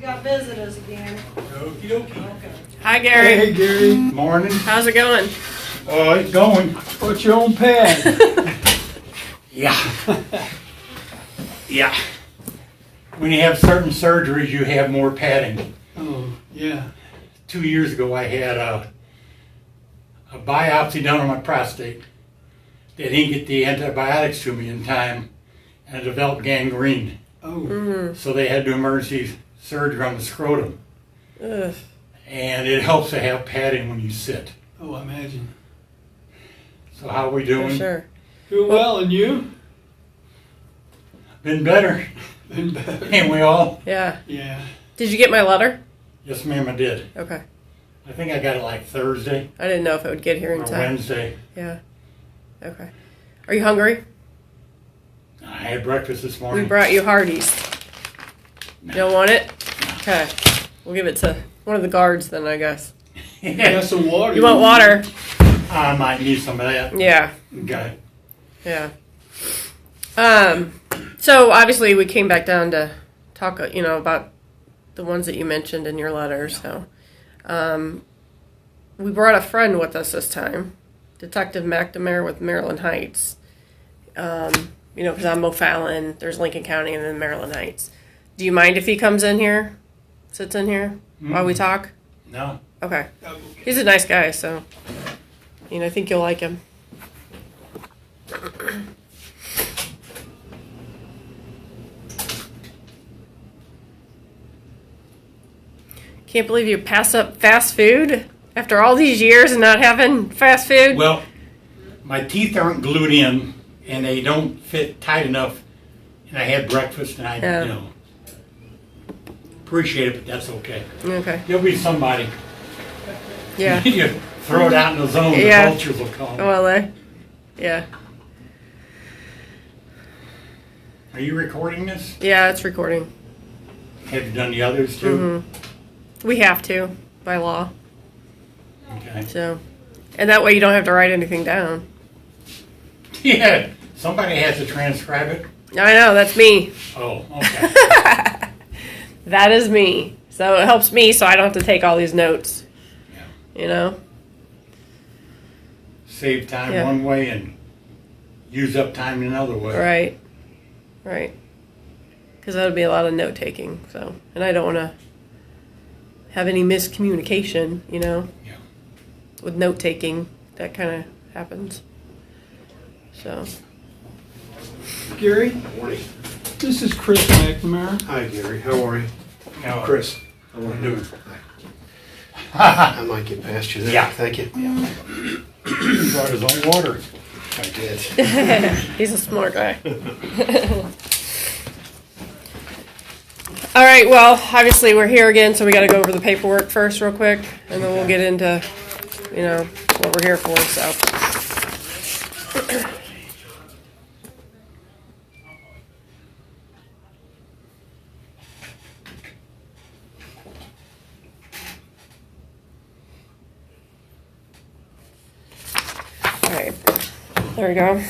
got visitors again. Okie dokie. Okay. Hi, Gary. Hey, Gary. Morning. How's it going? Oh, it's going. What's your own pad? Yeah. Yeah. When you have certain surgeries, you have more padding. Oh, yeah. 2 years ago, I had a biopsy done on my prostate. They didn't get the antibiotics to me in time, and I developed gangrene. Oh. So they had to do emergency surgery on the scrotum. Ugh. And it helps to have padding when you sit. Oh, I imagine. So how are we For doing? sure. Doing well, and you? Been better. Been better. Ain't we all? Yeah. Yeah. Did you get my letter? Yes, ma'am, I did. Okay. I think I got it like Thursday I didn't know if it would get here in or time. Wednesday. Yeah. Okay. Are you hungry? I had breakfast this We morning. brought you Hardee's. You don't want it? Okay. We'll give it to one of the guards then, I guess. Got some water. You want water? I might need some of that. Yeah. Okay. Yeah. So obviously we came back down to talk, about the ones that you mentioned in your letter. So, we brought a friend with us this time, Detective McNamara with Maryland Heights. Because I'm O'Fallon, there's Lincoln County, and then Maryland Heights. Do you mind if he comes in here, sits in here while we talk? No. Okay. He's a nice guy, so, I think you'll like him. Can't believe you passed up fast food after all these years and not having fast food. Well, my teeth aren't glued in, and they don't fit tight enough. And I had breakfast, and I, appreciate it, but that's okay. Okay. There'll be somebody. Yeah. You throw it out in the zone, Yeah. the vultures will come. Well, yeah. Are you recording this? Yeah, it's recording. Have you done the others too? We have to, by law. Okay. So, and that way you don't have to write anything down. Yeah. Somebody has to transcribe it. I know, that's me. Oh, okay. That is me. So it helps me so I don't have to take all these notes. Yeah. Save time Yeah. one way and use up time another way. Right. Because that would be a lot of note taking. So, and I don't want to have any miscommunication, Yeah. with note taking. That kind of happens. So, Gary, this is Chris McNamara. Hi, Gary. How are you? Now, Chris. How are you doing? I might get past you there. Yeah. Thank you. He brought his own water. I did. he's a smart guy. All right, well, obviously we're here again, so we got to go over the paperwork first real quick, and then we'll get into, what we're here for, so. All right, there we go.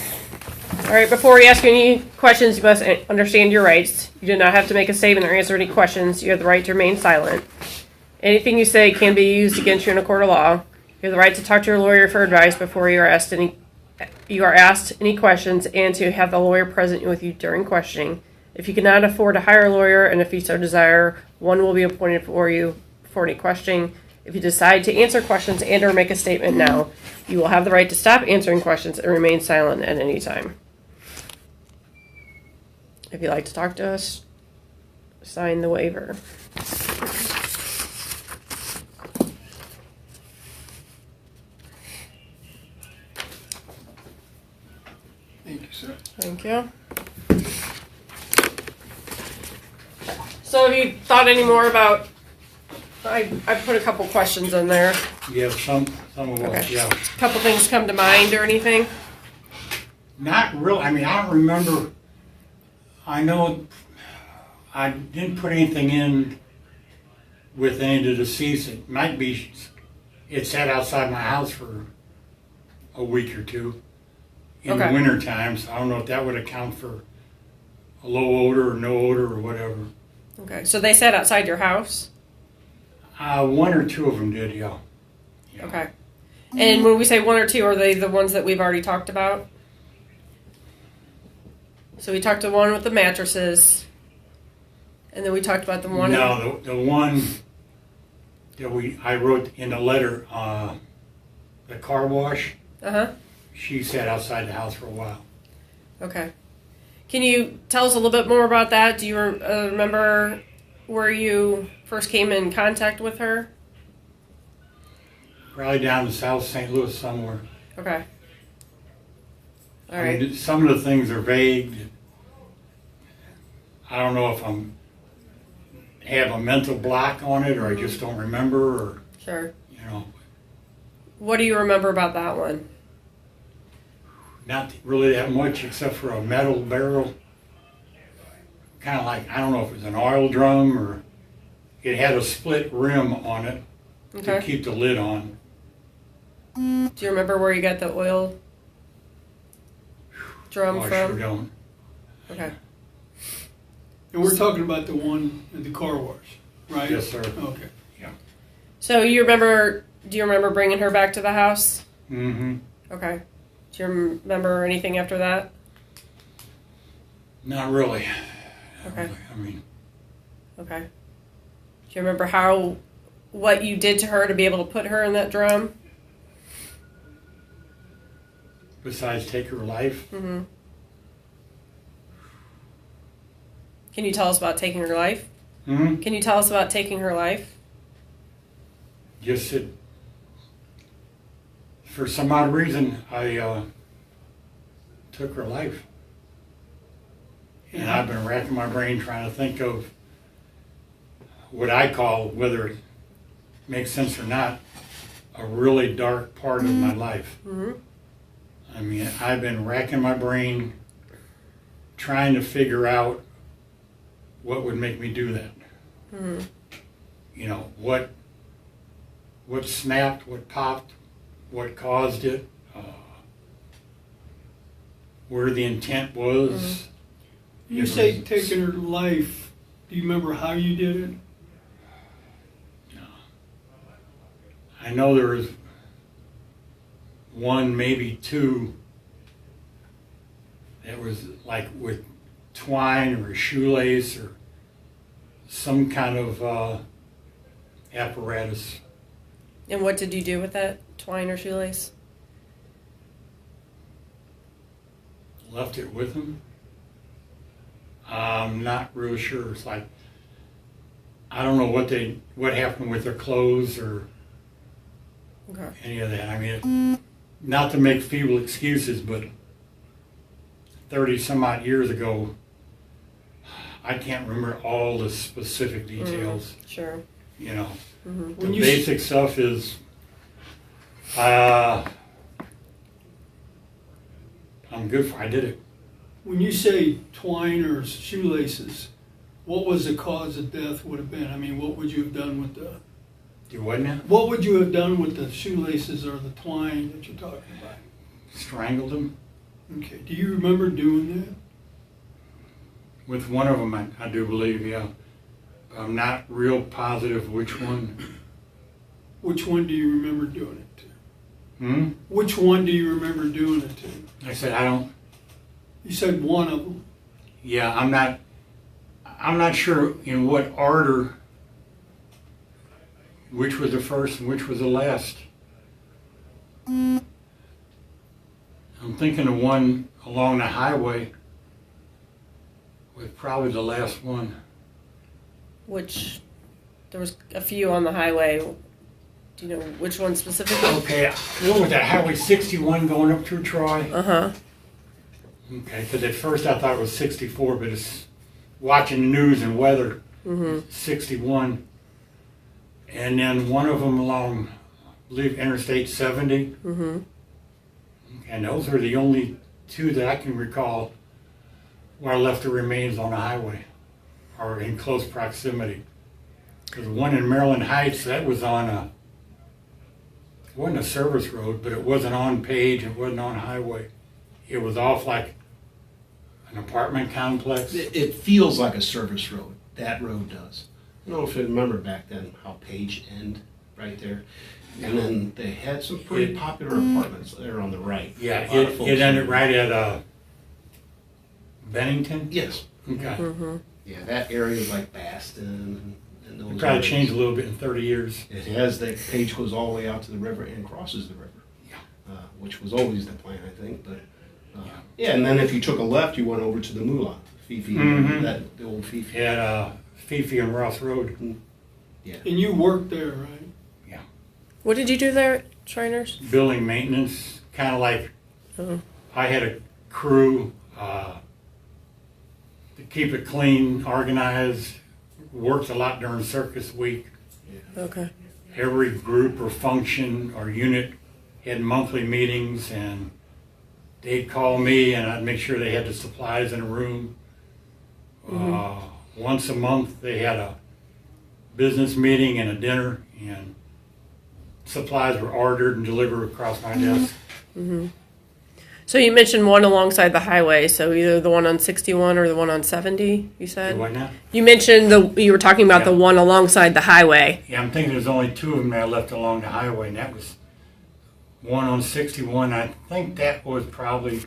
All right, before we ask you any questions, you must understand your rights. You do not have to make a statement or answer any questions. You have the right to remain silent. Anything you say can be used against you in a court of law. You have the right to talk to your lawyer for advice before you are asked any questions, and to have the lawyer present with you during questioning. If you cannot afford to hire a lawyer, and if you so desire, one will be appointed for you for any questioning. If you decide to answer questions and or make a statement now, you will have the right to stop answering questions and remain silent at any time. If you'd like to talk to us, sign the waiver. Thank you, sir. Thank you. So have you thought any more about, I put a couple questions in there. You have some of us, Okay. yeah. A couple things come to mind or anything? Not really. I mean, I don't remember. I know I didn't put anything in with any of the deceased. It might be, it sat outside my house for a week or two in the Okay. winter time, so I don't know if that would account for a low odor or no odor or whatever. Okay, so they sat outside your house? One or two of them did, yeah. Yeah. Okay. And when we say one or two, are they the ones that we've already talked about? So we talked to one with the mattresses, and then we talked about the one. No, the one that I wrote in the letter, the car wash, she sat outside the house for a while. Okay. Can you tell us a little bit more about that? Do you remember where you first came in contact with her? Probably down in South St. Louis somewhere. Okay. All I right. mean, some of the things are vague. I don't know if have a mental block on it, or I just don't remember, or Sure. you know, What do you remember about that one? not really that much except for a metal barrel, kind of like, I don't know if it was an oil drum or it had a split rim on it to Okay. keep the lid on. Do you remember where you got the oil drum Oh, I from? sure don't. Okay. And we're talking about the one at the car wash, right? Yes, sir. Okay. So you remember? Do you remember bringing her back to the house? Mm-hmm. Okay. Do you remember anything after that? Not really. Okay. I mean, Okay. Do you remember what you did to her to be able to put her in that drum? besides take her life, Mm-hmm. Can you tell us about taking her life? Can you tell us about taking her life? just that for some odd reason I took her life. And I've been racking my brain trying to think of what I call, whether it makes sense or not, a really dark part of my life. Mm-hmm. I mean, I've been racking my brain trying to figure out what would make me do that. Mm-hmm. You know, what snapped, what popped, what caused it, where the intent was. You say taking her life. Do you remember how you did it? I know there was one, maybe two, that was like with twine or a shoelace or some kind of apparatus. And what did you do with that twine or shoelace? Left it with him. I'm not real sure. It's like, I don't know what happened with their clothes or Okay. any of that. I mean, not to make feeble excuses, but 30 some odd years ago, I can't remember all the specific details. Sure. You know, Mm-hmm. the basic stuff is, I'm good for. I did it. When you say twine or shoelaces, what was the cause of death would have been? I mean, what would you have done with the? You wasn't it? What would you have done with the shoelaces or the twine that you're talking about? Strangled them. Okay. Do you remember doing that? With one of them, I do believe, yeah. I'm not real positive which one. Which one do you remember doing it to? Which Which one do you remember doing it to? I said, I don't. You said one of them. Yeah, I'm not sure in what order, which was the first and which was the last. I'm thinking of one along the highway was probably the last one. Which there was a few on the highway. Do you know which one specifically? Okay, what was that, Highway 61 going up through Troy? Uh-huh. Okay, because at first I thought it was 64, but it's watching the news and weather, 61. And then one of them along, I believe, Interstate 70. Mm-hmm. And those are the only two that I can recall where I left the remains on the highway or in close proximity. Because one in Maryland Heights, that was on it wasn't a service road, but it wasn't on page, it wasn't on highway. It was off like an apartment complex. It feels like a service road. that road does. I don't know if you remember back then how Page End right there. And then they had some pretty popular apartments there on the right. Yeah, A lot of folks it ended in- right at Bennington? Yes. Okay. Yeah, that area is like Baston and those It probably areas. changed a little bit in 30 years. It has. That Page goes all the way out to the river and crosses the river. Yeah. Which was always the plan, I think. But yeah, and then if you took a left, you went over to the Moolah, Fifi, Mhm. the old Fifi. At Fifi and Ross Road. Yeah. And you worked there, right? What did you do there at Shriners? Building maintenance, kind of like Oh. I had a crew to keep it clean, organized, worked a lot during circus week. Okay. Every group or function or unit had monthly meetings, and they'd call me and I'd make sure they had the supplies in a room. Once a month they had a business meeting and a dinner, and supplies were ordered and delivered across my desk. So you mentioned one alongside the highway, so either the one on 61 or the one on 70, you said? Why not? You mentioned you were talking about the Yeah. one alongside the highway. Yeah, I'm thinking there's only two of them that I left along the highway, and that was one on 61. I think that was probably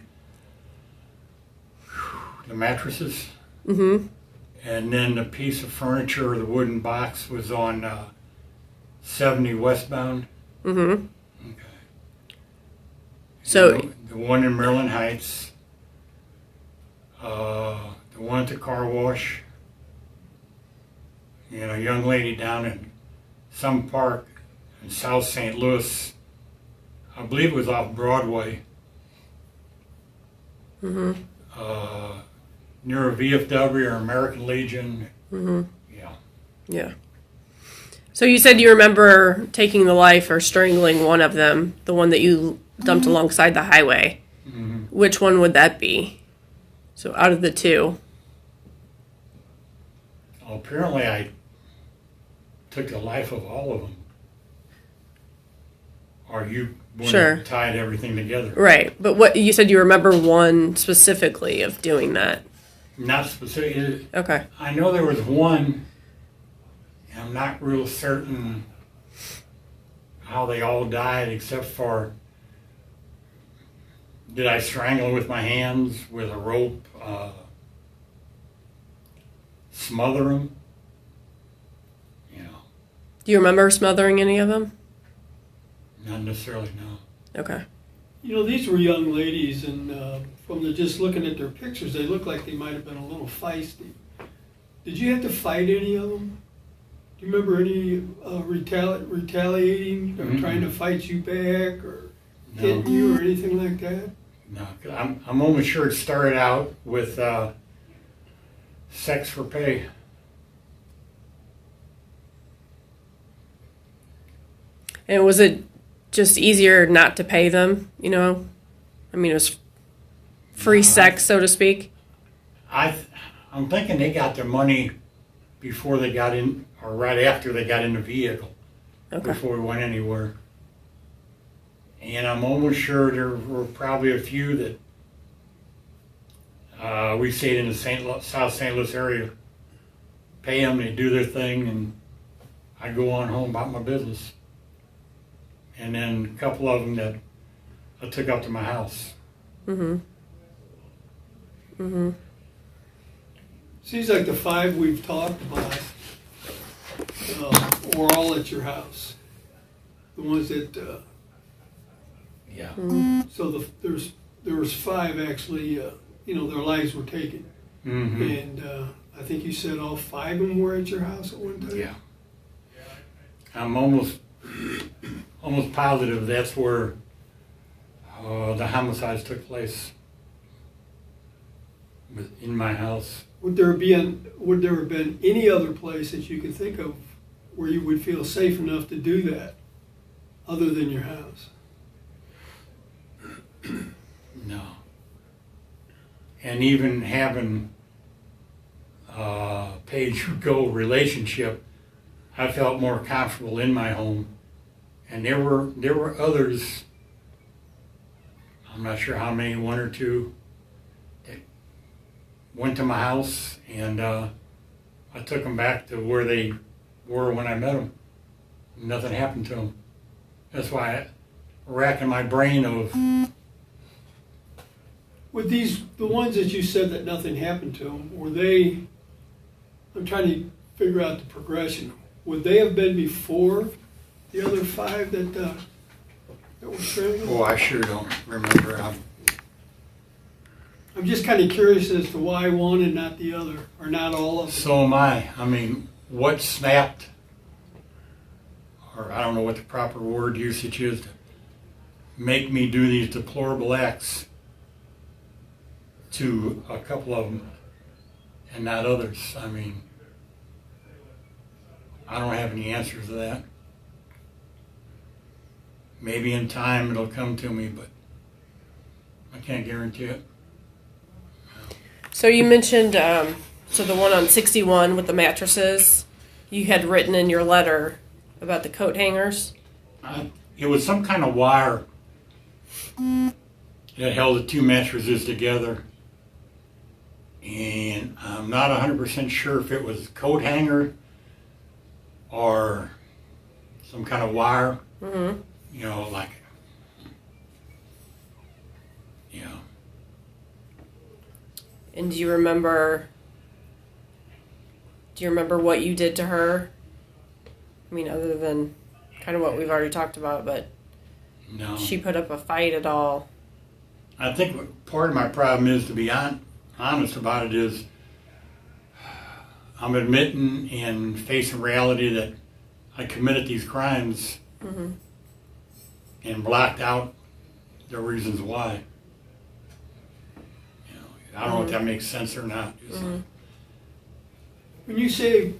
the mattresses. Mm-hmm. And then the piece of furniture or the wooden box was on 70 westbound. Mm-hmm. Okay. So, And the one in Maryland Heights, the one at the car wash, and a young lady down in some park in South St. Louis. I believe it was off Broadway. mm-hmm. Near a VFW or American Legion. Mm-hmm. Yeah. Yeah. So you said you remember taking the life or strangling one of them, the one that you dumped alongside the highway. Mm-hmm. Which one would that be? So out of the two. Well, apparently I took the life of all of them. Or you Sure. tied everything together. Right. But what you said you remember one specifically of doing that. Not specific. Okay. I know there was one, and I'm not real certain how they all died, except for did I strangle with my hands with a rope, smother them? You know, Do you remember smothering any of them? not necessarily, no. Okay. You know, these were young ladies, and from just looking at their pictures, they look like they might have been a little feisty. Did you have to fight any of them? Do you remember any retaliating or Mm-mm. trying to fight you back or No. hitting you or anything like that? No, 'cause I'm almost sure it started out with sex for pay. And was it just easier not to pay them, you know? I mean, it was free sex, so to speak. I'm thinking they got their money before they got in, or right after they got in the vehicle, Okay. before we went anywhere. And I'm almost sure there were probably a few that we stayed in the South St. Louis area. Pay them, they do their thing, and I go on home about my business. And then a couple of them that I took up to my house. Mm-hmm. Mm-hmm. Seems like the five we've talked about were all at your house. The ones that, Yeah. so there was five actually, their lives were taken. Mm-hmm. And I think you said all five of them were at your house at one time? Yeah. I'm almost positive that's where the homicides took place. In my house. Would there have been any other place that you could think of where you would feel safe enough to do that other than your house? No. And even having a pay-as-you-go relationship, I felt more comfortable in my home. And there were others, I'm not sure how many, one or two, that went to my house, and I I took them back to where they were when I met them. Nothing happened to them. That's why I'm racking my brain of, With the ones that you said that nothing happened to them, were they, I'm trying to figure out the progression. Would they have been before the other 5 that were strangled? oh, I sure don't remember. I'm just kind of curious as to why one and not the other, or not all of them. So am I. I mean, what snapped, or I don't know what the proper word usage is, to make me do these deplorable acts to a couple of them and not others? I mean, I don't have any answers to that. Maybe in time it'll come to me, but I can't guarantee it. So you mentioned, so the one on 61 with the mattresses, you had written in your letter about the coat hangers. It was some kind of wire that held the 2 mattresses together. And I'm not 100% sure if it was a coat hanger or some kind of wire. Mm-hmm. You know, like, you know. And do you remember what you did to her? I mean, other than kind of what we've already talked about, but No. she put up a fight at all. I think part of my problem is, to be honest about it, is I'm admitting and facing reality that I committed these crimes Mm-hmm. and blocked out the reasons why. You know, I don't know if that makes sense or not. Mm-hmm. When you say,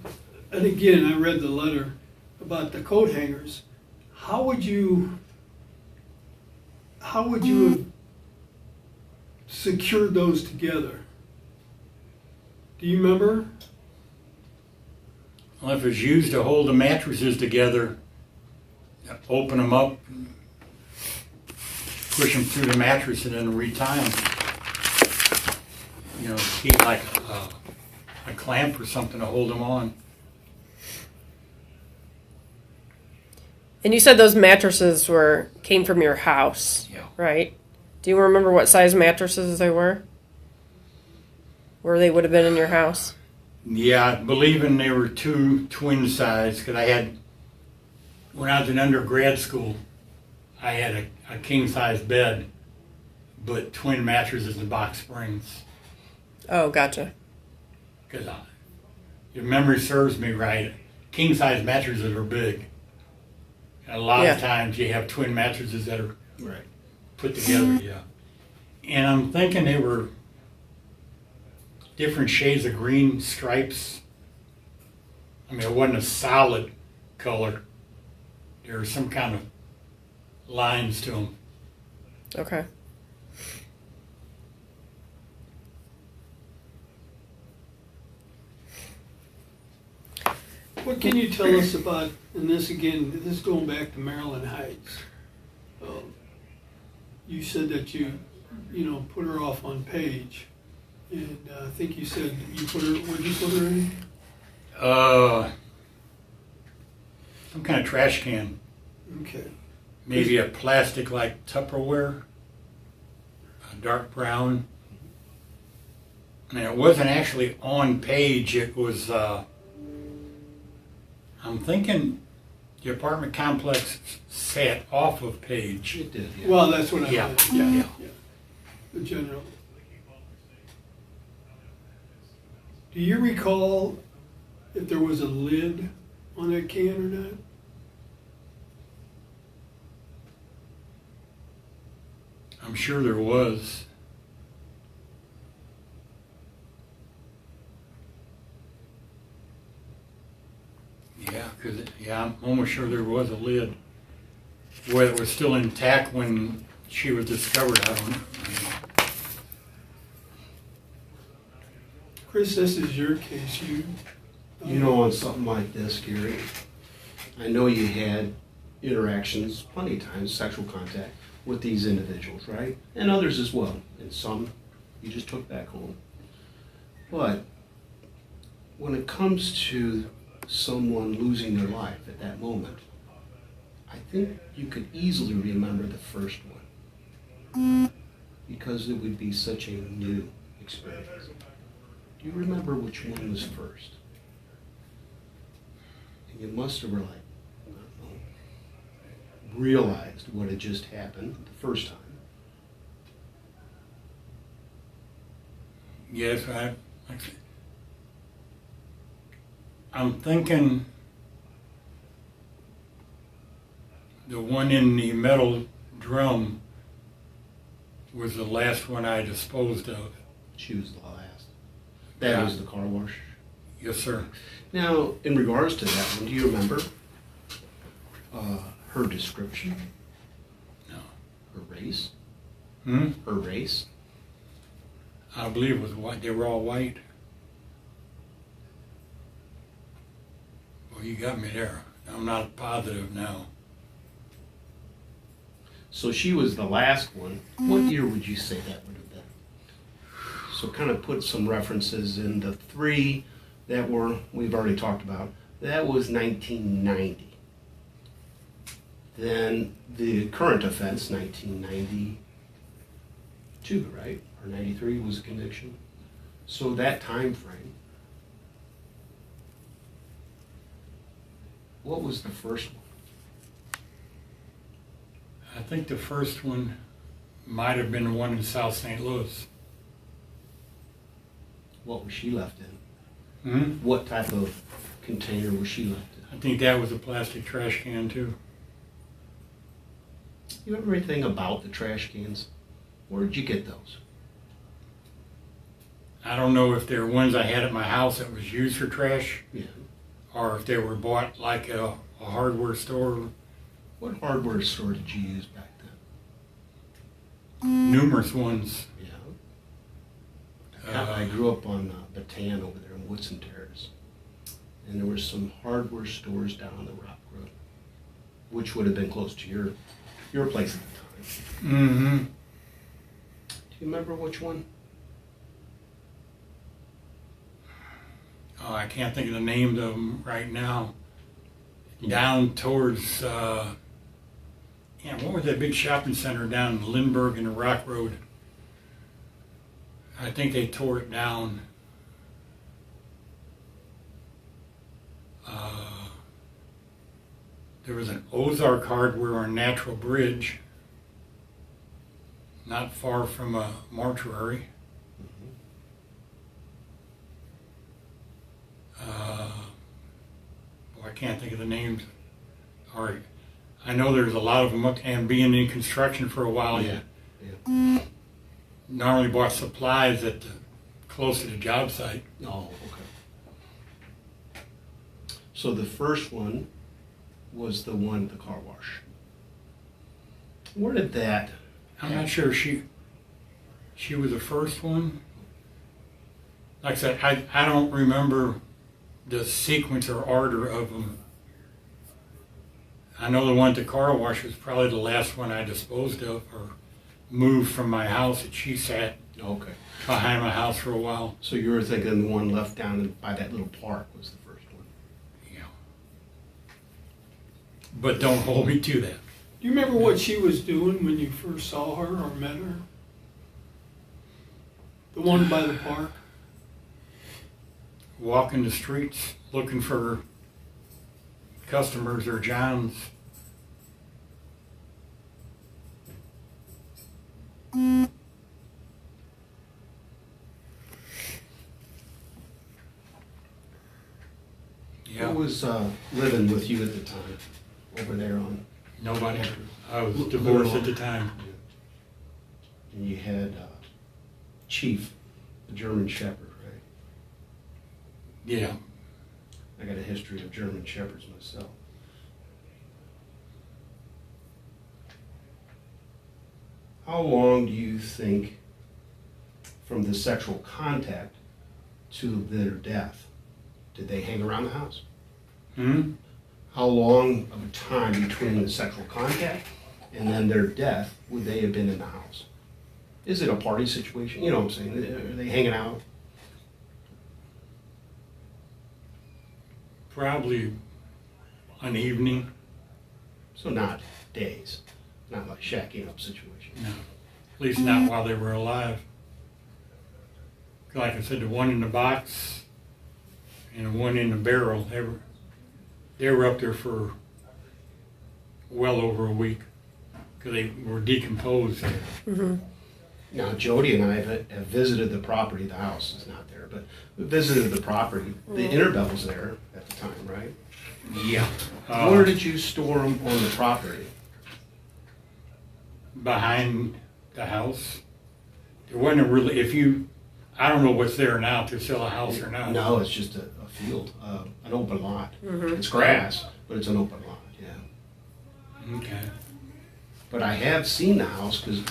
and again, I read the letter about the coat hangers, how would you have secured those together? Do you remember? Well, if it was used to hold the mattresses together, open them up, push them through the mattress, and then retie them. You know, keep like a clamp or something to hold them on. And you said those mattresses came from your house, Yeah. right? Do you remember what size mattresses they were? Where they would have been in your house? Yeah, I believe they were 2 twin size, because when I was in undergrad school, I had a king size bed, but twin mattresses and box springs. Oh, gotcha. Because if memory serves me right, king size mattresses are big. And a lot of times you have twin mattresses that are Right. put together, yeah. And I'm thinking they were different shades of green stripes. I mean, it wasn't a solid color. There were some kind of lines to them. Okay. What can you tell us about, and this again, this is going back to Maryland Heights. You said that you put her off on Page, and I think you said you put her, where'd you put her in? Some kind of trash can. Okay. Maybe a plastic like Tupperware, a dark brown. And it wasn't actually on Page, it was, I'm thinking the apartment complex sat off of Page. It did, yeah. Well, that's what I Yeah, meant. yeah. The general. Do you recall if there was a lid on that can or not? I'm sure there was. Yeah, I'm almost sure there was a lid. Whether it was still intact when she was discovered, I don't know. Chris, this is your case. You know, on something like this, Gary, I know you had interactions, plenty of times, sexual contact with these individuals, right? And others as well. And some you just took back home. But when it comes to someone losing their life at that moment, I think you could easily remember the first one because it would be such a new experience. Do you remember which one was first? And you must have realized what had just happened the first time. Yes, I'm thinking the one in the metal drum was the last one I disposed of. She was the last. That was the car wash. Yes, sir. Now, in regards to that one, do you remember her description? No. Her race? Hmm? Her race? I believe it was white. They were all white. Well, you got me there. I'm not positive now. So she was the last one. What year would you say that would have been? So kind of put some references in the three that we've already talked about. That was 1990. Then the current offense, 1992, right? Or 93 was a conviction. So that time frame. What was the first one? I think the first one might have been the one in South St. Louis. What was she left in? Hmm? What type of container was she left in? I think that was a plastic trash can too. You remember anything about the trash cans? Where did you get those? I don't know if they're ones I had at my house that was used for trash, Yeah. or if they were bought like a hardware store. What hardware store did you use back then? Numerous ones. Yeah. I grew up on Bataan over there in Woodson Terrace. And there were some hardware stores down on the Rock Road, which would have been close to your place at the time. Mm-hmm. Do you remember which one? Oh, I can't think of the names of them right now. Down towards, what was that big shopping center down in Lindbergh and the Rock Road? I think they tore it down. There was an Ozark Hardware on Natural Bridge, not far from a mortuary. I can't think of the names. All right. I know there's a lot of them, and being in construction for a while, Yeah. normally bought supplies close to the job site. Oh, okay. So the first one was the one at the car wash. Where did that? I'm not sure she was the first one. Like I said, I don't remember the sequence or order of them. I know the one at the car wash was probably the last one I disposed of or moved from my house that she sat Okay. behind my house for a while. So you were thinking the one left down by that little park was the first one. Yeah. But don't hold me to that. Do you remember what she was doing when you first saw her or met her? The one by the park? Walking the streets looking for customers or Johns. Yeah. Who was living with you at the time over there on? Nobody. I was divorced at the time. And you had Chief, the German Shepherd, right? Yeah. I got a history of German Shepherds myself. How long do you think from the sexual contact to their death, did they hang around the house? Hmm? How long of a time between the sexual contact and then their death would they have been in the house? Is it a party situation? You know what I'm saying? Are they hanging out? Probably an evening. So not days, not like shacking up situation. No, at least not while they were alive. Like I said, the one in the box and the one in the barrel, they were up there for well over a week because they were decomposed. Now, Jody and I have visited the property. The house is not there, but we visited the property. The Interbell was there at the time, right? Yeah. Where did you store them on the property? Behind the house. There wasn't really, I don't know what's there now, if there's still a house or not. No, it's just a field, an open lot. It's grass, but it's an open lot, yeah. Okay. But I have seen the house because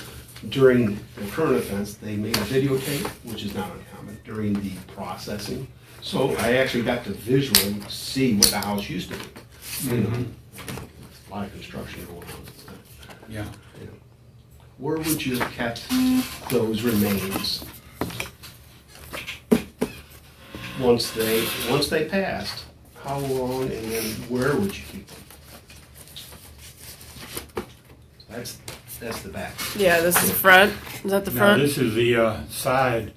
during the current offense, they made a videotape, which is not uncommon, during the processing. So I actually got to visually see what the house used to be. You know, a lot of construction going on at the time. Yeah. You know. Where would you have kept those remains once they passed? How long, and then where would you keep them? That's the back. Yeah, this is the front. Is that the Now front? this is the side.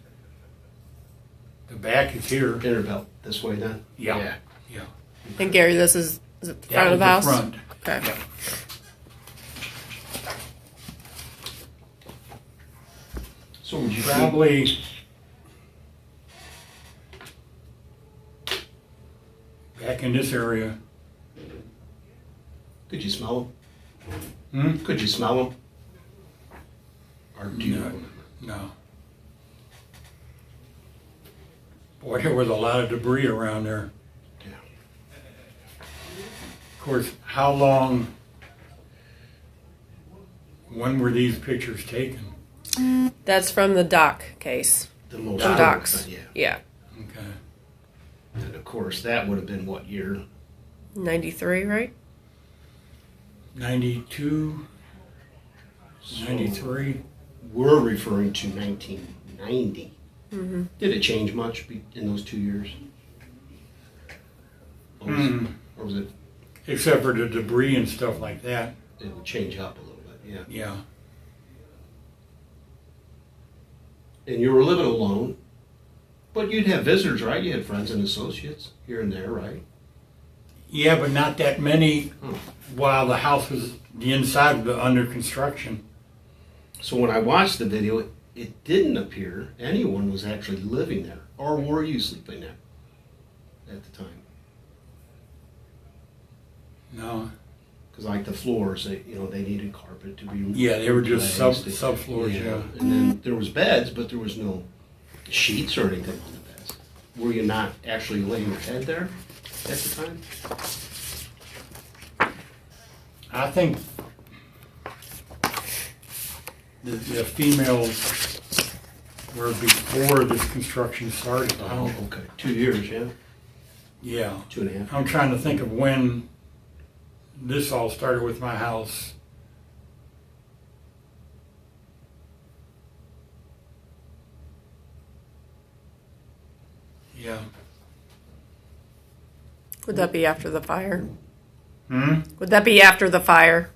The back is here. Interbelt this way then? Yeah. Yeah. And Gary, this is it the That front of was the house? front. Okay. So would you Probably back in this area. Could you smell Hmm? them? Could you smell them? Or do you No. not remember? No. Boy, there was a lot of debris around there. Yeah. Of course, how long, when were these pictures taken? That's from the dock case. The most From current, docks. yeah. Yeah. Okay. And of course, that would have been what year? 93, right? 92, So 93. we're referring to 1990. Mm-hmm. Did it change much in those 2 years? Or was, Hmm. or was it? Except for the debris and stuff like that. It would change up a little bit, yeah. Yeah. And you were living alone, but you'd have visitors, right? You had friends and associates here and there, right? Yeah, but not that many Hmm. while the house was, the inside was under construction. So when I watched the video, it didn't appear anyone was actually living there, or were you sleeping there at the time? No. Because like the floors, they needed carpet to be Yeah, they were just replaced. subfloors, yeah. And then there was beds, but there was no sheets or anything on the beds. Were you not actually laying your head there at the time? I think the females were before this construction started. I Oh, don't, okay. 2 years, yeah? yeah. 2.5. I'm trying to think of when this all started with my house. Yeah. Would that be after the fire? Hmm? Would that be after the fire?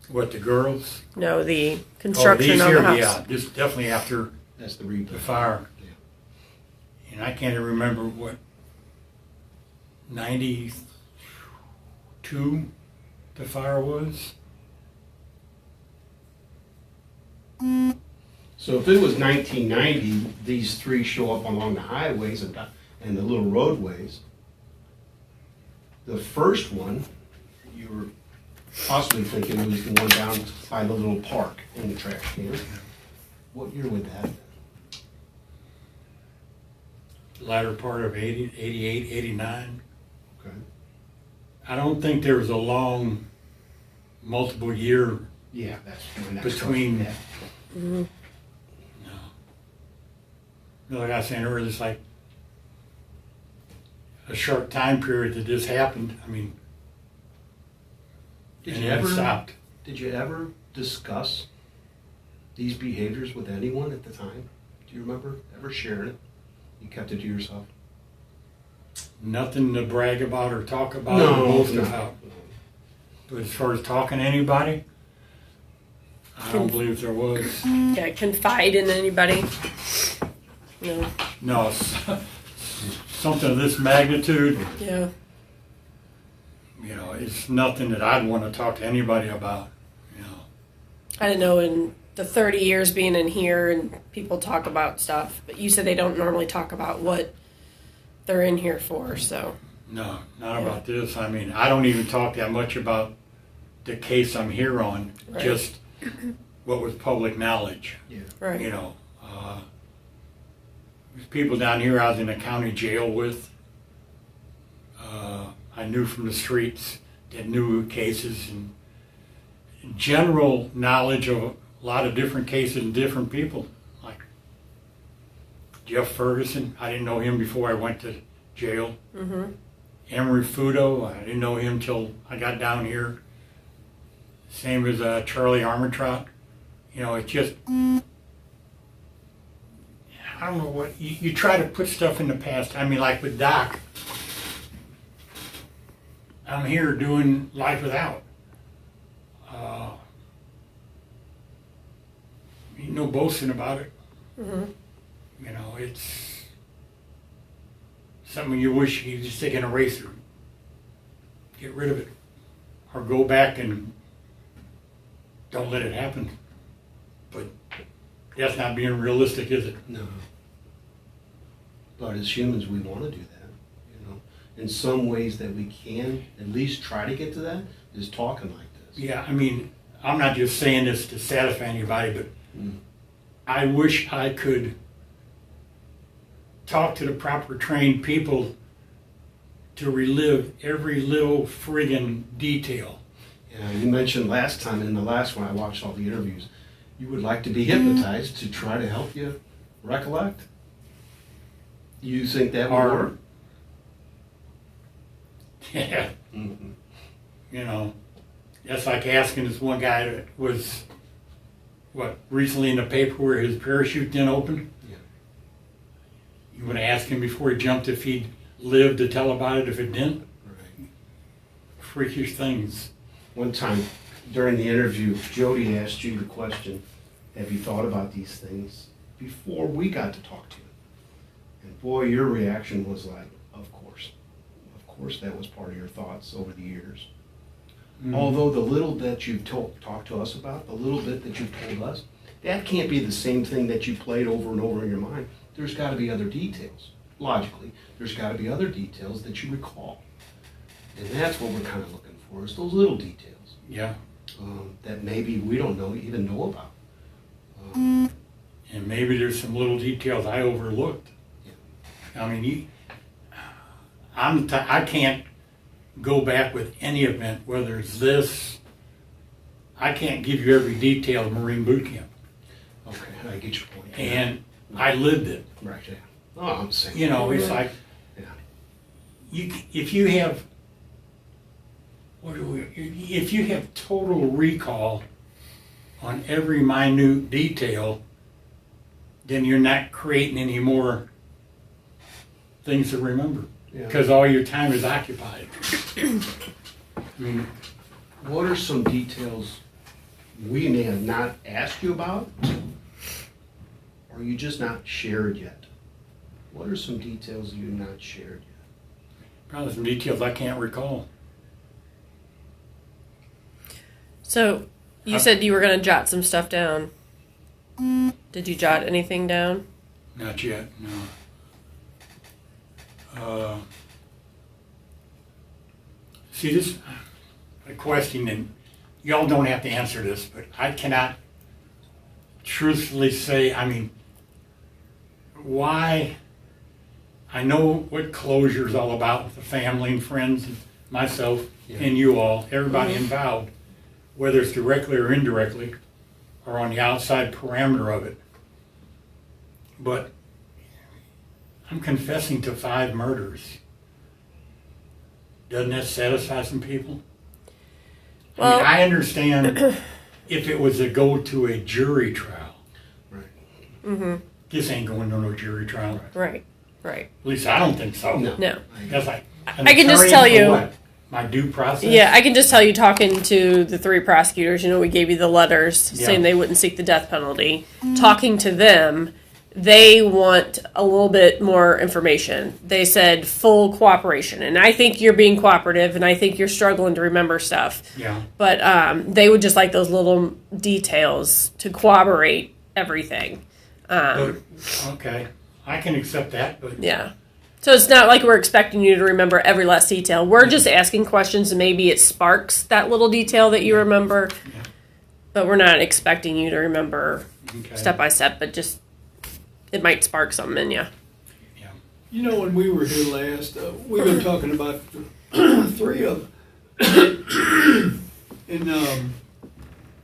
What, the girls? No, the Oh, construction these on here, the house. yeah, just definitely after That's the the rebuild. fire. Yeah. And I can't even remember what, 92 the fire was? So if it was 1990, these three show up along the highways and the little roadways. The first one, you were possibly thinking it was the one down by the little park in the trash can. What year would that? Latter part of 80, 88, 89. Okay. I don't think there was a long, multiple year, Yeah, that's when that Between- started. Yeah. no. Like I was saying earlier, it's like a short time period that this happened. I mean, Did and you then it ever stopped. Did you ever discuss these behaviors with anyone at the time? Do you remember ever sharing it? You kept it to yourself? nothing to brag about or talk about No, or boast no. about. But as far as talking to anybody, I don't believe there was. Yeah, confide in anybody. No. No, something of this magnitude, Yeah. you know, it's nothing that I'd want to talk to anybody about, you know. I didn't know in the 30 years being in here and people talk about stuff, but you said they don't normally talk about what they're in here for, so. No, not about this. I mean, I don't even talk that much about the case I'm here on, Right. just what was public knowledge, Yeah. Right. you know. There's people down here I was in a county jail with. I knew from the streets that knew cases and general knowledge of a lot of different cases and different people. Like Jeff Ferguson, I didn't know him before I went to jail. Mm-hmm. Emery Fudo, I didn't know him till I got down here. Same as Charlie Armitrout. You know, it's just, I don't know what, you try to put stuff in the past. I mean, like with Doc, I'm here doing Life Without. Ain't no boasting about it. Mm-hmm. You know, it's something you wish you could just take an eraser, get rid of it, or go back and don't let it happen. But that's not being realistic, is it? No. But as humans, we want to do that. You know, in some ways that we can at least try to get to that is talking like this. Yeah, I mean, I'm not just saying this to satisfy anybody, but I wish I could talk to the proper trained people to relive every little friggin' detail. Yeah, you mentioned last time in the last one I watched all the interviews, you would like to be hypnotized to try to help you recollect. You think that would Or- work? Yeah, Mm-hmm. you know, that's like asking this one guy that was, recently in the paper where his parachute didn't open. Yeah. You would ask him before he jumped if he'd lived to tell about it if it didn't. Right. Freakish things. One time during the interview, Jody asked you the question, have you thought about these things before we got to talk to you? And boy, your reaction was like, of course. Of course that was part of your thoughts over the years. Mm. Although the little that you've talked to us about, the little bit that you've told us, that can't be the same thing that you played over and over in your mind. There's got to be other details. Logically, there's got to be other details that you recall. And that's what we're kind of looking for, is those little details Yeah, that maybe we don't even know about. and maybe there's some little details I overlooked. I mean, I can't go back with any event, whether it's this. I can't give you every detail of Marine boot camp, Okay, I get your point. and I lived it. Right, yeah. Oh, I'm saying. You know, it's like Yeah. if you have if you have total recall on every minute detail, then you're not creating any more things to remember Yeah. because all your time is occupied. I mean, What are some details we may have not asked you about, or you just not shared yet? What are some details you've not shared yet? probably some details I can't recall. So, you said you were going to jot some stuff down. Did you jot anything down? Not yet, no. See, this a question, and y'all don't have to answer this, but I cannot truthfully say, I mean, why? I know what closure is all about with the family and friends and myself and you all, everybody involved, whether it's directly or indirectly, or on the outside parameter of it. But I'm confessing to 5 murders. Doesn't that satisfy some people? I Well- mean, I understand if it was to go to a jury trial. Right. Mm-hmm. This ain't going to no jury trial. Right. Right. At least I don't think so. No. Because an I can just attorney tell for you- what? My due process? Yeah, I can just tell you, talking to the 3 prosecutors, we gave you the letters saying they wouldn't seek the death penalty. Talking to them, they want a little bit more information. They said full cooperation. And I think you're being cooperative, and I think you're struggling to remember stuff. Yeah. But they would just like those little details to corroborate everything. But, okay. I can accept that, but Yeah. So it's not like we're expecting you to remember every last detail. We're just asking questions, and maybe it sparks that little detail that you remember. Yeah. But we're not expecting you to remember okay. step by step, but just it might spark something in you. Yeah. When we were here last, we were talking about 3 of them. And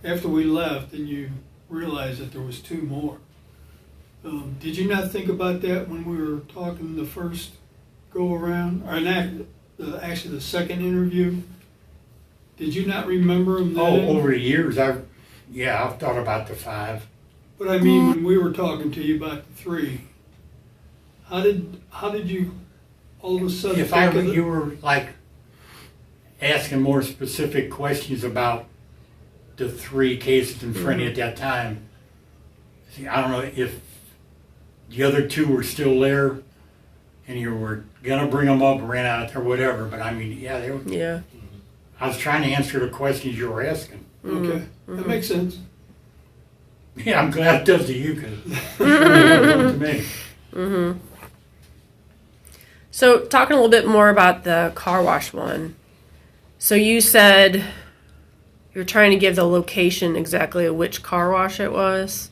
after we left, and you realized that there was 2 more. Did you not think about that when we were talking the first go around, or actually the second interview? Did you not remember them then? Oh, over the years, I've thought about the 5. But I mean, when we were talking to you about the 3, how did you all of a sudden If think of it? you were like asking more specific questions about the 3 cases in front of you at that time, see, I don't know if the other 2 were still there and you were gonna bring them up, ran out or whatever. But I mean, yeah, they were. Yeah. I was trying to answer the questions you were asking. Okay, that makes sense. Yeah, I'm glad it does to you because to me. So talking a little bit more about the car wash one. So you said you're trying to give the location exactly of which car wash it was.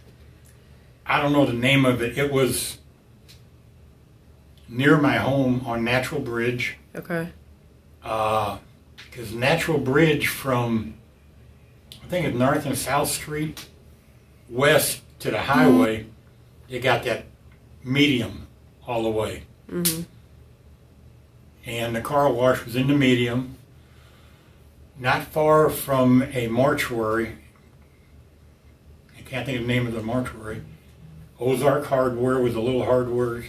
I don't know the name of it. It was near my home on Natural Bridge. Okay. Because Natural Bridge from, I think it's North and South Street, west to the highway, you got that medium all the way. Mm-hmm. And the car wash was in the medium, not far from a mortuary. I can't think of the name of the mortuary. Ozark Hardware was a little hardware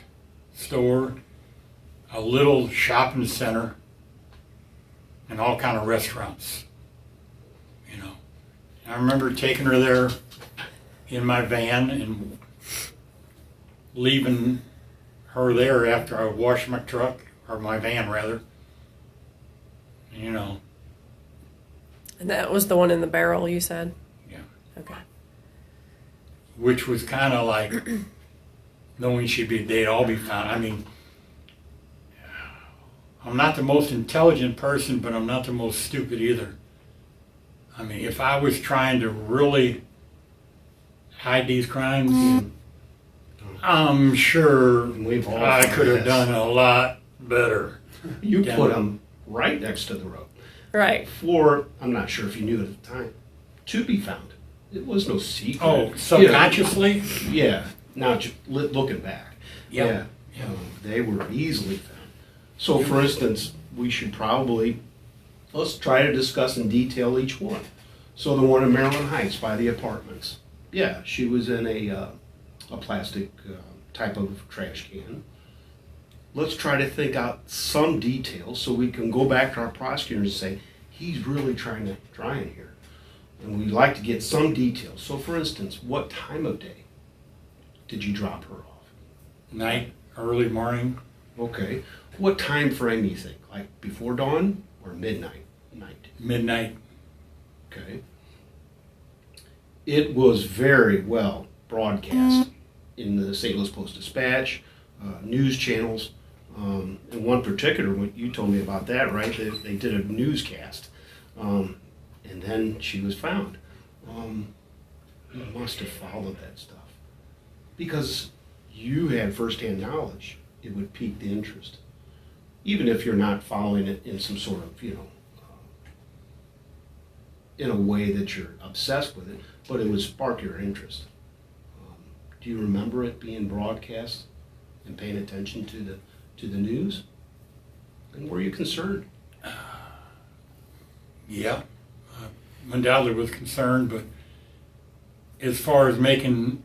store, a little shopping center, and all kind of restaurants. I remember taking her there in my van and leaving her there after I washed my truck, or my van rather. And that was the one in the barrel, you said? Yeah. Okay. Which was kind of like knowing they'd all be found. I mean, I'm not the most intelligent person, but I'm not the most stupid either. I mean, if I was trying to really hide these crimes, I'm sure We've all I found could have this. done a lot better. You Yeah. put them right next to the road. Right. For, I'm not sure if you knew at the time, to be found. It was no secret. Oh, subconsciously? Yeah, now looking back. Yeah. They were easily found. So for instance, we should probably, let's try to discuss in detail each one. So the one in Maryland Heights by the apartments. Yeah, she was in a plastic type of trash can. Let's try to think out some details so we can go back to our prosecutors and say, he's really trying to dry in here. And we'd like to get some details. So for instance, what time of day did you drop her off? Night, early morning. Okay. What time frame you think? Like before dawn or midnight? Night. Midnight. Okay. It was very well broadcast in the St. Louis Post-Dispatch, news channels. In one particular, what you told me about that, right? They did a newscast, and then she was found. You must have followed that stuff because you had firsthand knowledge. It would pique the interest, even if you're not following it in some sort of, in a way that you're obsessed with it, but it would spark your interest. Do you remember it being broadcast and paying attention to the news? And were you concerned? Yeah. Undoubtedly was concerned, but as far as making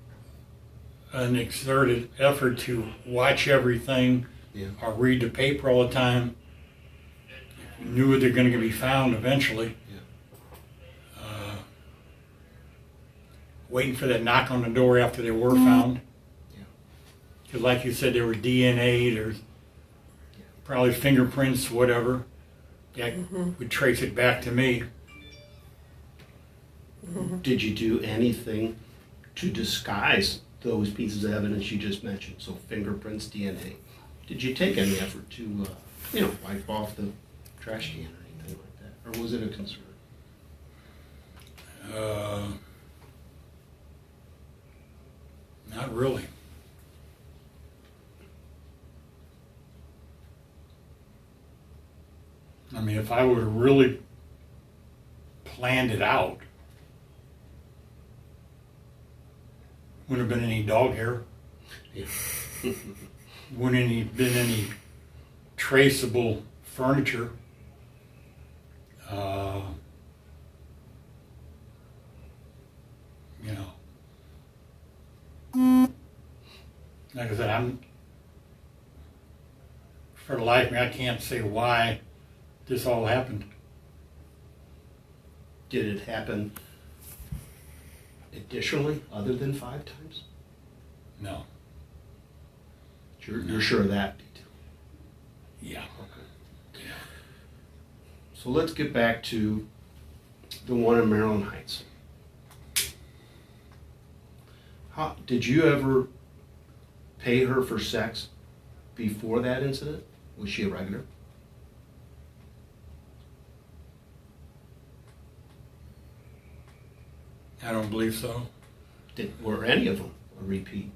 an exerted effort to watch everything Yeah. or read the paper all the time. You knew they're going to be found eventually. Waiting for that knock on the door after they were found. Yeah. Because like you said, there were DNA, there's probably fingerprints, whatever. That would trace it back to me. Did you do anything to disguise those pieces of evidence you just mentioned? So fingerprints, DNA. Did you take any effort to, wipe off the trash can or anything like that? Or was it a concern? Not really. I mean, if I would have really planned it out, wouldn't have been any dog hair, Yeah. wouldn't have been any traceable furniture. You know, like I said, for the life of me, I can't say why this all happened. Did it happen additionally, other than 5 times? No. You're sure of that detail? Yeah. Okay. So let's get back to the one in Maryland Heights. Did you ever pay her for sex before that incident? Was she a regular? I don't believe so. Were any of them a repeat?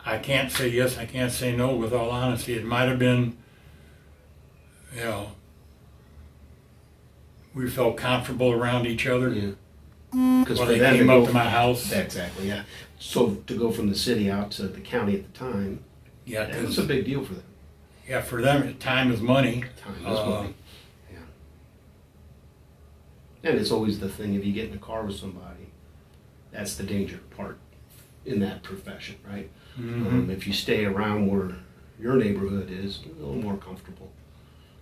I can't say yes, I can't say no with all honesty. It might have been, we felt comfortable around each other. Yeah. Because Well, for they them came to up go to my house. Exactly, yeah. So to go from the city out to the county at the time, Yeah, that was because a big deal for them. for them, time is money. Time is money. Yeah. And it's always the thing, if you get in a car with somebody, that's the danger part in that profession, right? If you stay around where your neighborhood is, a little more comfortable.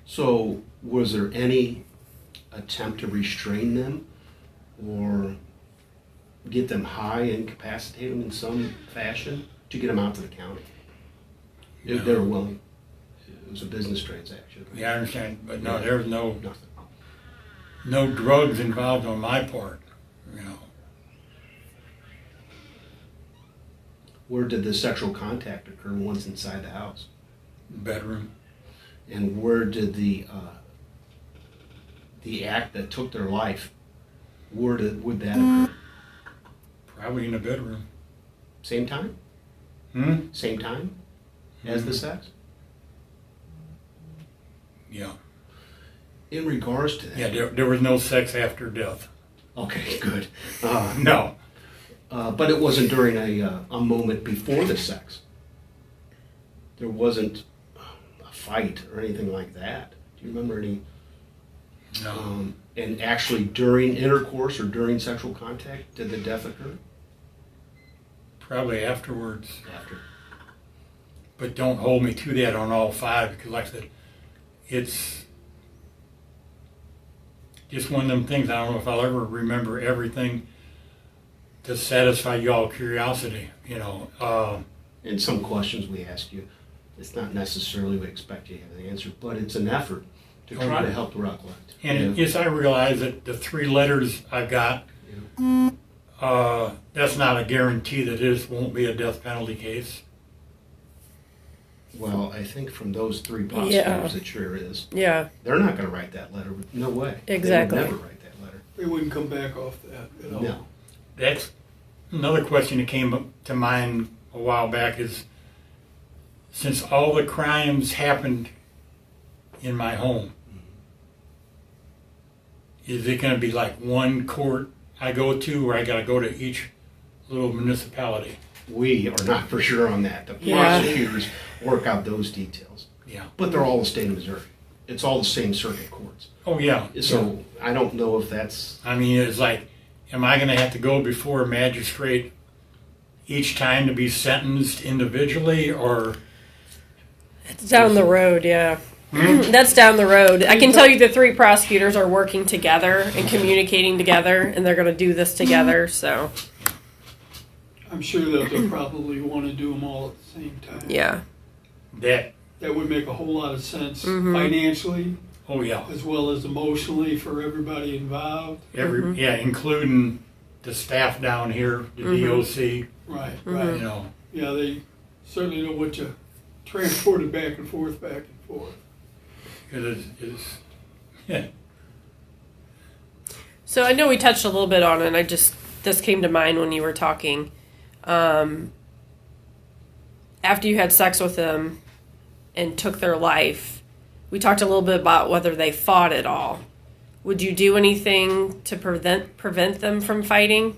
So was there any attempt to restrain them or get them high, incapacitate them in some fashion to get them out to the county? If they were willing. It was a business transaction. Right? Yeah, I understand, but no, there was Nothing. no drugs involved on my part. Where did the sexual contact occur once inside the house? Bedroom. And where did the act that took their life, would that occur? Probably in the bedroom. Same time? Same time as the sex? Yeah. In regards to that. Yeah, there was no sex after death. Okay, good. No. But it wasn't during a moment before the sex. There wasn't a fight or anything like that. Do you remember any? No. And actually during intercourse or during sexual contact, did the death occur? Probably afterwards. After. But don't hold me to that on all 5 because, like I said, it's just one of them things. I don't know if I'll ever remember everything to satisfy y'all curiosity, And some questions we ask you, it's not necessarily we expect you to have the answer, but it's an effort to try to help recollect. And yes, I realize that the 3 letters I got, that's not a guarantee that this won't be a death penalty case. Well, I think from those 3 prosecutors, it sure is. Yeah. They're not going to write that letter. No way. Exactly. They would never write that letter. They wouldn't come back off that at all. No. That's another question that came up to mind a while back is, since all the crimes happened in my home, is it going to be like one court I go to, or I got to go to each little municipality? We are not for sure on that. The Yeah. prosecutors work out those details. Yeah. But they're all the state of Missouri. It's all the same circuit courts. Oh, yeah. So I don't know if that's... I mean, it's like am I going to have to go before a magistrate each time to be sentenced individually, or? It's down the road, yeah. That's down the road. I can tell you the 3 prosecutors are working together and communicating together, and they're going to do this together, so. I'm sure that they'll probably want to do them all at the same time. Yeah. That would make a whole lot of sense financially, Oh, yeah. as well as emotionally for everybody involved. Yeah, including the staff down here, the DOC, Right, you right. know. Yeah, they certainly don't want you transported back and forth. Because yeah. So I know we touched a little bit on it, and this came to mind when you were talking. After you had sex with them and took their life, we talked a little bit about whether they fought at all. Would you do anything to prevent them from fighting?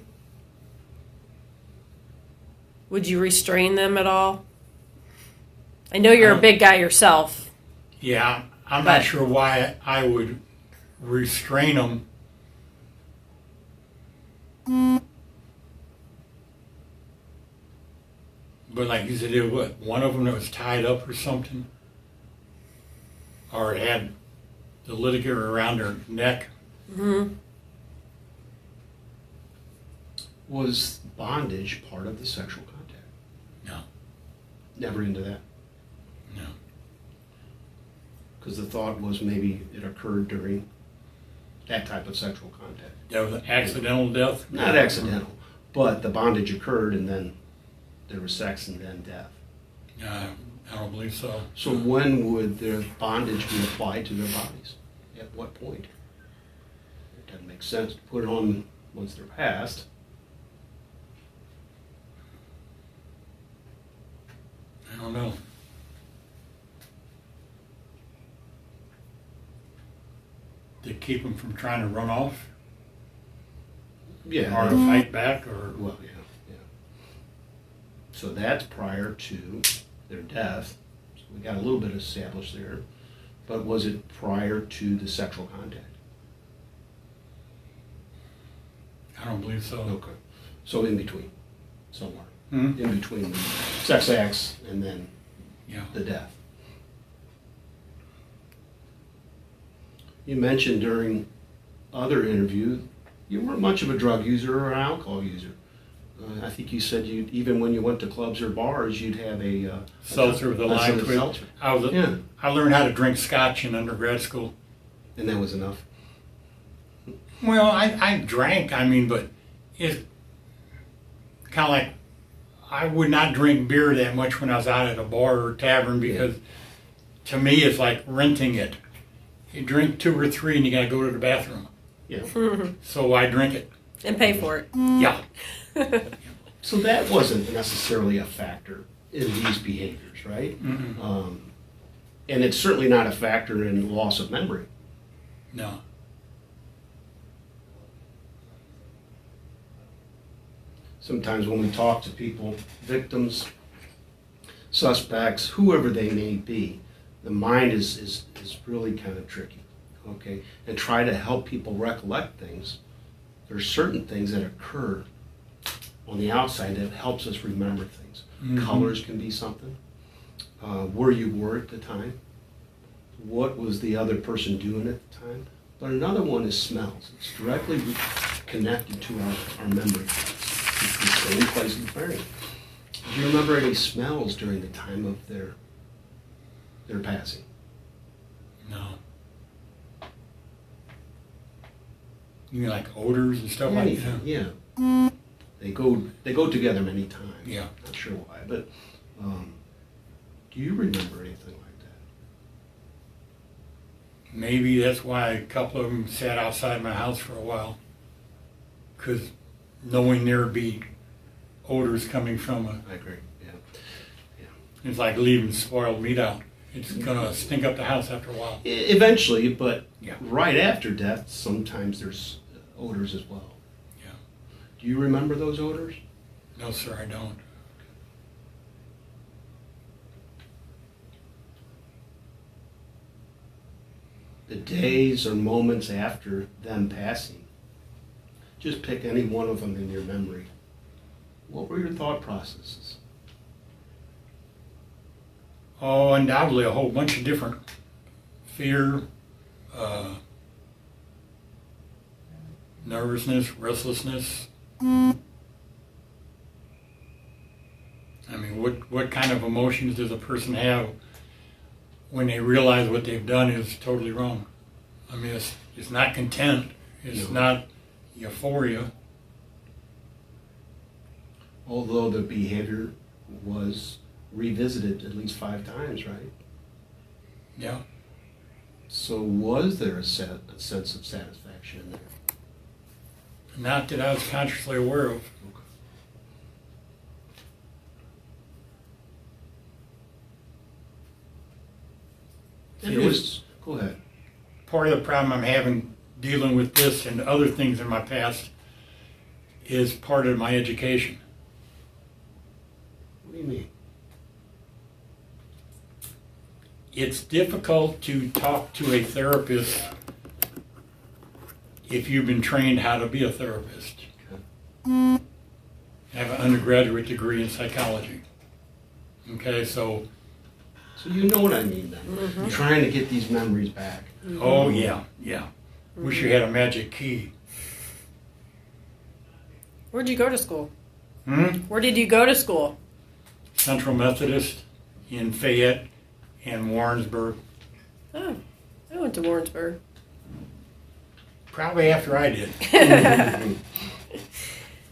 Would you restrain them at all? I know you're a big guy yourself. Yeah, I'm not sure why I would restrain them. But like you said, it was one of them that was tied up or something, or it had the ligature around her neck. Was bondage part of the sexual contact? No, Never into that? no. Because the thought was maybe it occurred during that type of sexual contact. That was an accidental death. Not accidental, but the bondage occurred and then there was sex and then death. I don't believe so. So when would their bondage be applied to their bodies? At what point? It doesn't make sense to put it on once they're passed. I don't know. To keep them from trying to run off, Yeah. or to fight back, or Well, yeah. So that's prior to their death. So we got a little bit established there. But was it prior to the sexual contact? I don't believe so. Okay. So in between, somewhere. Hmm? In between the sex acts and then Yeah. the death. You mentioned during other interview you weren't much of a drug user or an alcohol user. I think you said you even when you went to clubs or bars, you'd have a Seltzer with a lime twist. seltzer, I learned how to drink scotch in undergrad school. and that was enough. Well, I drank, but it's kind of like I would not drink beer that much when I was out at a bar or tavern because to me it's like renting it. You drink 2 or 3 and you got to go to the bathroom. Yeah. So I drink it. And pay for it. Yeah. So that wasn't necessarily a factor in these behaviors, right? And it's certainly not a factor in loss of memory. No. Sometimes when we talk to people, victims, suspects, whoever they may be, the mind is really kind of tricky, okay? And try to help people recollect things. There's certain things that occur on the outside that helps us remember things. Colors can be something. Where you were at the time. What was the other person doing at the time? But another one is smells. It's directly connected to our memory. It's the same place of burning. Do you remember any smells during the time of their passing? No. You mean like odors and stuff like Anything, that? yeah. They go together many times. Yeah. Not sure why, but do you remember anything like that? Maybe that's why a couple of them sat outside my house for a while. Because knowing there would be odors coming from I agree. Yeah. it's like leaving spoiled meat out. It's gonna stink up the house after a while. Eventually, but Yeah. right after death, sometimes there's odors as well. Yeah. Do you remember those odors? No, sir, I don't. The days or moments after them passing, Just pick any one of them in your memory. What were your thought processes? Oh, undoubtedly a whole bunch of different fear, nervousness, restlessness. I mean, what kind of emotions does a person have when they realize what they've done is totally wrong? I mean, it's not content. It's not euphoria. Although the behavior was revisited at least 5 times, right? Yeah. So was there a sense of satisfaction in there? Not that I was consciously aware of. And it was, go ahead. Part of the problem I'm having dealing with this and other things in my past is part of my education. What do you mean? It's difficult to talk to a therapist if you've been trained how to be a therapist. Okay. I have an undergraduate degree in psychology. Okay, so, So you know what I mean then. You're trying to get these memories back. oh yeah. Wish you had a magic key. Where'd you go to school? Hmm? Where did you go to school? Central Methodist in Fayette and Warrensburg. Oh, I went to Warrensburg. Probably after I did.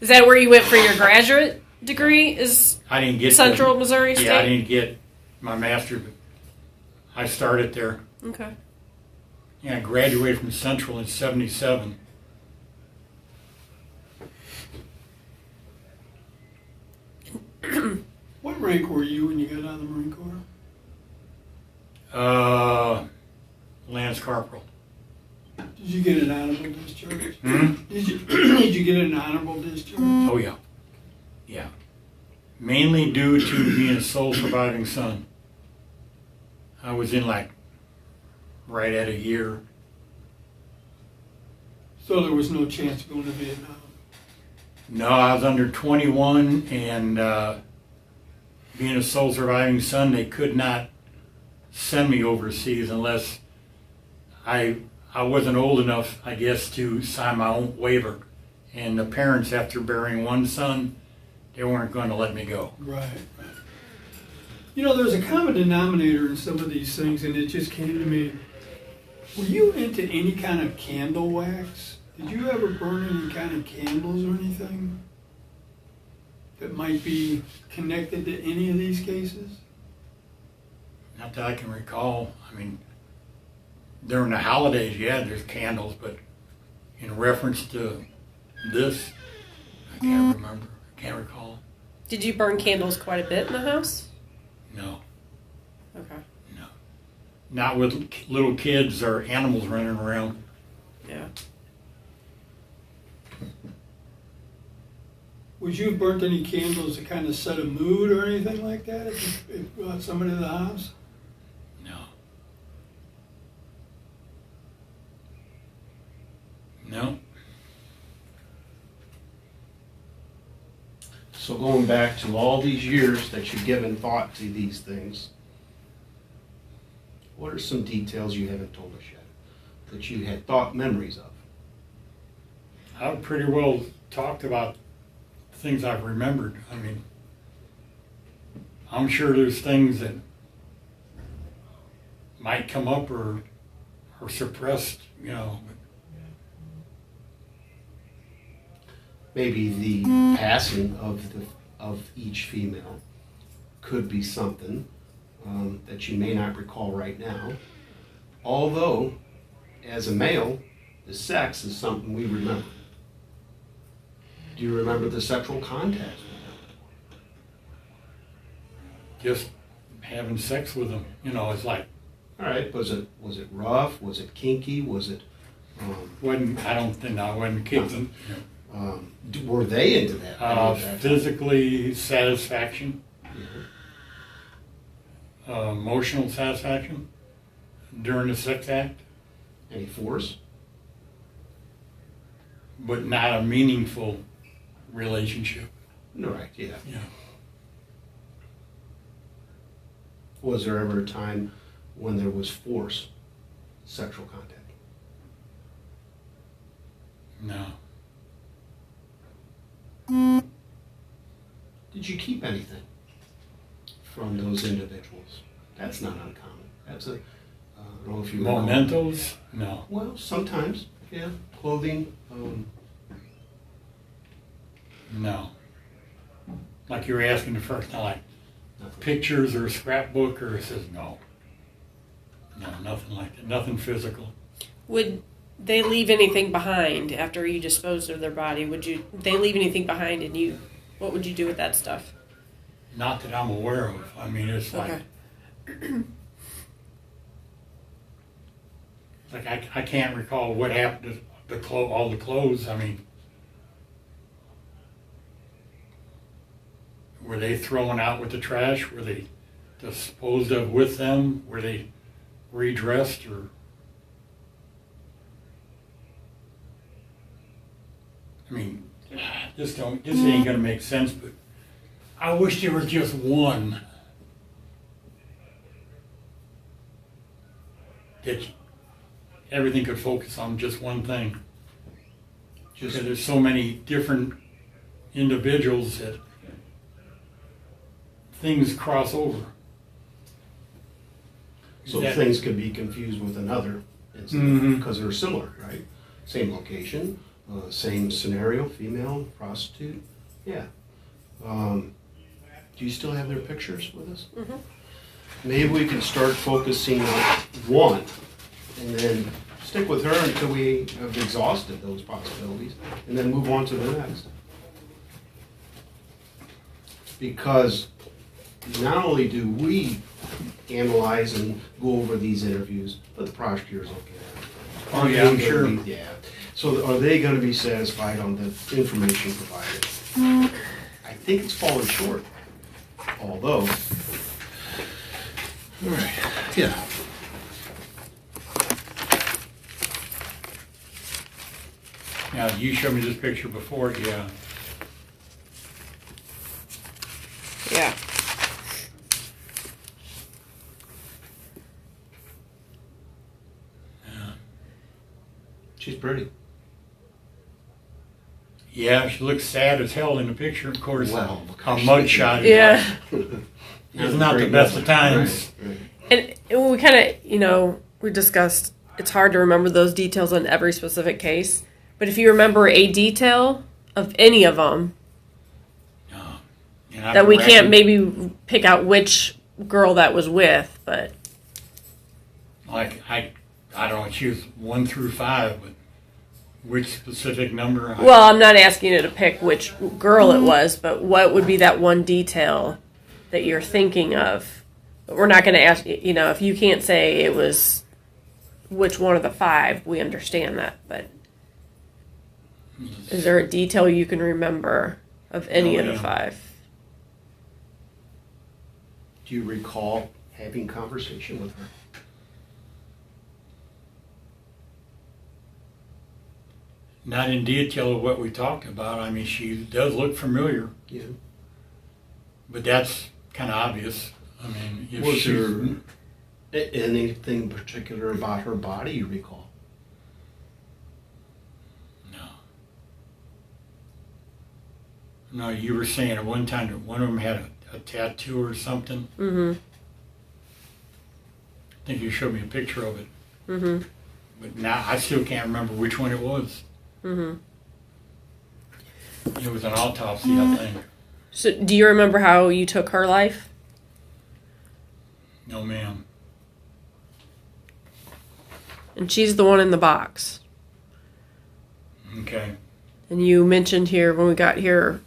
Is that where you went for your graduate degree? Is I didn't get Central Missouri State? Yeah, I didn't get my master's, but I started there. Okay. Yeah, I graduated from Central in '77. What rank were you when you got out of the Marine Corps? Lance Corporal. Did you get an honorable discharge? Hmm? Did you get an honorable discharge? Oh yeah. Yeah. Mainly due to being a sole surviving son. I was in like right at a year. So there was no chance of going to Vietnam. No, I was under 21 and being a sole surviving son, they could not send me overseas unless I wasn't old enough, I guess, to sign my own waiver. And the parents, after bearing one son, they weren't going to let me go. Right. You know, there's a common denominator in some of these things, and it just came to me. Were you into any kind of candle wax? Did you ever burn any kind of candles or anything that might be connected to any of these cases? Not that I can recall. I mean, during the holidays, yeah, there's candles, but in reference to this, I can't remember. I can't recall. Did you burn candles quite a bit in the house? No, Okay. no. Not with little kids or animals running around. Yeah. Would you have burnt any candles to kind of set a mood or anything like that if you brought somebody to the house? No. No. So going back to all these years that you've given thought to these things, what are some details you haven't told us yet that you had thought memories of? I've pretty well talked about things I've remembered. I mean, I'm sure there's things that might come up or suppressed, you know. Maybe the passing of each female could be something that you may not recall right now. Although, as a male, the sex is something we remember. Do you remember the sexual contact? Just having sex with them, you know, it's like, All right, was it rough? Was it kinky? Was it? I don't think I wasn't kidding. Were they into that? Physically satisfaction, Mhm. emotional satisfaction during the sex act. Any force? but not a meaningful relationship. Right, yeah. Yeah. Was there ever a time when there was forced sexual contact? No. Did you keep anything from those individuals? That's not uncommon. That's a, I don't know if you recall. Mementos? No. Well, sometimes, yeah. Clothing, No. Like you were asking the first time, like nothing. pictures or a scrapbook, or it says no. No, nothing like that. Nothing physical. Would they leave anything behind after you disposed of their body? Would they leave anything behind, and what would you do with that stuff? Not that I'm aware of. I mean, it's like, like I can't recall what happened to all the clothes. I mean, were they thrown out with the trash? Were they disposed of with them? Were they redressed or? I mean, this ain't gonna make sense, but I wish there was just one that everything could focus on just one thing. Just because there's so many different individuals that things cross over. So things could be confused with another incident because they're similar, right? Same location, same scenario, female, prostitute. Yeah. Do you still have their pictures with us? Mm-hmm. Maybe we can start focusing on one and then stick with her until we have exhausted those possibilities and then move on to the next. Because not only do we analyze and go over these interviews, but the prosecutors look at it. Oh yeah, I'm sure. Yeah. So are they going to be satisfied on the information provided? I think it's fallen short. Although, all right, yeah. Now, you showed me this picture before, yeah. Yeah. She's pretty. Yeah, she looks sad as hell in the picture, of course. Well, A mugshot Yeah. is not the best of times. Right. And we kind of, we discussed it's hard to remember those details on every specific case. But if you remember a detail of any of them, And that we can't maybe pick out which girl that was with, but Like, I don't know, choose 1 through 5, but which specific number? well, I'm not asking you to pick which girl it was, but what would be that one detail that you're thinking of? We're not going to ask, if you can't say it was which one of the 5, we understand that, but is there a detail you can remember of any of the 5? Do you recall having conversation with her? Not in detail of what we talked about. I mean, she does look familiar, Yeah. but that's kind of obvious. I mean, if Was she's- there anything particular about her body you recall? No, you were saying at one time that one of them had a tattoo or something. Mm-hmm. I think you showed me a picture of it. Mm-hmm. But now I still can't remember which one it was. Mm-hmm. It was an autopsy, I think. So, do you remember how you took her life? No, ma'am. And she's the one in the box. Okay. And you mentioned here when we got here,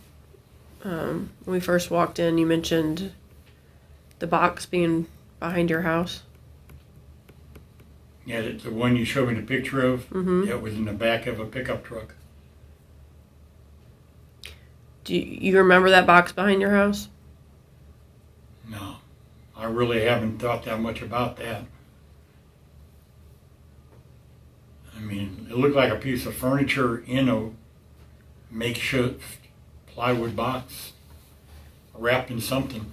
when we first walked in, you mentioned the box being behind your house. Yeah, the one you showed me the picture of, Mm-hmm. that was in the back of a pickup truck. Do you remember that box behind your house? No, I really haven't thought that much about that. I mean, it looked like a piece of furniture in makeshift plywood box wrapped in something.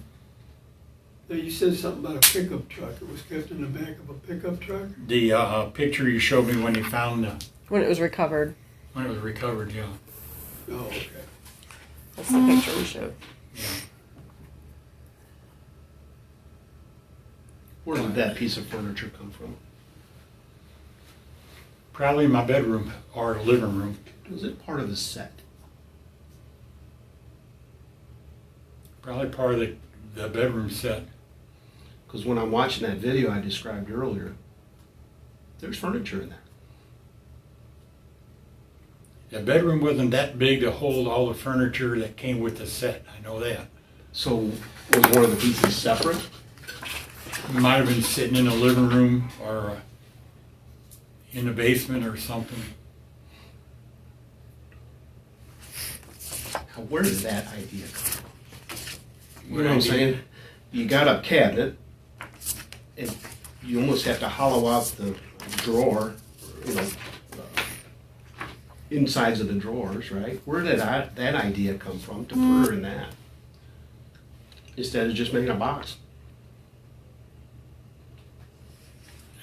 Now, you said something about a pickup truck. It was kept in the back of a pickup truck? The picture you showed me when you found When it was recovered. when it was recovered, yeah. Oh, okay. That's the picture we showed. Where did that piece of furniture come from? Probably my bedroom or the living room. Was it part of the set? Probably part of the bedroom set. Because when I'm watching that video I described earlier, there's furniture in there. The bedroom wasn't that big to hold all the furniture that came with the set. I know that. So was one of the pieces separate? It might have been sitting in the living room or in the basement or something. Now, where did that idea come from? You know what I'm saying? You got a cabinet, and you almost have to hollow out the drawer, you know, insides of the drawers, right? Where did that idea come from to put her in that? Instead of just making a box.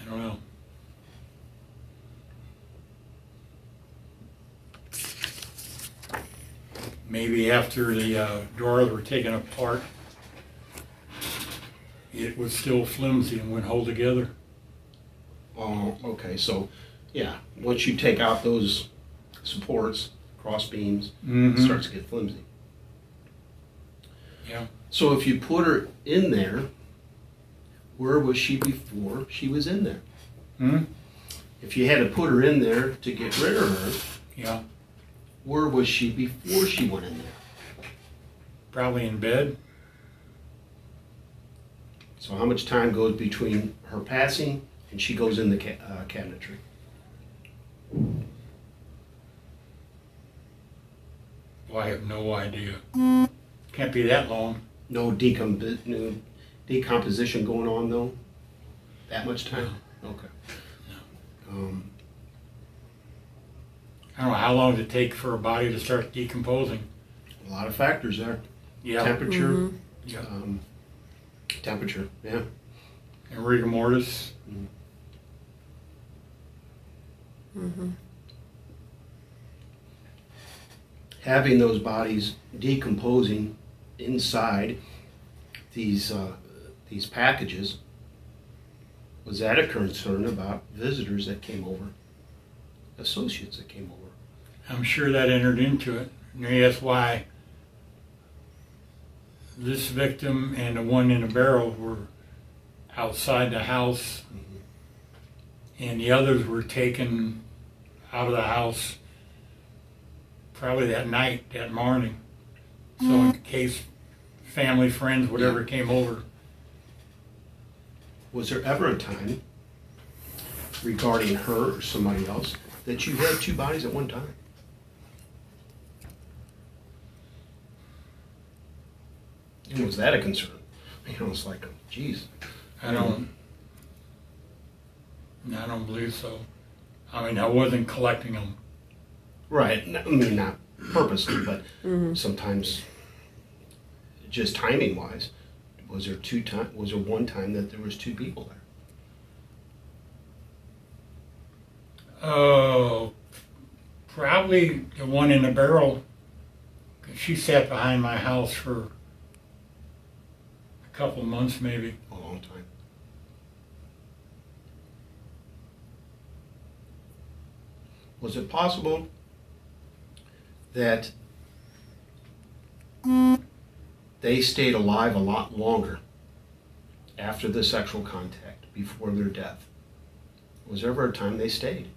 I don't know. Maybe after the drawers were taken apart, it was still flimsy and wouldn't hold together. Oh, okay, so, yeah, once you take out those supports, cross beams, it starts to get flimsy. Yeah. So if you put her in there, where was she before she was in there? Hmm? If you had to put her in there to get rid of her, Yeah. where was she before she went in there? Probably in bed. So how much time goes between her passing and she goes in the cabinetry? Well, I have no idea. Can't be that long. No decomposition going on though? That much time? Okay. I don't know how long does it take for a body to start decomposing. A lot of factors there. Yeah. Temperature. Yeah. Temperature, yeah. And rigor mortis. Having those bodies decomposing inside these packages, was that a concern about visitors that came over, associates that came over? I'm sure that entered into it. And that's why this victim and the one in the barrel were outside the house, and the others were taken out of the house probably that night, that morning. So in case family, friends, whatever came over. Was there ever a time regarding her or somebody else that you had two bodies at one time? And was that a concern? You know, it's like, geez. I don't believe so. I mean, I wasn't collecting them. Right. I mean, not purposely, but sometimes just timing wise, was there one time that there was two people there? Oh, probably the one in the barrel. 'Cause she sat behind my house for a couple of months, maybe. A long time. Was it possible that they stayed alive a lot longer after the sexual contact, before their death? Was there ever a time they stayed?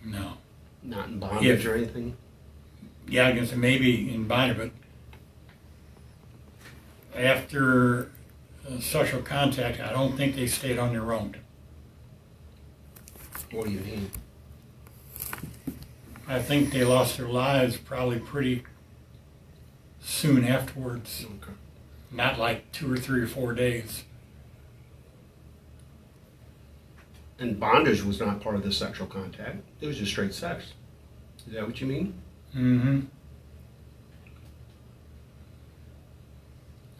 No. Not in bondage or anything? Yeah, I guess maybe in bondage, but after sexual contact, I don't think they stayed on their own. What do you mean? I think they lost their lives probably pretty soon afterwards. Okay. Not like 2 or 3 or 4 days. And bondage was not part of the sexual contact. It was just straight sex. Is that what you mean? Mm-hmm.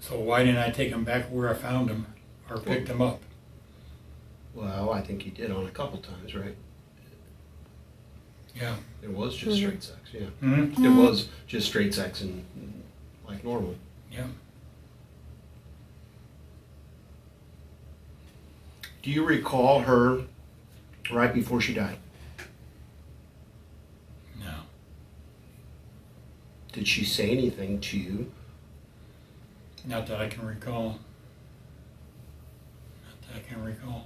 So why didn't I take him back where I found him or picked him up? Well, I think you did on a couple times, right? Yeah. It was just straight sex, yeah. Mm-hmm. It was just straight sex and like normal. Yeah. Do you recall her right before she died? No. Did she say anything to you? Not that I can recall. Not that I can recall.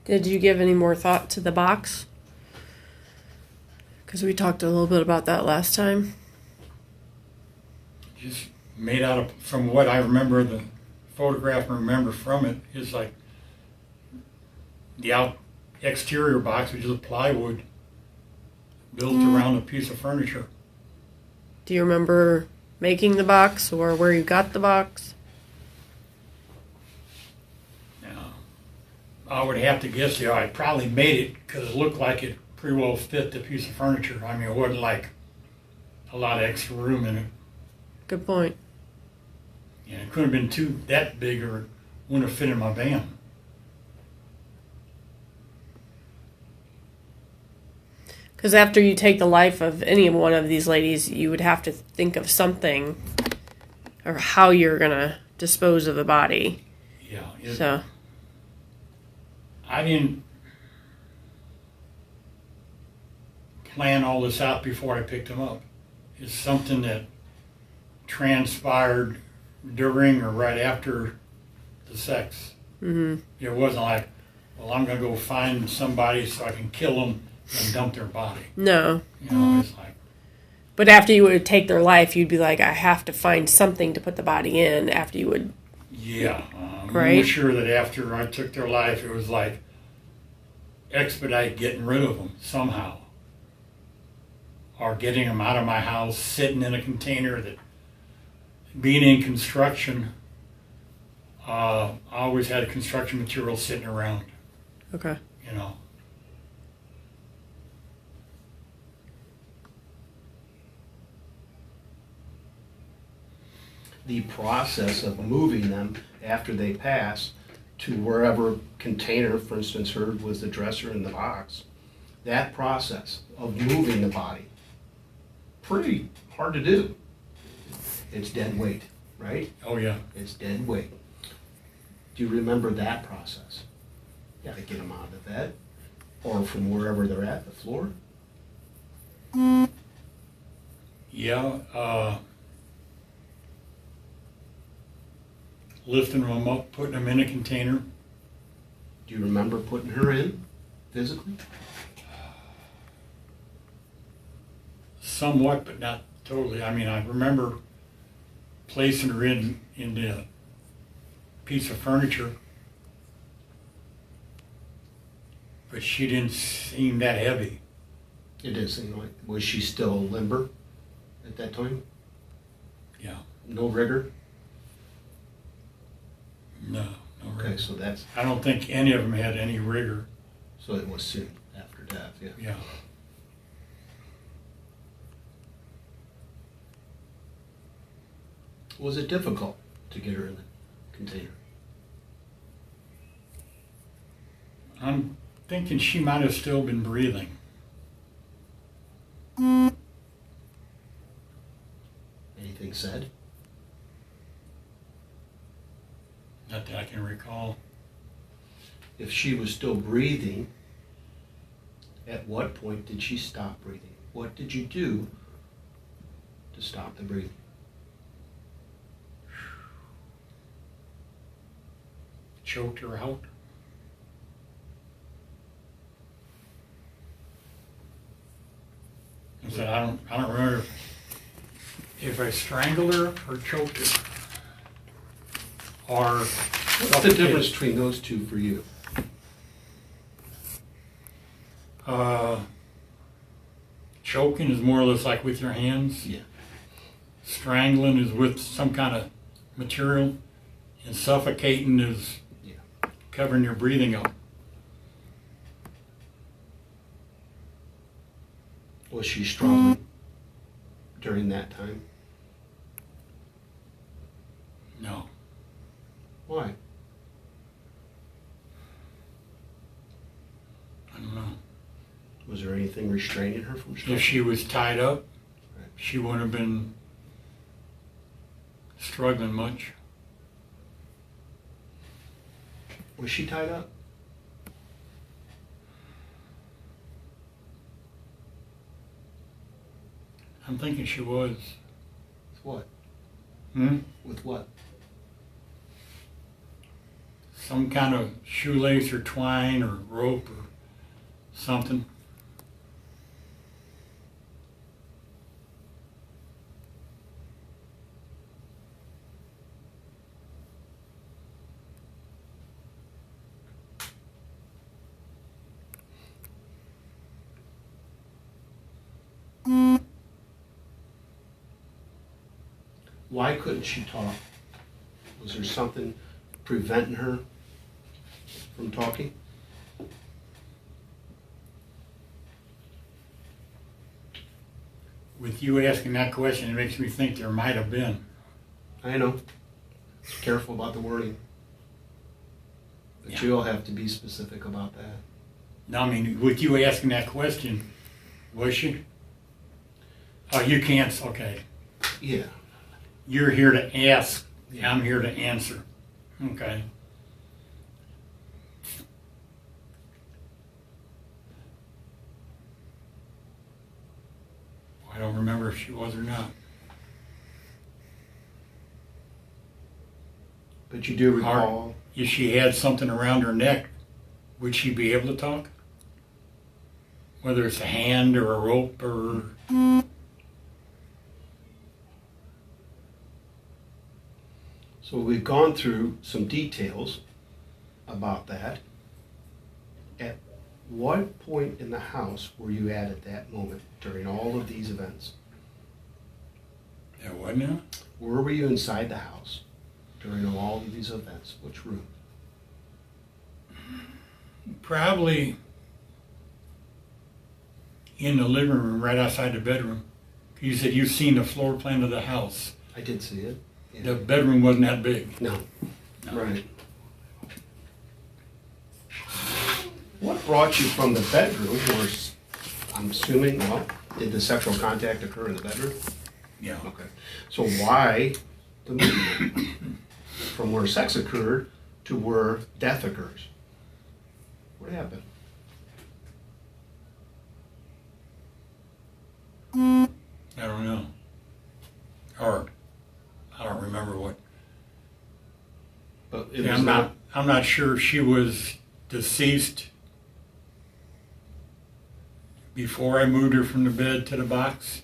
Did you give any more thought to the box? Because we talked a little bit about that last time. Just made out of, from what I remember, the photograph and remember from it is like the exterior box, which is a plywood built around a piece of furniture. Do you remember making the box or where you got the box? I would have to guess, I probably made it because it looked like it pretty well fit the piece of furniture. I mean, it wasn't like a lot of extra room in it. Good point. Yeah, it couldn't have been that big or it wouldn't have fit in my van. Because after you take the life of any one of these ladies, you would have to think of something or how you're going to dispose of the body. Yeah. So I didn't plan all this out before I picked him up. It's something that transpired during or right after the sex. mm-hmm. It wasn't like, well, I'm going to go find somebody so I can kill them and dump their body. No. It's like. But after you would take their life, you'd be like, I have to find something to put the body in after you would. Yeah. Right? I'm sure that after I took their life, it was like expedite getting rid of them somehow. Or getting them out of my house, sitting in a container that, being in construction, I always had construction material sitting around, Okay. The process of moving them after they pass to wherever container, for instance, hers was the dresser in the box, that process of moving the body, pretty hard to do. It's dead weight, right? Oh, yeah. It's dead weight. Do you remember that process? You got to get them out of the bed or from wherever they're at, the floor. Yeah. Lifting them up, putting them in a container. Do you remember putting her in physically? Somewhat, but not totally. I mean, I remember placing her in the piece of furniture, but she didn't seem that heavy. It did seem like. Was she still limber at that time? Yeah. No rigor? No Okay, rigor. so that's, I don't think any of them had any rigor. so it was soon after death, yeah. Yeah. Was it difficult to get her in the container? I'm thinking she might have still been breathing. Anything said? Not that I can recall. If she was still breathing, at what point did she stop breathing? What did you do to stop the breathing? Choked her out. I said, I don't remember if I strangled her or choked her. Or What's the difference between those two for you? Choking is more or less like with your hands. Yeah. Strangling is with some kind of material. And suffocating is Yeah. covering your breathing up. Was she struggling during that time? No. Why? I don't know. Was there anything restraining her from struggling? If she was tied up, Right. she wouldn't have been struggling much. Was she tied up? I'm thinking she was. With what? Hmm? With what? Some kind of shoelace or twine or rope or something. Why couldn't she talk? Was there something preventing her from talking? With you asking that question, it makes me think there might have been. I know. Careful about the wording. But Yeah. you'll have to be specific about that. No, I mean, with you asking that question, was she? Oh, you can't, okay. Yeah. You're here to ask, I'm here to answer. Okay. I don't remember if she was or not. But you do recall. If she had something around her neck, would she be able to talk? Whether it's a hand or a rope or... So we've gone through some details about that. At what point in the house were you at that moment during all of these events? Yeah, wasn't it? Where were you inside the house during all of these events? Which room? Probably in the living room right outside the bedroom. You said you've seen the floor plan of the house. I did see it. Yeah. The bedroom wasn't that big. No. No. Right. What brought you from the bedroom where, I'm assuming, well, did the sexual contact occur in the bedroom? Yeah. Okay. So why the movement? From where sex occurred to where death occurs? What happened? I don't know. Or I don't remember what. But it Yeah, was I'm not sure if she was deceased before I moved her from the bed to the box,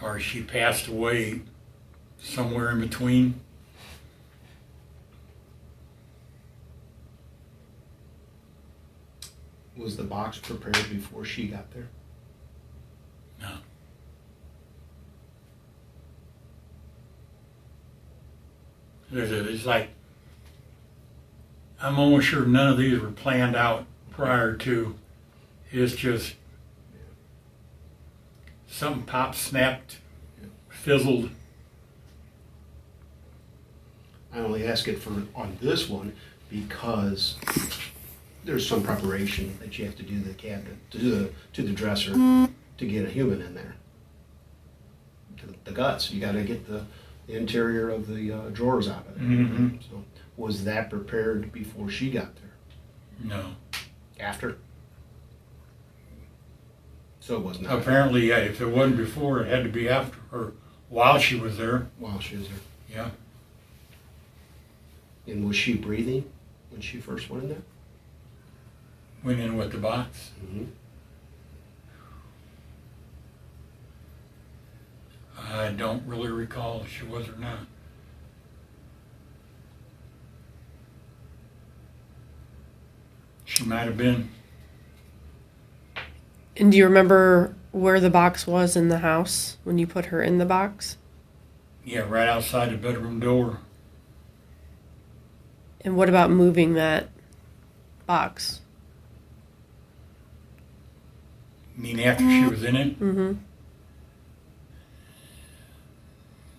or she passed away somewhere in between. Was the box prepared before she got there? No. It's like, I'm almost sure none of these were planned out prior to. It's just something popped, snapped, fizzled. I only ask it for on this one because there's some preparation that you have to do to the cabinet, to the dresser, to get a human in there. The guts, you got to get the interior of the drawers out of there. Mhm. So, was that prepared before she got there? No. After? So it was not Apparently, yeah, if it wasn't before, it had to be after, or while she was there. while she was there. Yeah. And was she breathing when she first went in there? Went in with the box. Mm-hmm. I don't really recall if she was or not. She might have been. And do you remember where the box was in the house when you put her in the box? Yeah, right outside the bedroom door. And what about moving that box? I mean, after she was in it, Mm-hmm.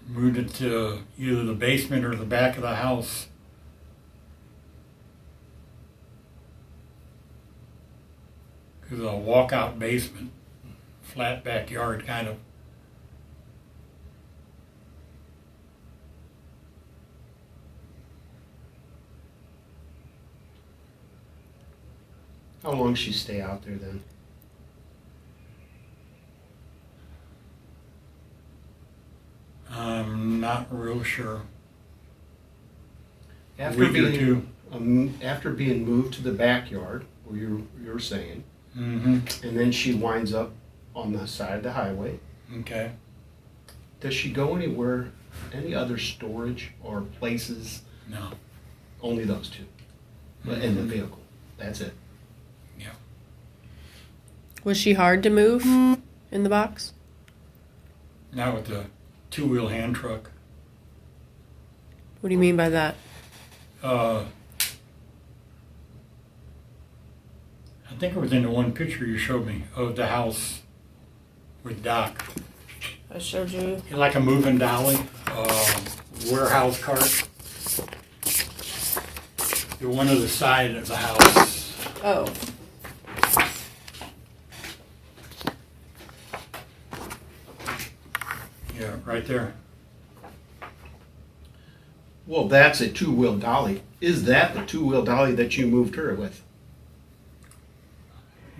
moved it to either the basement or the back of the house. It was a walkout basement, flat backyard kind of. How long she stay out there then? I'm not real sure. After Week or being two. after being moved to the backyard, where you're saying, Mm-hmm. and then she winds up on the side of the highway. Okay. Does she go anywhere, any other storage or places? No. Only those two, but in the vehicle. That's it. Yeah. Was she hard to move in the box? Not with the two-wheel hand truck. What do you mean by that? I think it was in the one picture you showed me of the house with Doc. I showed you. Like a moving dolly, warehouse cart. The one on the side of the house. Oh. Yeah, right there. Well, that's a two-wheel dolly. Is that the two-wheel dolly that you moved her with?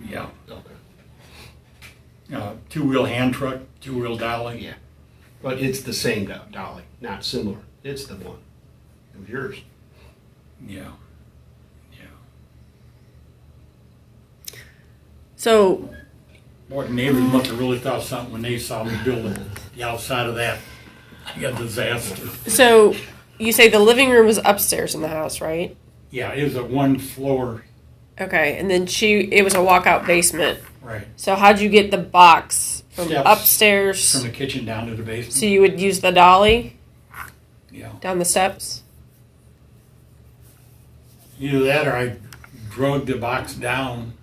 Yeah. Okay. Two-wheel hand truck, two-wheel dolly. Yeah. But it's the same dolly, not similar. It's the one. It was yours. Yeah. Yeah. So, Boy, the neighbors must have really thought something when they saw me building the outside of that. I got disaster. so you say the living room was upstairs in the house, right? Yeah, it was a one floor. Okay, and then it was a walkout basement. Right. So how'd you get the box from Steps. upstairs? From the kitchen down to the basement. So you would use the dolly Yeah. down the steps? Either that or I drug the box down.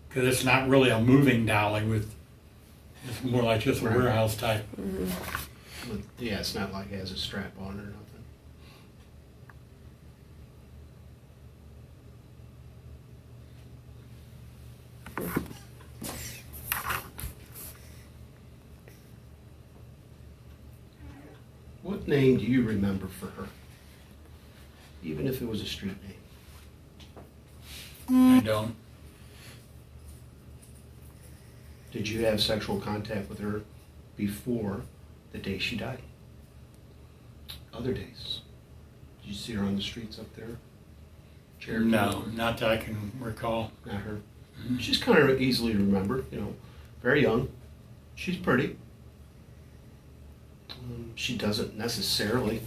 Because it's not really a moving dolly it's more like just a Right. warehouse type. But, yeah, it's not like it has a strap on or nothing. What name do you remember for her? Even if it was a street name. I don't. Did you have sexual contact with her before the day she died? Other days? Did you see her on the streets up there? Cherokee? No, not that I can recall. Not her. She's kind of easily remembered, very young. She's pretty. She doesn't necessarily,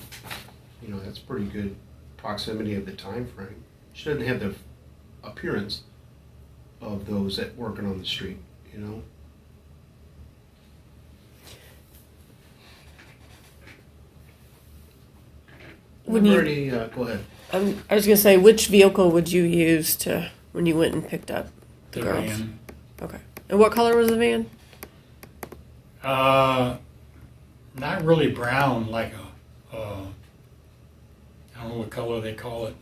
that's pretty good proximity of the time frame. She doesn't have the appearance of those that working on the street, When you- Go ahead. I was gonna say, which vehicle would you use when you went and picked up the The girls? van. Okay. And what color was the van? Not really brown, like I don't know what color they call it.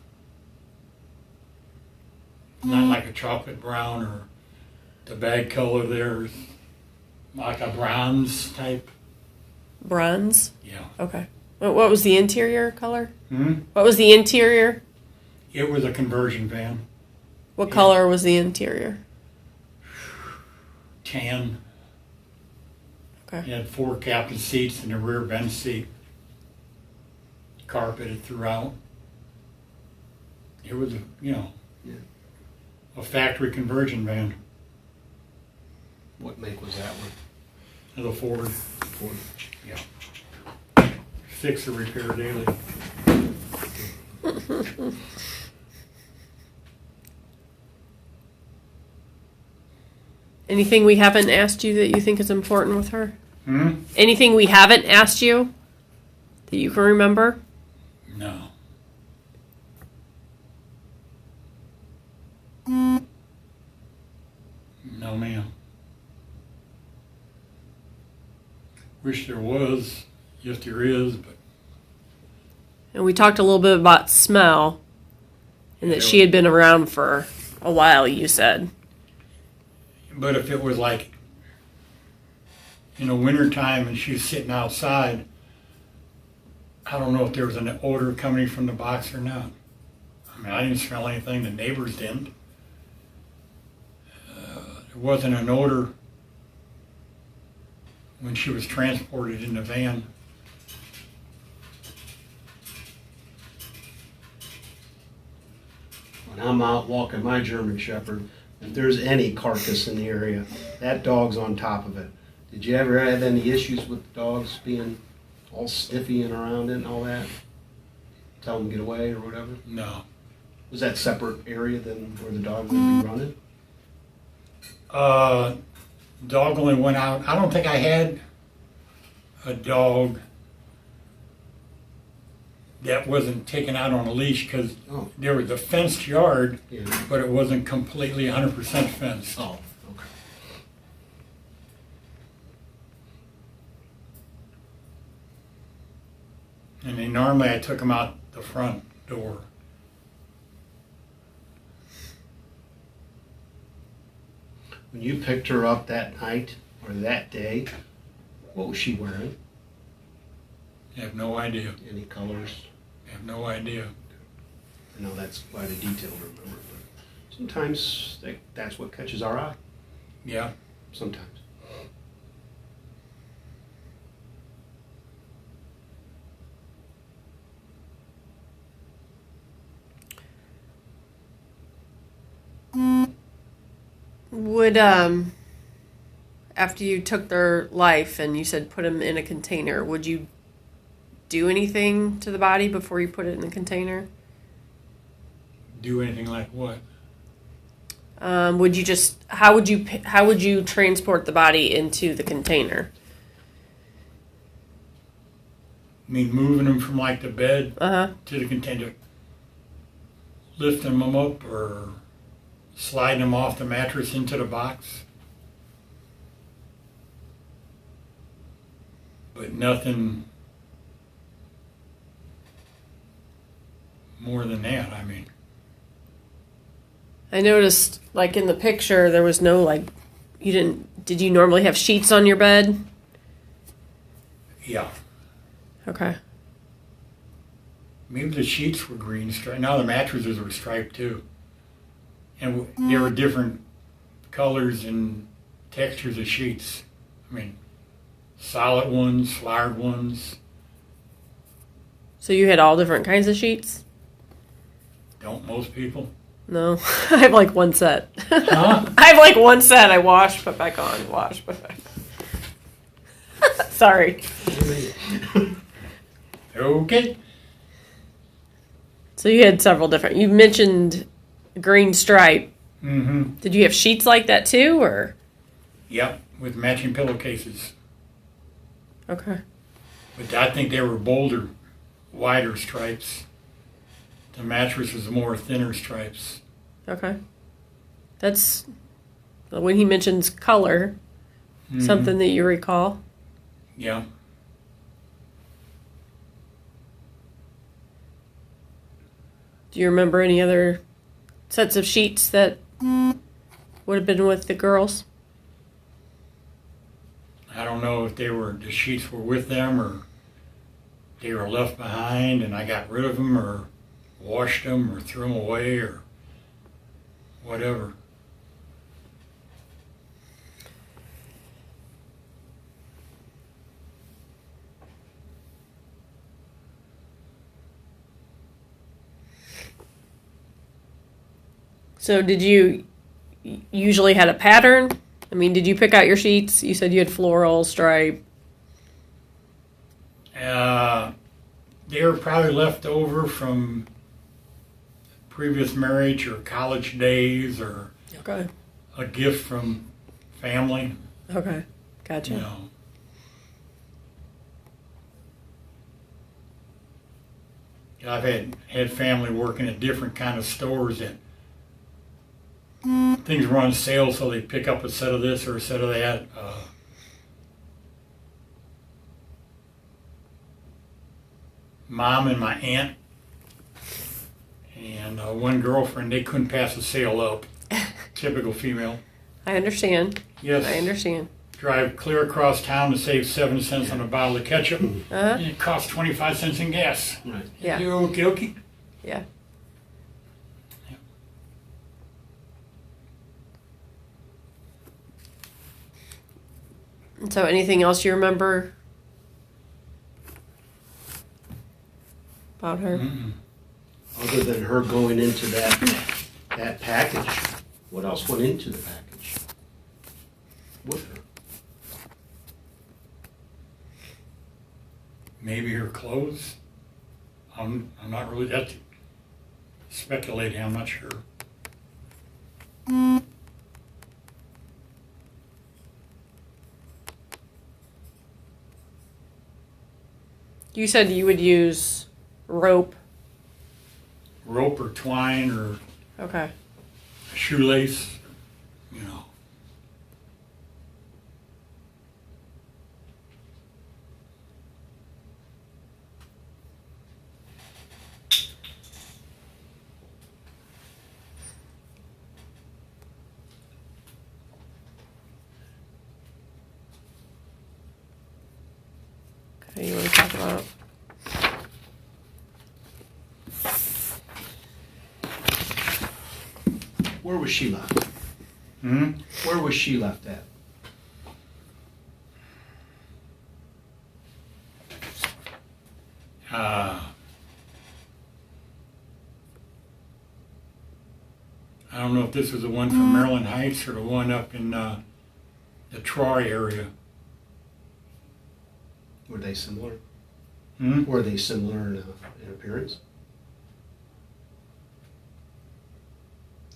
Not like a chocolate brown or the bag color there's like a bronze type. Bronze. Yeah. Okay. What was the interior color? Hmm? What was the interior? It was a conversion van. What Yeah. color was the interior? Tan. Okay. It had 4 captain seats and a rear bench seat. Carpeted throughout. It was, Yeah. a factory conversion van. What make was that one? It was a Ford. Ford. Yeah. Fix or repair daily. Anything we haven't asked you that you think is important with her? Hmm? Anything we haven't asked you that you can remember? No. No, ma'am. Wish there was. Yes, there is, but And we talked a little bit about smell, and that Yeah, she had been around for a while, you said. if it was like wintertime and she's sitting outside, I don't know if there was an odor coming from the box or not. I mean, I didn't smell anything. The neighbors didn't. There wasn't an odor when she was transported in the van. When I'm out walking my German Shepherd, if there's any carcass in the area, that dog's on top of it. Did you ever have any issues with dogs being all sniffy and around it and all that? Tell them to get away or whatever? No. Was that separate area than where the dog would be running? Dog only went out. I don't think I had a dog that wasn't taken out on a leash because Oh, there was a fenced yard, yeah. but it wasn't completely 100% fenced. Oh, okay. And then normally I took them out the front door. When you picked her up that night or that day, what was she wearing? I have no idea. Any colors? I have no idea. I know that's quite a detail to remember, but sometimes that's what catches our eye. Yeah. Sometimes. Would, after you took their life and you said put them in a container, would you do anything to the body before you put it in the container? Do anything like what? Would you just, how would you transport the body into the container? I mean, moving them from like the bed Uh-huh. to the container, lifting them up or sliding them off the mattress into the box. But nothing more than that, I mean. I noticed, like, in the picture, there was no, like, did you normally have sheets on your bed? Yeah. Okay. Maybe the sheets were green striped. Now the mattresses were striped too. And there were different colors and textures of sheets. I mean, solid ones, flowered ones. So you had all different kinds of sheets? Don't most people? No. I have, like, one set. Huh? I have, like, one set. I wash, put back on, wash, put back on. Sorry. Okay. So you had several different. You mentioned green stripe. Mm-hmm. Did you have sheets like that too, or? Yep, with matching pillowcases. Okay. But I think they were bolder, wider stripes. The mattress was more thinner stripes. Okay. That's when he mentions color, Mhm. something that you recall. Yeah. Do you remember any other sets of sheets that would have been with the girls? I don't know if the sheets were with them or they were left behind and I got rid of them or washed them or threw them away or whatever. So did you usually had a pattern? I mean, did you pick out your sheets? You said you had floral, stripe. They were probably left over from previous marriage or college days or Okay. a gift from family, Okay. Gotcha. you know. I've had family working at different kind of stores that things were on sale, so they pick up a set of this or a set of that. Mom and my aunt and one girlfriend, they couldn't pass a sale up. Typical female. I understand. Yes. I understand. Drive clear across town to save 7 cents on a bottle of ketchup. Uh-huh. And it costs 25 cents in gas. Right. Yeah. Okay, okay. Yeah. And so, anything else you remember about her? Mm-mm. Other than her going into that package, what else went into the package with her? Maybe her clothes. I'm not really that speculating. I'm not sure. You said you would use rope. Rope or twine or Okay. a shoelace, you know. Okay, you want to talk about? Where was she left? Hmm? Where was she left at? I don't know if this was the one from Maryland Heights or the one up in the Troy area. Were they similar? Hmm? Were they similar in appearance?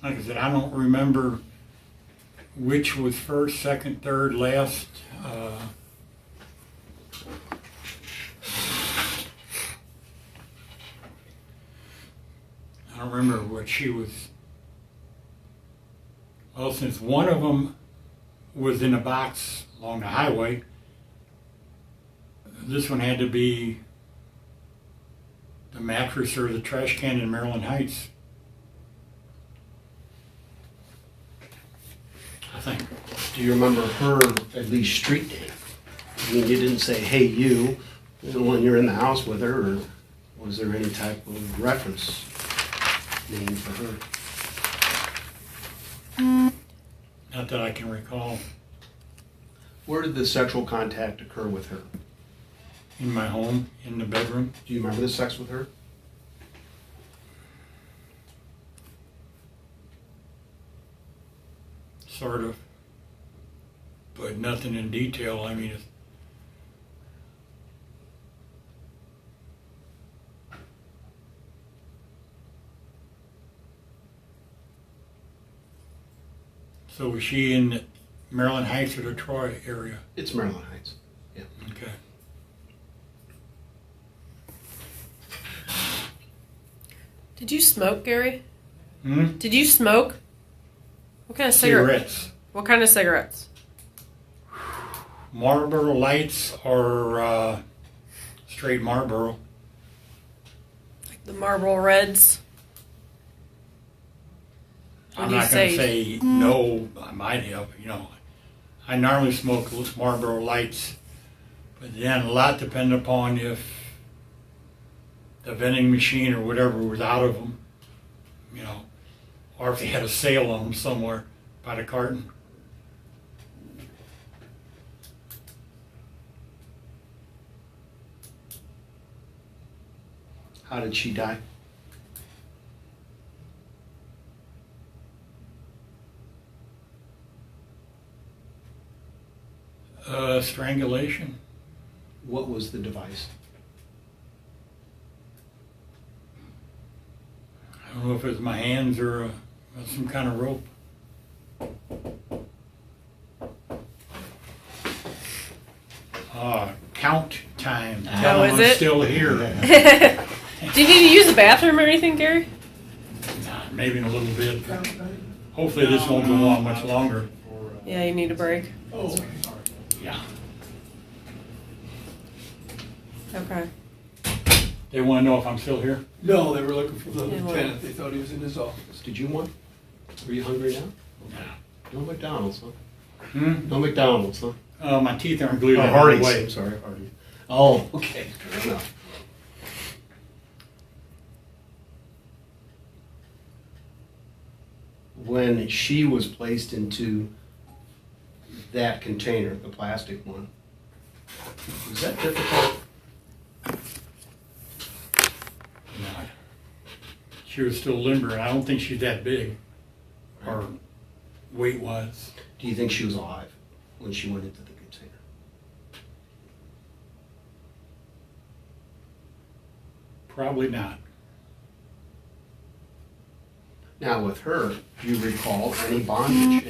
Like I said, I don't remember which was first, second, third, last. I don't remember what she was. Well, since one of them was in a box along the highway, this one had to be the mattress or the trash can in Maryland Heights. I think. Do you remember her at least street name? I mean, you didn't say, "Hey, you," when you're in the house with her, or was there any type of reference name for her? Not that I can recall. Where did the sexual contact occur with her? In my home, in the bedroom. Do you remember the sex with her? Sort of. But nothing in detail. I mean, so was she in Maryland Heights or the Troy area? It's Maryland Heights. Yeah. Okay. Did you smoke, Gary? Hmm? Did you smoke? What kind of cigarettes? Cigarettes. What kind of cigarettes? Marlboro Lights or straight Marlboro. The Marlboro Reds. I'm When you not going to say- say no, I might have, you know. I normally smoke Marlboro Lights, but then a lot depends upon if the vending machine or whatever was out of them, you know, or if they had a sale on them somewhere by the carton. How did she die? Strangulation. What was the device? I don't know if it was my hands or some kind of rope. Count time. Tell Oh, them is I'm it? still here. Do you need to use the bathroom or anything, Gary? Nah, maybe in a little bit. Hopefully this won't go on much longer. Yeah, you need a break. Oh, Yeah. Okay. They want to know if I'm still here? no, they were looking for the Yeah, well- lieutenant. They thought he was in his office. Did you want? Are you hungry now? Yeah. No McDonald's, huh? Hmm? No McDonald's, huh? My teeth aren't glued Oh, in the Hardee's. way. I'm sorry, Hardee's. Oh, okay. Fair enough. When she was placed into that container, the plastic one, was that difficult? No. She was still limber. I don't think she's that big. Her weight was. Do you think she was alive when she went into the container? Probably not. Now, with her, do you recall any bondage,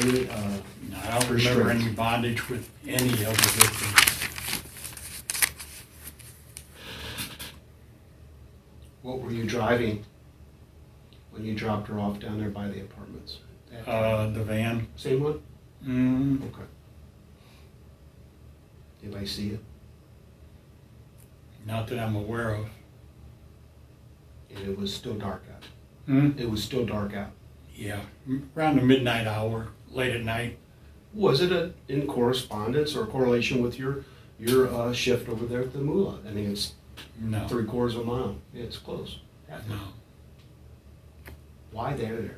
any, No, I don't remember any bondage with any of the victims. what were you driving when you dropped her off down there by the apartments? The van. Same one? Mm, Okay. Anybody see it? not that I'm aware of. And it was still dark out. Hmm? It was still dark out. Yeah, around the midnight hour, late at night. Was it in correspondence or correlation with your shift over there at the Moolah? I mean, it's No, 3/4 of a mile. Yeah, it's close. no. Why there?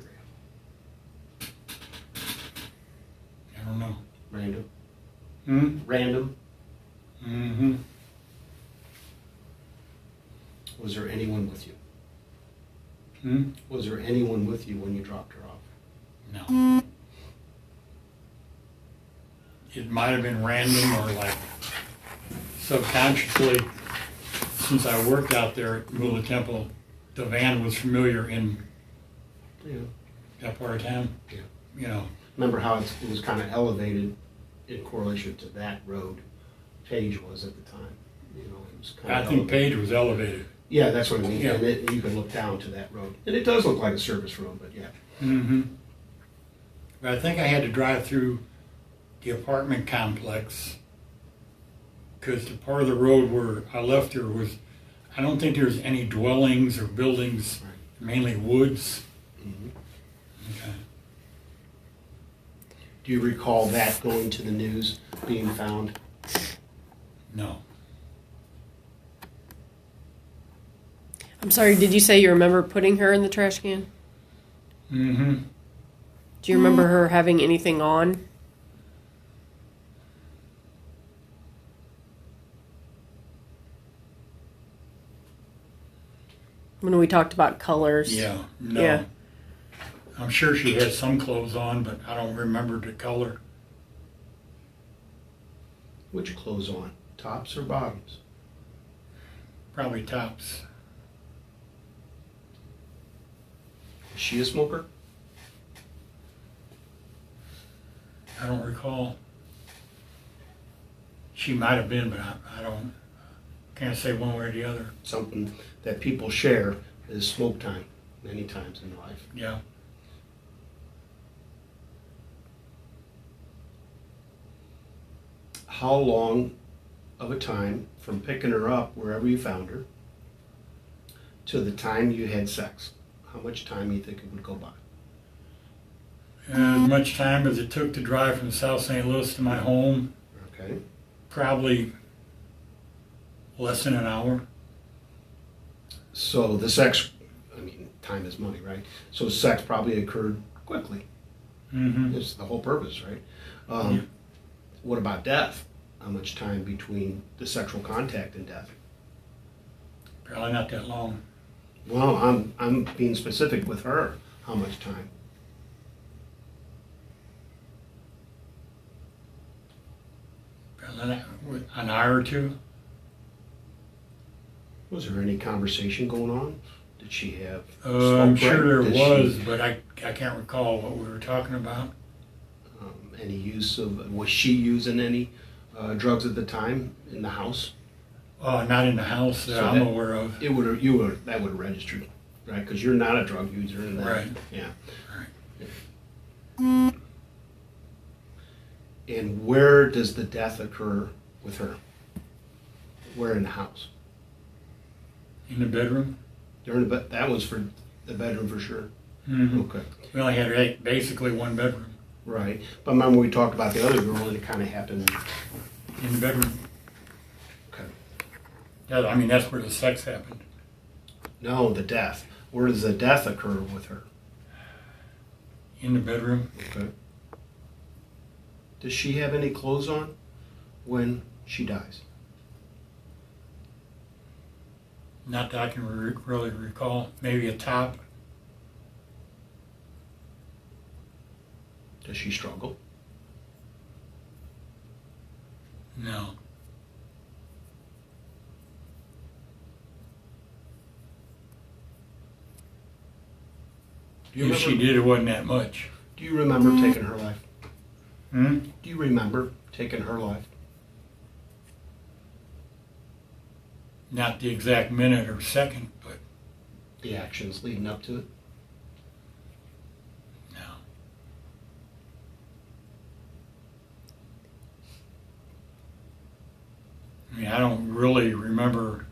I don't know. Random. Hmm? Random. Mm-hmm. Was there anyone with you? Hmm? Was there anyone with you when you dropped her off? No. It might have been random or like subconsciously, since I worked out there at Moolah Temple, the van was familiar in Yeah. that part of town. Yeah. You know, Remember how it was kind of elevated in correlation to that road Page was at the time? You know, it was kind I of think elevated. Page was elevated. Yeah, that's what I mean. Yeah. And you can look down to that road. And it does look like a service road, but yeah. Mm-hmm. But I think I had to drive through the apartment complex because the part of the road where I left her was, I don't think there was any dwellings or buildings, Right. mainly woods. Mhm. Okay. Do you recall that going to the news, being found? I'm No. sorry, did you say you remember putting her in the trash can? Mm-hmm. Do you remember her having anything on? When we talked about colors. Yeah, no. Yeah. I'm sure she had some clothes on, but I don't remember the color. Which clothes on? Tops or bottoms? Probably tops. Is she a smoker? I don't recall. She might have been, but I don't, can't say one way or the other. Something that people share is smoke time many times in life. Yeah. How long of a time from picking her up wherever you found her to the time you had sex? How much time do you think it would go by? As much time as it took to drive from South St. Louis to my home, Okay. probably less than an hour. So the sex, I mean, time is money, right? So sex probably occurred quickly. Mm-hmm. It's the whole purpose, right? Yeah. What about death? How much time between the sexual contact and death? Probably not that long. Well, I'm being specific with her. How much time? Probably an hour or two. Was there any conversation going on? Did Did she have? I'm smoke sure there break? was, but I can't recall what we were talking about. Any use of? Was she using any drugs at the time in the house? Not in the house that So I'm that- aware of. That would have registered, right? Because you're not a drug user, and that, Right. Yeah. Right. And where does the death occur with her? Where in the house? In the bedroom. During the that was for the bedroom for sure. Mm-hmm. Okay. We only had basically one bedroom. Right. But remember we talked about the other girl, and it kind of happened. In the bedroom. Okay. Yeah, I mean, that's where the sex happened. No, the death. Where does the death occur with her? In the bedroom. Okay. Does she have any clothes on when she dies? Not that I can really recall. Maybe a top. Does she struggle? No. Do you If she remember, did, it wasn't that much. do you remember taking her life? Hmm? Do you remember taking her life? Not the exact minute or second, but The actions leading up to it? no. I mean, I don't really remember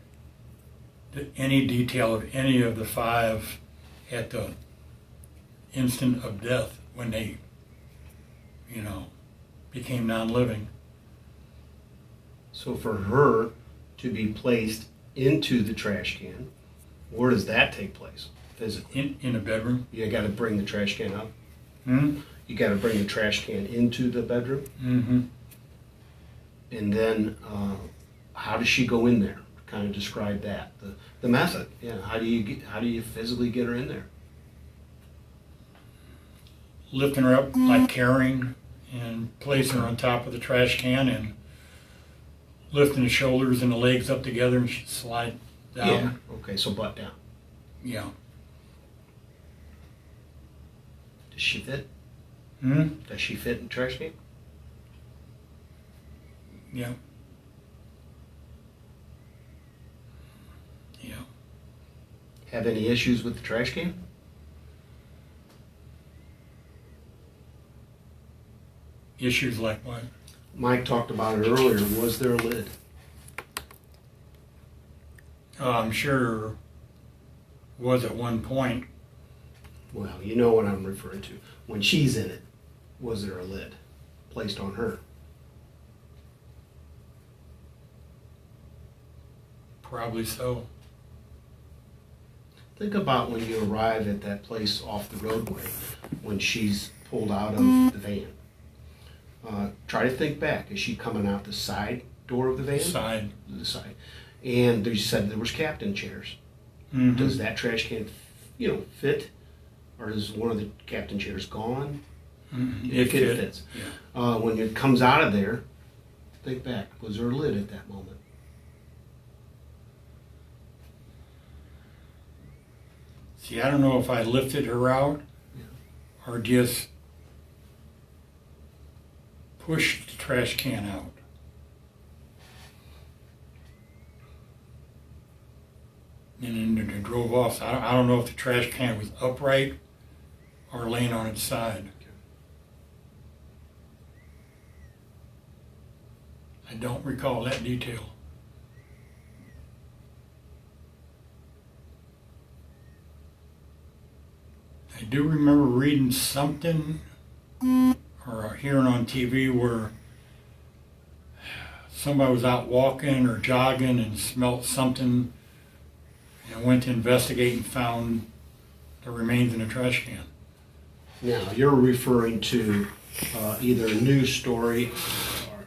any detail of any of the five at the instant of death when they, became non-living. So for her to be placed into the trash can, where does that take place physically? In a bedroom. You got to bring the trash can up. Hmm? You got to bring the trash can into the bedroom, Mm-hmm. and then how does she go in there? Kind of describe that. The method. Yeah. How do you physically get her in there? Lifting her up like carrying and placing her on top of the trash can and lifting the shoulders and the legs up together and she'd slide down. Yeah. Okay. So butt down. Yeah. Does she fit? Hmm? Does she fit in the trash can? Yeah. Yeah. Have any issues with the trash can? Issues like what? Mike talked about it earlier. Was there a lid? I'm sure was at one point. Well, you know what I'm referring to. When she's in it, was there a lid placed on her? Probably so. Think about when you arrive at that place off the roadway, when she's pulled out of the van. Try to think back. Is she coming out the side door of the van? Side. The side. And you said there was captain chairs. Mm-hmm. Does that trash can, fit? Or is one of the captain chairs gone? Mm-hmm. It fits. Yeah. When it comes out of there, think back. Was there a lid at that moment? See, I don't know if I lifted her out or just pushed the trash can out. And then it drove off. So I don't know if the trash can was upright or laying on its side. I don't recall that detail. I do remember reading something or hearing on TV where somebody was out walking or jogging and smelt something and went to investigate and found the remains in a trash can. Now, you're referring to either a news story or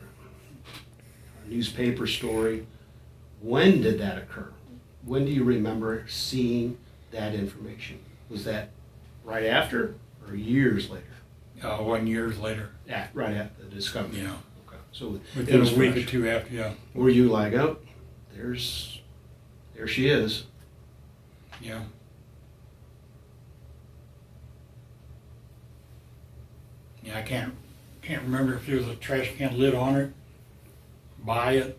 a newspaper story. When did that occur? When do you remember seeing that information? Was that right after or years later? 1 year later. Right after the discovery? Yeah. Okay. So Within it was a week fresh. or two after, yeah. Were you like, oh, there she is? Yeah. Yeah, I can't remember if there was a trash can lid on it, by it.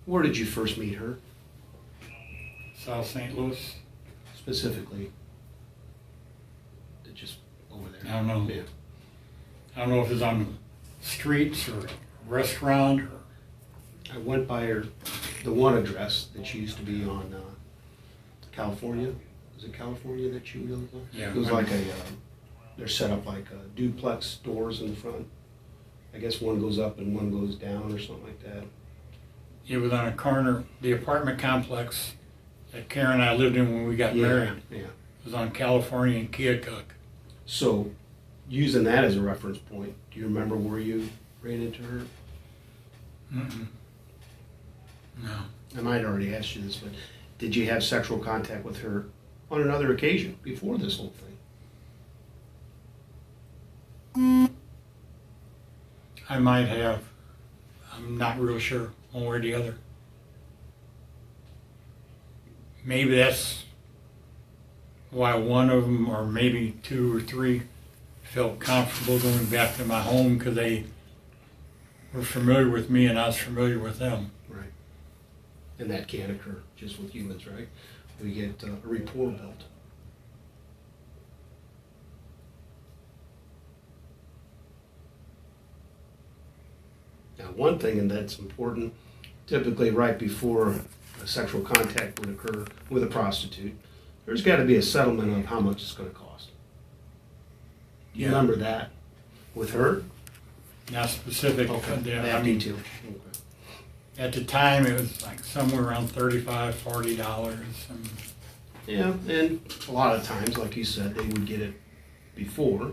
Where did you first meet her, South St. Louis. specifically? Just over there? I don't know. Yeah. I don't know if it's on the streets or restaurant or. I went by her, the one address that she used to be on, California. Was it California that she lived on? Yeah. It was like they're set up like duplex doors in the front. I guess one goes up and one goes down or something like that. It was on a corner, the apartment complex that Karen and I lived in when we got married. Yeah. It was on California and Keokuk. So, using that as a reference point, do you remember where you ran into her? Mm-mm. No. I might have already asked you this, but did you have sexual contact with her on another occasion before this whole thing? I might have. I'm not real sure, one way or the other. Maybe that's why one of them, or maybe two or three, felt comfortable going back to my home because they were familiar with me and I was familiar with them. Right. And that can't occur just with humans, right? We get a rapport built. Now, one thing, and that's important, typically right before a sexual contact would occur with a prostitute, there's got to be a settlement of how much it's going to cost. You remember that with her? Not specific. That I mean, detail. Okay. at the time, it was like somewhere around $35, $40. And Yeah, and a lot of times, like you said, they would get it before,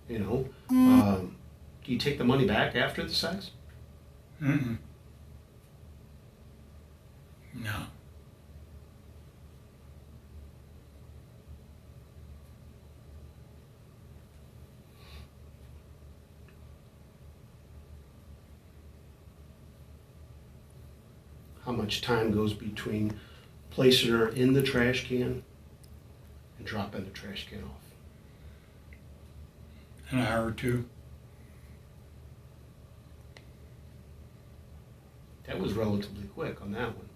you know. Do you take the money back after the sex? mm-mm. No. How much time goes between placing her in the trash can and dropping the trash can off? An hour or two. That was relatively quick on that one.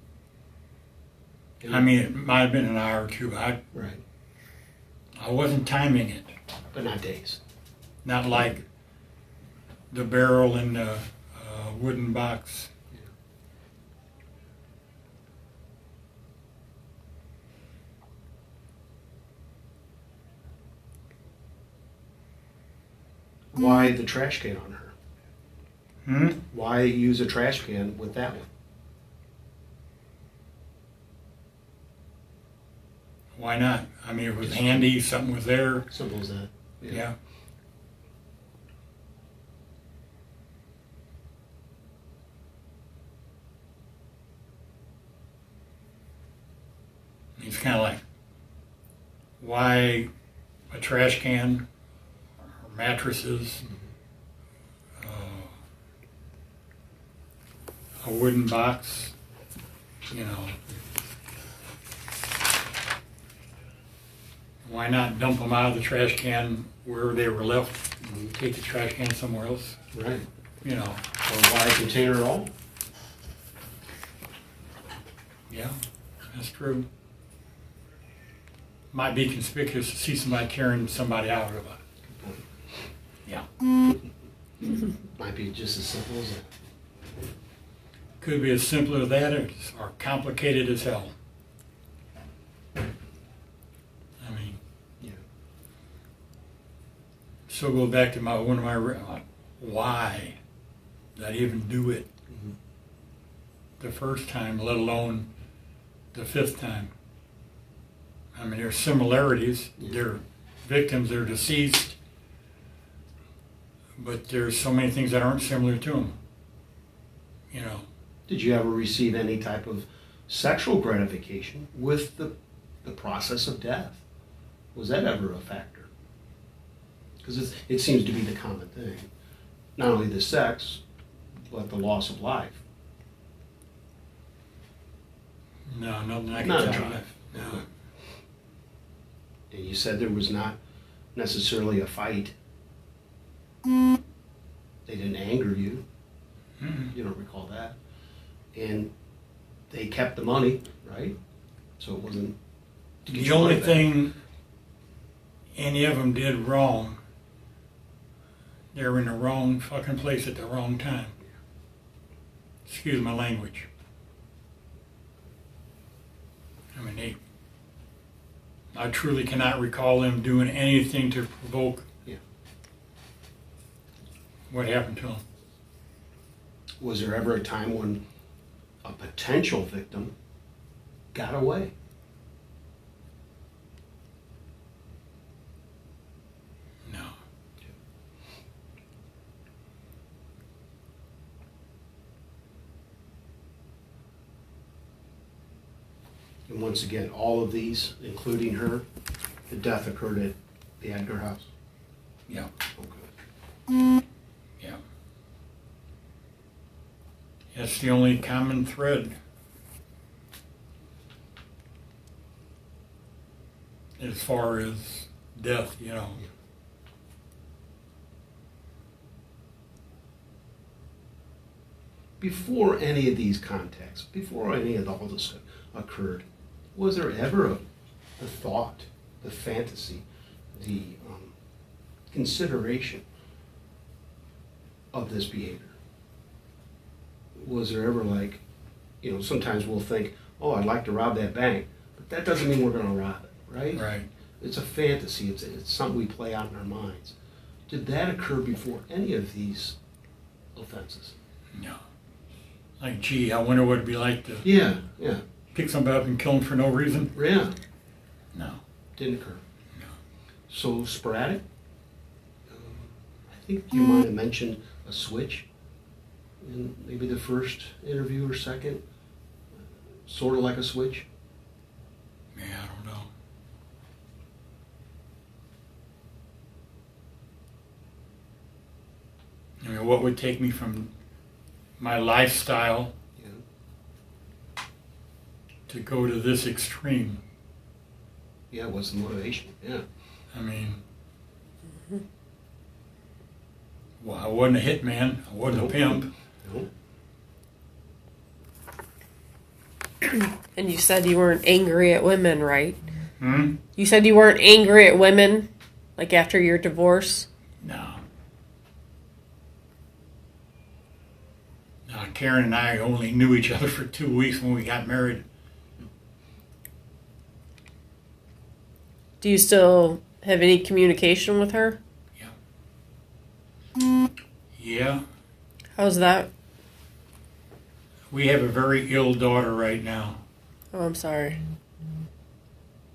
I mean, it might have been an hour or two. Right, I wasn't timing it. but not days. Not like the barrel in the wooden box. Why the trash can on her? Hmm? Why use a trash can with that one? Why not? I mean, it was handy, something was there. Simple as that. Yeah. It's kind of like, why a trash can or mattresses, a wooden box, you know. Why not dump them out of the trash can where they were left and take the trash can somewhere else, Right. you know? Or why a container at all? Yeah, that's true. Might be conspicuous to see somebody carrying somebody out of it. Yeah. Might be just as simple as that. Could be as simple as that or complicated as hell. I mean, Yeah. so go back to one of my, why did I even do it Mhm. the first time, let alone the fifth time? I mean, there's similarities. Yeah. They're victims, they're deceased, but there's so many things that aren't similar to them. You know, Did you ever receive any type of sexual gratification with the process of death? Was that ever a factor? Because it seems to be the common thing. Not only the sex, but the loss of life. No, nothing I can Not a tell you. drive. No. And you said there was not necessarily a fight. They didn't anger you. Mm-mm. You don't recall that. And they kept the money, right? So it wasn't. to get The your only money back. thing any of them did wrong, they were in the wrong fucking place at the wrong time. Excuse my language. I mean, I truly cannot recall them doing anything to provoke Yeah. what happened to them. Was there ever a time when a potential victim got away? No. And once again, all of these, including her, the death occurred at the Edgar house? Yeah. Okay. Yeah. That's the only common thread. As far as death, you know. Before any of these contacts, before any of all this occurred, was there ever the thought, the fantasy, the consideration of this behavior? Was there ever like, sometimes we'll think, oh, I'd like to rob that bank, but that doesn't mean we're going to rob it, right? Right. It's a fantasy. It's something we play out in our minds. Did that occur before any of these offenses? No. Like, gee, I wonder what it'd be like to Yeah. pick somebody up and kill them for no reason. Yeah. No. Didn't occur. No. So sporadic? I think you might have mentioned a switch in maybe the first interview or second. Sort of like a switch. Yeah, I don't know. I mean, what would take me from my lifestyle Yeah. to go to this extreme? Yeah, what's the motivation? Yeah. I mean, well, I wasn't a hitman. I wasn't a pimp. No. And you said you weren't angry at women, right? Hmm? You said you weren't angry at women, like after your divorce? No. No, Karen and I only knew each other for 2 weeks when we got married. Do you still have any communication with her? Yeah. How's that? We have a very ill daughter right now. Oh, I'm sorry.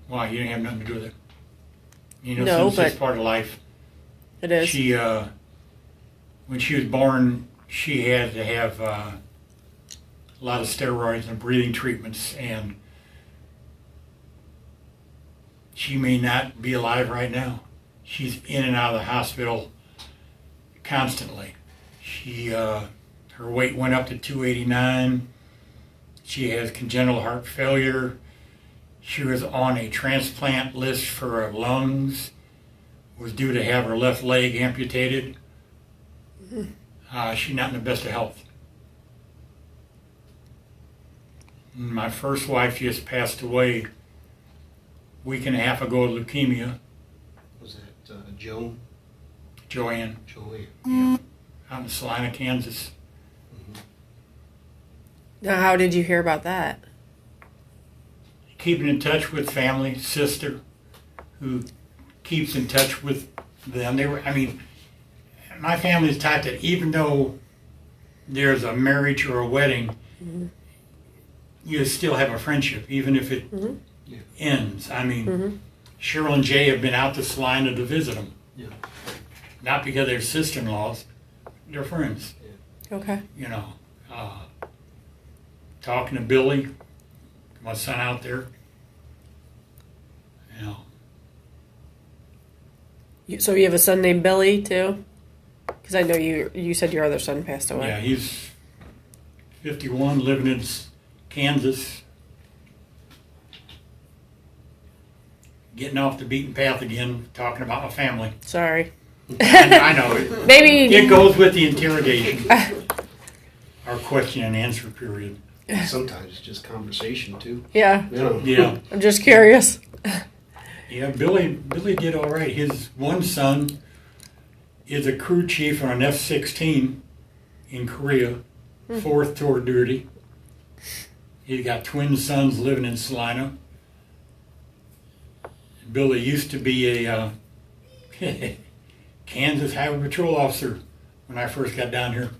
Why? You didn't have nothing to do with it. You know, No, since it's but- part of life. It is. She, when she was born, she had to have a lot of steroids and breathing treatments, and she may not be alive right now. She's in and out of the hospital constantly. She, her weight went up to 289. She has congenital heart failure. She was on a transplant list for her lungs. Was due to have her left leg amputated. She's not in the best of health. My first wife just passed away a week and a half ago of leukemia, Was that Joan? Joanne, Joey? out in Salina, Kansas. Now, how did you hear about that? Keeping in touch with family, sister, who keeps in touch with them. My family's type that even though there's a marriage or a wedding, you still have a friendship, even if it ends. Cheryl and Jay have been out to Salina to visit them. Yeah. Not because they're sister-in-laws, they're friends. Okay. Talking to Billy, my son out there. So you have a son named Billy too? Because I know you said your other son passed away. Yeah, he's 51, living in Kansas. Getting off the beaten path again, talking about my family. Sorry. I know it. Maybe It goes with the interrogation. Our question and answer period. Sometimes it's just conversation too. Yeah. You know. Yeah. I'm just curious. Yeah, Billy did all right. His one son is a crew chief on an F-16 in Korea, 4th tour duty. He's got twin sons living in Salina. Billy used to be a Kansas Highway Patrol officer when I first got down here.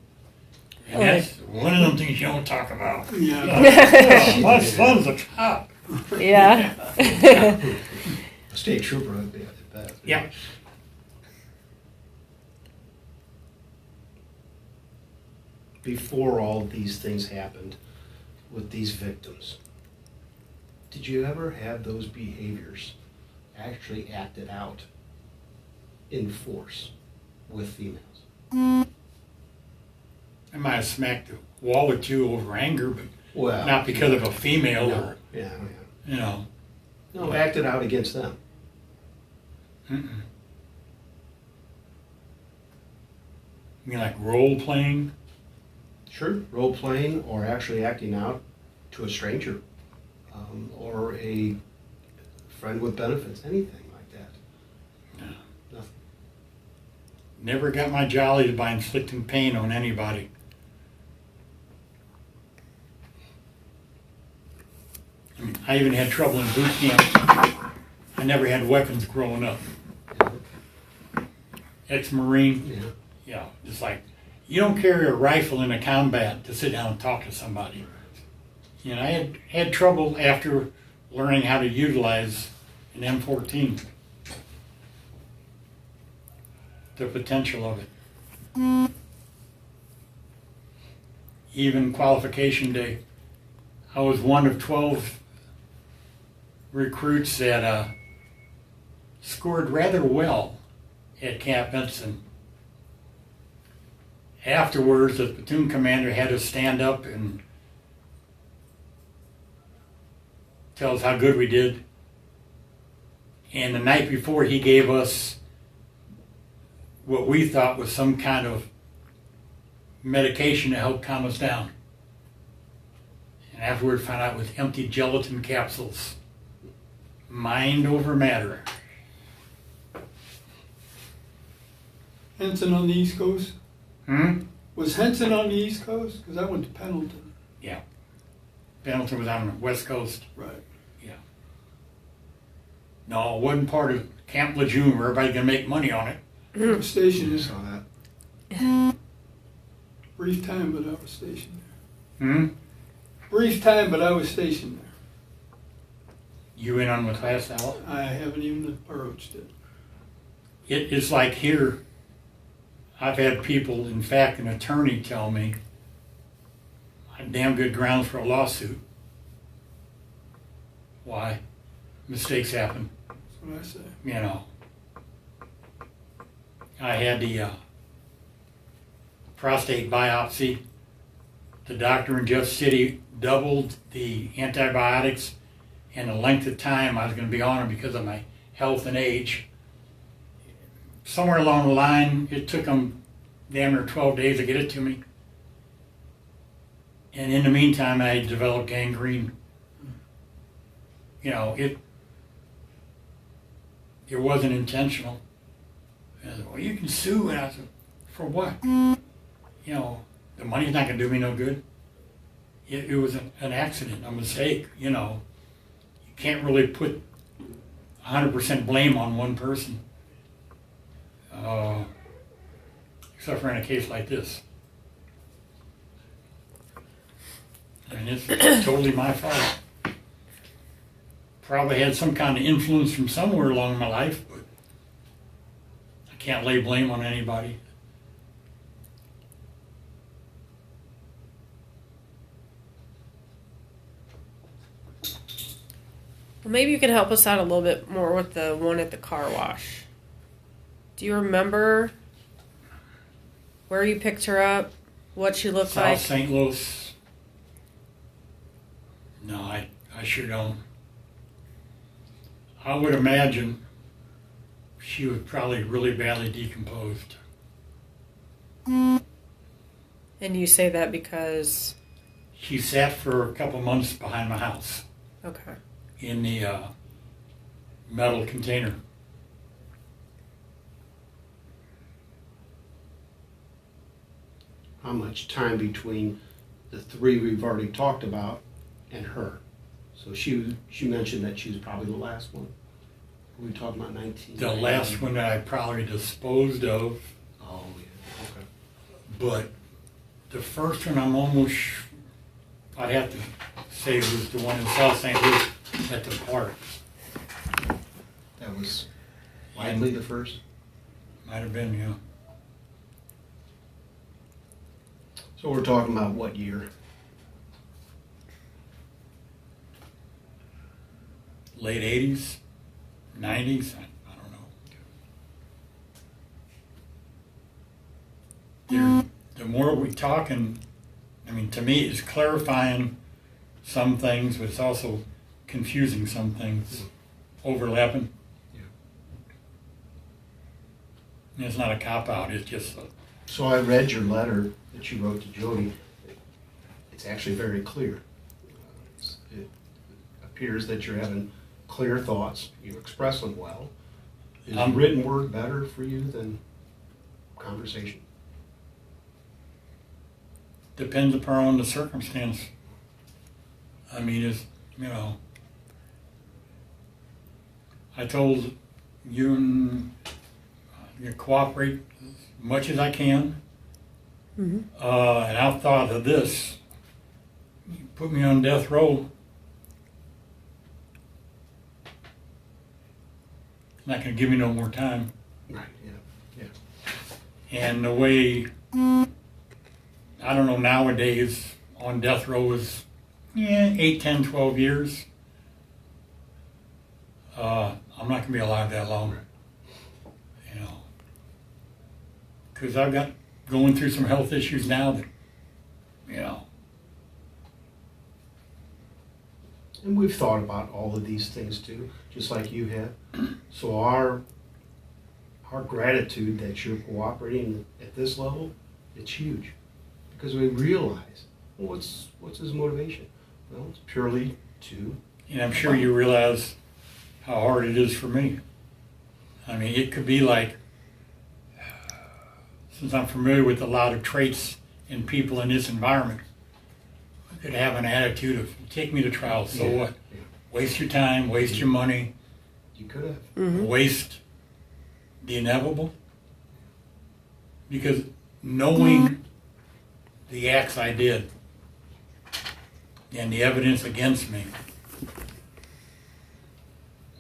And that's one of them things you don't talk about. Yeah. My son's a cop. Yeah. A state trooper, I'd be at that. Yeah. Before all these things happened with these victims, did you ever have those behaviors actually acted out in force with females? I might have smacked the wall or two over anger, but Well, not because of a female no. or, Yeah. you know. No, acted out against them. Mm-mm. You mean like role playing? Sure. Role playing or actually acting out to a stranger or a friend with benefits, anything like that. No. Nothing. Never got my jollies by inflicting pain on anybody. I mean, I even had trouble in boot camp. I never had weapons growing up. Ex-Marine, Yeah. yeah, it's like, you don't carry a rifle in a combat to sit down and talk to somebody. You know, I had trouble after learning how to utilize an M14. The potential of it. Even qualification day, I was one of 12 recruits that scored rather well at Camp Benson. Afterwards, the platoon commander had us stand up and tell us how good we did. And the night before, he gave us what we thought was some kind of medication to help calm us down. And afterward, found out it was empty gelatin capsules. Mind over matter. Henson on the East Coast? Hmm? Was Henson on the East Coast? Because I went to Pendleton. Yeah. Pendleton was on the West Coast. Right. Yeah. No, it wasn't part of Camp Lejeune where everybody's going to make money on it. I was stationed You there. saw that. Brief time, but I was stationed Hmm? there. Brief time, but I was stationed there. You in on the class, Al? I haven't even approached it. It is like here, I've had people, in fact, an attorney tell me, damn good grounds for a lawsuit. Why? Mistakes happen, That's what I say. you know. I had the prostate biopsy. The doctor in Jeff City doubled the antibiotics and the length of time I was going to be on them because of my health and age. Somewhere along the line, it took them damn near 12 days to get it to me. And in the meantime, I developed gangrene. You know, it wasn't intentional. And I said, well, you can sue. And I said, for what? You know, the money's not going to do me no good. It was an accident, a mistake, you know. You can't really put 100% blame on one person. Except for in a case like this. I mean, it's totally my fault. Probably had some kind of influence from somewhere along my life, but I can't lay blame on anybody. Well, maybe you can help us out a little bit more with the one at the car wash. Do you remember where you picked her up? What she looked South like? St. Louis. No, I sure don't. I would imagine she was probably really badly decomposed. And you say that because... She sat for a couple months behind my house Okay. in the metal container. How much time between the three we've already talked about and her? So she mentioned that she was probably the last one. We talking about 19. The last one that I probably disposed of, Oh, yeah, okay. but the first one I'm almost, I'd have to say was the one in South St. Louis at the park. That was likely the first? Might have been, yeah. So we're talking about what year? Late 80s, 90s, I don't know. The more we talking, I mean, to me, it's clarifying some things, but it's also confusing some things, overlapping. Yeah. And it's not a cop-out, it's just a, So I read your letter that you wrote to Jody. It's actually very clear. It appears that you're having clear thoughts. You express them well. Is written word better for you than conversation? depends upon the circumstance. I mean, it's, you know, I told you and you cooperate as much as I can. Mm-hmm. And I thought of this. You put me on death row. Not going to give me no more time. Right, yeah. And the way, I don't know, nowadays on death row is 8, 10, 12 years. I'm not going to be alive that long. You know. Because I've got going through some health issues now that, you know. And we've thought about all of these things too, just like you have. So our gratitude that you're cooperating at this level, it's huge. Because we realize, well, what's his motivation? Well, it's purely to... And I'm sure you realize how hard it is for me. I mean, it could be like, since I'm familiar with a lot of traits in people in this environment, I could have an attitude of, take me to trial, so Yeah, what? yeah. Waste your time, waste your money, You could have. Mm-hmm. waste the inevitable. Because knowing the acts I did and the evidence against me,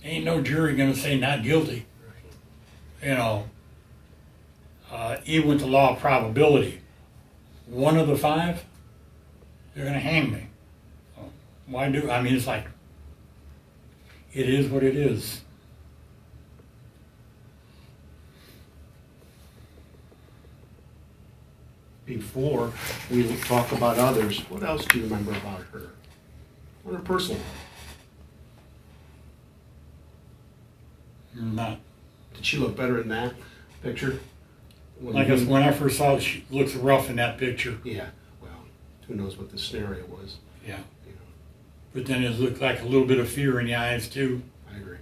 ain't no jury gonna say not guilty. You know, even with the law of probability, one of the 5, they're gonna hang me. Why do, I mean, it's like, it is what it is. Before we talk about others, what else do you remember about her? On her personal life? Not, Did she look better in that picture? like us, when I first saw it, she looks rough in that picture. Yeah, well, who knows what the scenario was. Yeah. You know, But then it looked like a little bit of fear in the eyes too. I agree.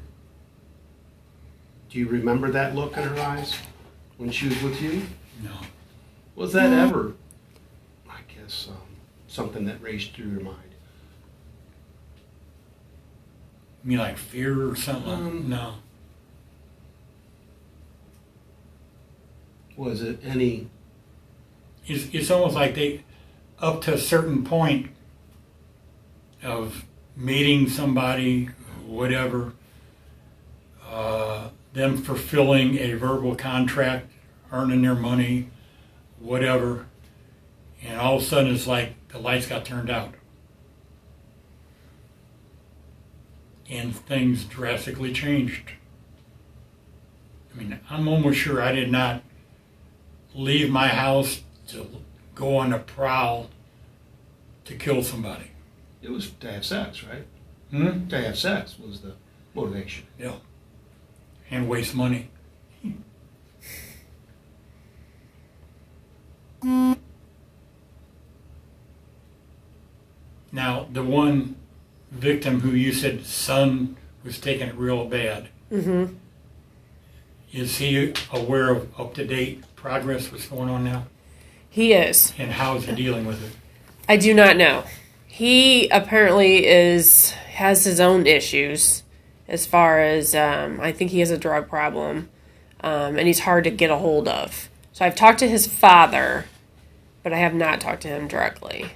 Do you remember that look in her eyes when she was with you? No. Was that ever, I guess, something that raced through your mind? You mean like fear or something? No. Was it any... It's almost like they, up to a certain point of meeting somebody, whatever, them fulfilling a verbal contract, earning their money, whatever, and all of a sudden it's like the lights got turned out. And things drastically changed. I mean, I'm almost sure I did not leave my house to go on a prowl to kill somebody. It was to have sex, right? Hmm? To have sex was the motivation. Yeah. And waste money. Now, the one victim who you said son was taking it real bad, Mm-hmm. is he aware of up-to-date progress, what's going on now? He is. And how is he dealing with it? I do not know. He apparently has his own issues as far as I think he has a drug problem, and he's hard to get a hold of. So I've talked to his father, but I have not talked to him directly.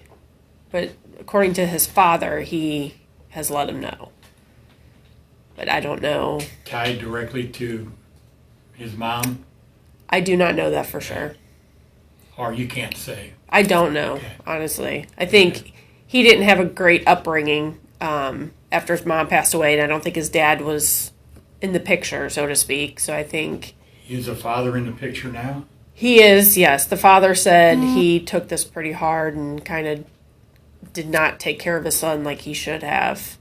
But according to his father, he has let him know. But I don't know. Tied directly to his mom? I do not know that for sure. Or you can't say? I don't know, Okay. honestly. I think he didn't have a great upbringing after his mom passed away, and I don't think his dad was in the picture, so to speak. So I think Is the father in the picture now? he is, yes. The father said he took this pretty hard and kind of did not take care of his son like he should have.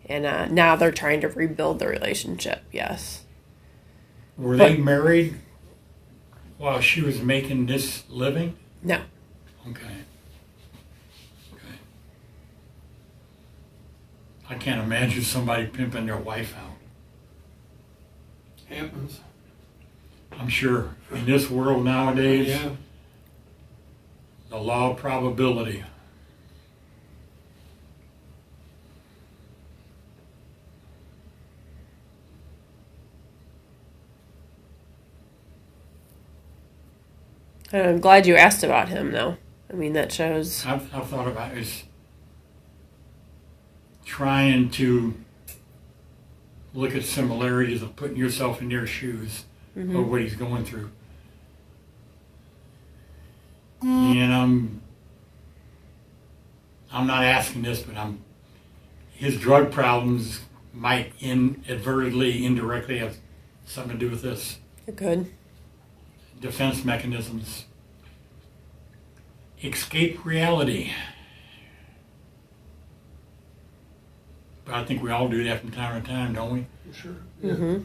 And now they're trying to rebuild the relationship, yes. Were they married while she was making this living? No. Okay. Okay. I can't imagine somebody pimping their wife out. Happens. I'm sure in this world nowadays, Yeah. the law of probability. I'm glad you asked about him, though. I mean, that shows. I've thought about is trying to look at similarities of putting yourself in their shoes of what he's going through. And I'm not asking this, but his drug problems might inadvertently, indirectly have something to do with this. It could. Defense mechanisms. Escape reality. But I think we all do that from time to time, don't we? Sure. Yeah. Mm-hmm.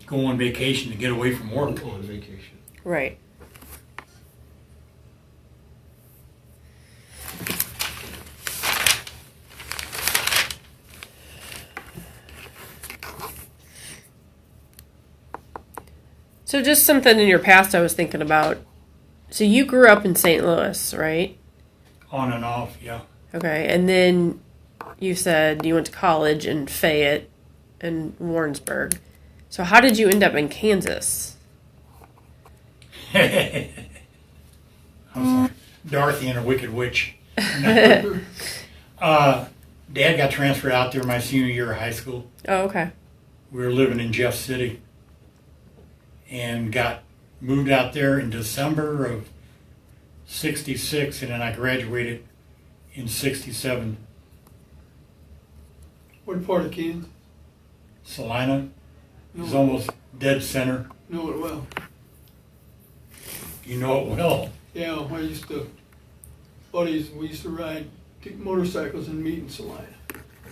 Go on vacation to get away from work. On vacation. Right. So just something in your past I was thinking about. So you grew up in St. Louis, right? On and off, yeah. Okay, and then you said you went to college in Fayette and Warrensburg. So how did you end up in Kansas? I'm sorry. Dorothy and a Wicked Witch. Dad got transferred out there my senior year of high school. Oh, okay. We were living in Jeff City and got moved out there in December of 66, and then I graduated in 67. What part of Kansas? Salina is No, almost dead center. know it well. You know it well. Yeah, I used to, buddies, we used to ride motorcycles and meet in Salina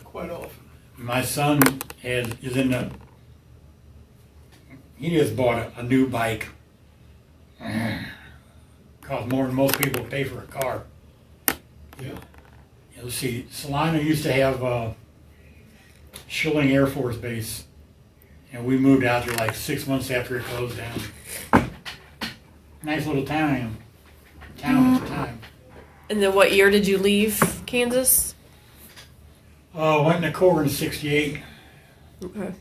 quite often. My son is in the. He just bought a new bike. Costs more than most people pay for a car. Yeah. Let's see, Salina used to have Schilling Air Force Base, and we moved out there like 6 months after it closed down. Nice little town at the time. And then what year did you leave Kansas? Went in the Corps in 68. Okay.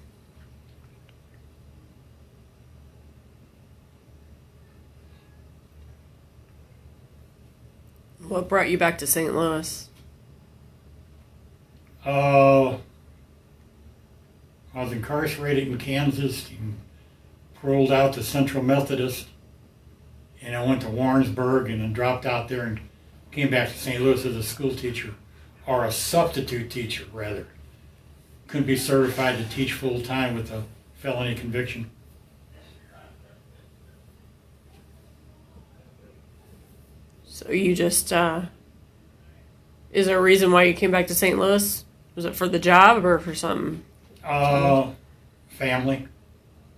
What brought you back to St. Louis? I was incarcerated in Kansas and paroled out to Central Methodist, and I went to Warrensburg and then dropped out there and came back to St. Louis as a school teacher, or a substitute teacher rather. Couldn't be certified to teach full time with a felony conviction. So you just, is there a reason why you came back to St. Louis? Was it for the job or for something? Family.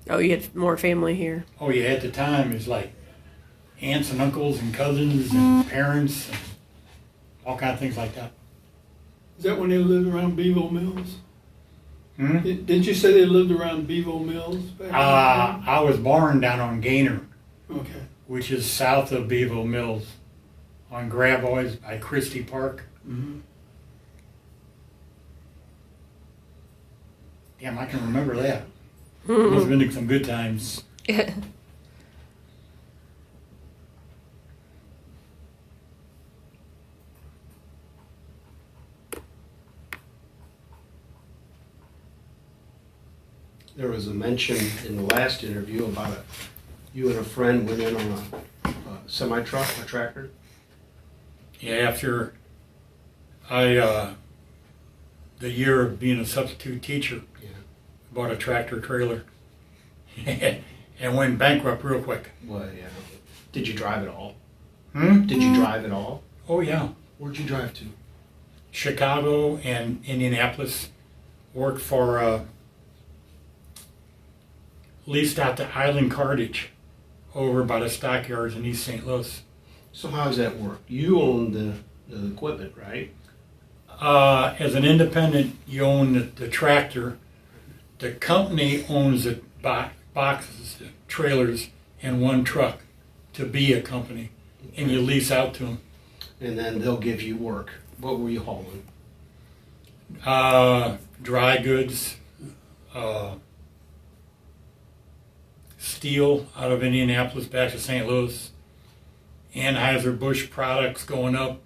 Oh, you had more family here. Oh yeah, at the time it's like aunts and uncles and cousins and parents and all kind of things like that. Is that when they lived around Bevo Mills? Hmm? Didn't you say they lived around Bevo Mills back I was born down on Gaynor, then? Okay. which is south of Bevo Mills, on Grabois by Christie Park. Mm-hmm. Damn, I can remember that. Must have been some good times. There was a mention in the last interview about you and a friend went in on a semi-truck, a tractor. Yeah, after the year of being a substitute teacher, Yeah. bought a tractor trailer and went bankrupt real quick. Well, yeah. Did you drive it all? Hmm? Did you drive it all? Oh yeah, Where'd you drive to? Chicago and Indianapolis. Worked for leased out to Island Cartage over by the stockyards in East St. Louis. So how does that work? You own the equipment, right? As an independent, you own the tractor. The company owns the boxes, the trailers, and one truck to be a company, and you lease out to them. And then they'll give you work. What were you hauling? Dry goods, steel out of Indianapolis back to St. Louis, Anheuser-Busch products going up,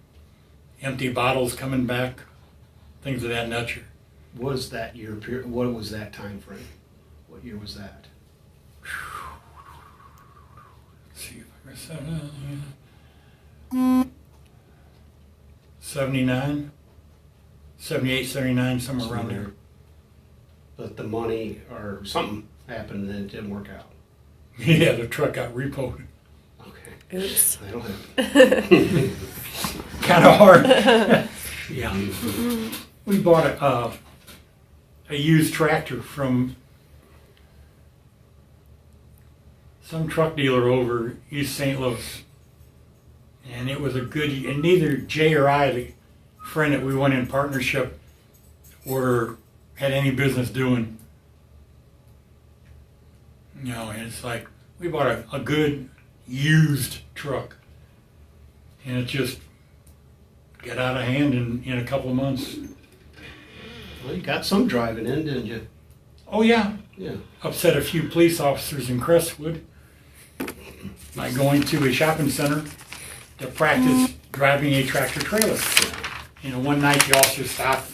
empty bottles coming back, things of that nature. Was that your period? What was that time frame? What year was that? Let's see if I can 79, 78, 79, somewhere around there. But the money or something happened and then it didn't work out. Yeah, the truck got repoed. Okay. Oops. That'll happen. Kind of hard. Yeah. We bought a used tractor from some truck dealer over East St. Louis. And it was a good, and neither Jay or I, the friend that we went in partnership, had any business doing. You know, and it's like, we bought a good used truck. And it just got out of hand in a couple of months. Well, you got some driving in, didn't you? Oh yeah, Yeah. upset a few police officers in Crestwood by going to a shopping center to practice driving a tractor trailer. You know, one night the officer stopped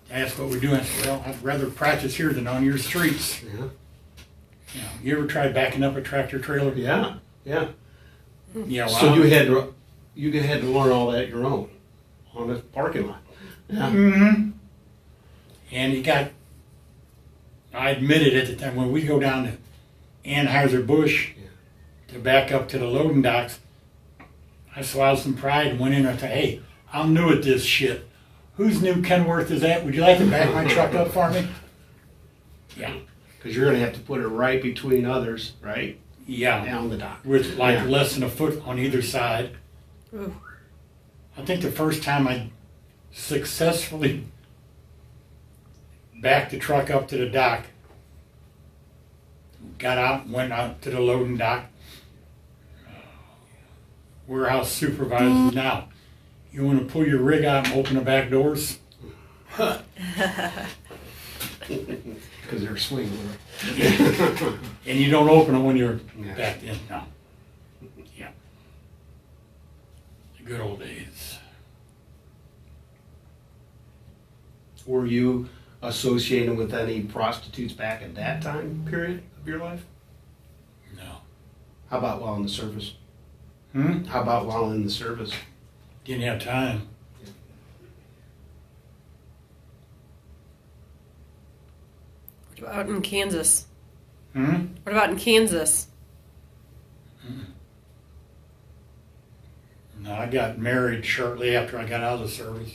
to ask what we're doing. I said, well, I'd rather practice here than on your streets. Yeah. You know, you ever tried backing up a tractor trailer? Yeah. Yeah. Yeah, well, So you had to learn all that your own on the parking lot. Yeah. Mm-hmm. And I admitted at the time, when we go down to Anheuser-Busch to back up to the loading docks, I swallowed some pride and went in and I said, hey, I'm new at this shit. Whose new Kenworth is that? Would you like to back my truck up for me? Yeah. Because you're going to have to put it right between others, right? Yeah. Down the dock. With like Yeah. less than a foot on either side. Ooh. I think the first time I successfully backed the truck up to the dock, got out and went out to the loading dock. Warehouse supervisor, now, you want to pull your rig out and open the back doors? Because they're swinging with it. And you don't open them when you're Yeah. backed in, no. Yeah. The good old days. Were you associated with any prostitutes back at that time period of your life? No. How about while in the service? Hmm? How about while in the service? Didn't have time. What about in Kansas? Hmm? What about in Kansas? No, I got married shortly after I got out of the service.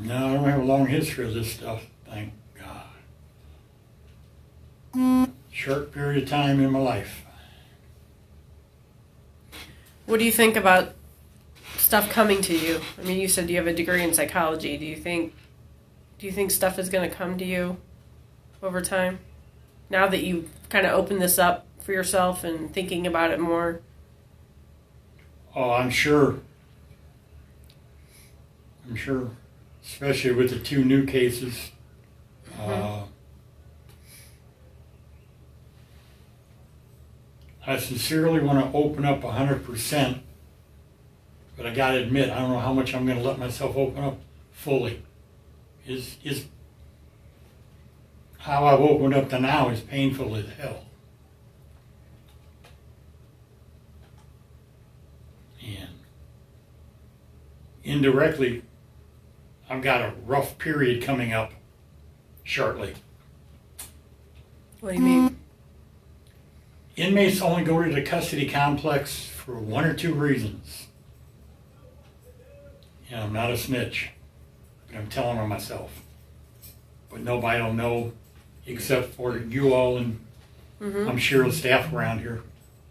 No, I don't have a long history of this stuff, thank God. Short period of time in my life. What do you think about stuff coming to you? I mean, you said you have a degree in psychology. Do you think stuff is going to come to you over time? Now that you kind of opened this up for yourself and thinking about it more? Oh, I'm sure. Especially with the 2 new cases. I sincerely want to open up 100%, but I got to admit, I don't know how much I'm going to let myself open up fully. Is how I've opened up to now is painful as hell. And indirectly, I've got a rough period coming up shortly. What do you mean? Inmates only go to the custody complex for 1 or 2 reasons. And I'm not a snitch, but I'm telling on myself. But nobody will know except for you all and I'm sure the staff around here.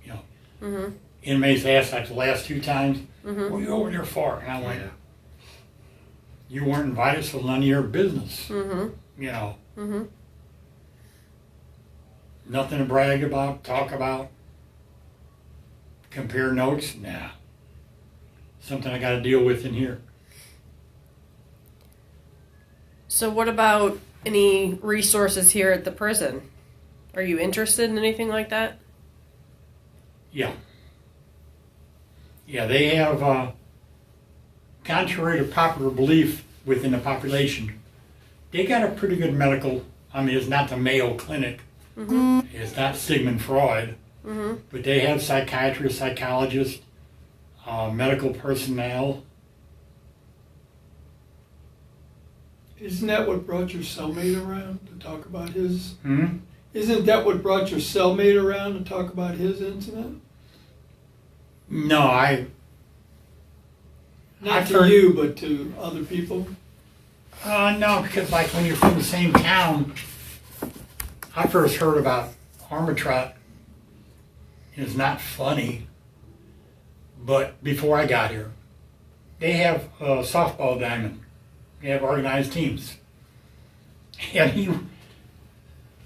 You know, inmates asked like the last 2 times, "What are you over there for?" And I went, "You weren't invited, so none of your business." You know. Nothing to brag about, talk about, compare notes, nah. Something I got to deal with in here. So what about any resources here at the prison? Are you interested in anything like that? Yeah. Yeah, they have, contrary to popular belief within the population, they got a pretty good medical, I mean, it's not the Mayo Clinic. It's not Sigmund Freud, but they have psychiatrists, psychologists, medical personnel. Isn't that what brought your cellmate around to talk about his? Isn't that what brought your cellmate around to talk about his incident? No, Not to you, but to other people? no, because like when you're from the same town, I first heard about Armitrot. It's not funny, but before I got here, they have a softball diamond. They have organized teams. And he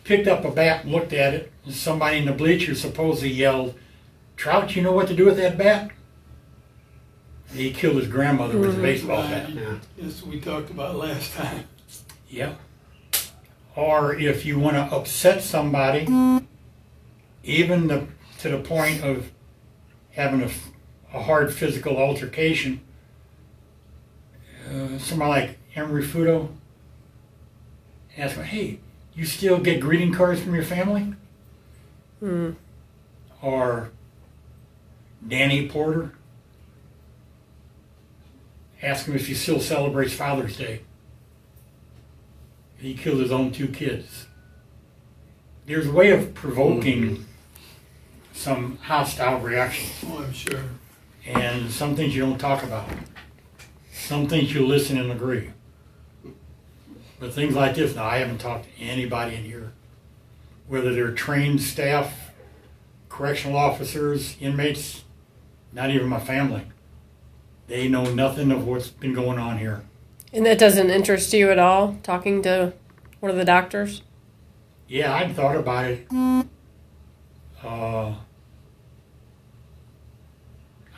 picked up a bat and looked at it, and somebody in the bleachers supposedly yelled, "Trout, you know what to do with that bat?" And he killed his grandmother with a baseball bat. Yes, we talked about last time. Yep. Or if you want to upset somebody, even to the point of having a hard physical altercation, somebody like Emery Fudo asked me, "Hey, you still get greeting cards from your family?" Or Danny Porter asked him if he still celebrates Father's Day. He killed his own 2 kids. There's a way of provoking some hostile reactions. Oh, I'm sure. And some things you don't talk about. Some things you listen and agree. But things like this, now I haven't talked to anybody in here. Whether they're trained staff, correctional officers, inmates, not even my family. They know nothing of what's been going on here. And that doesn't interest you at all, talking to one of the doctors? Yeah, I'd thought about it. I'll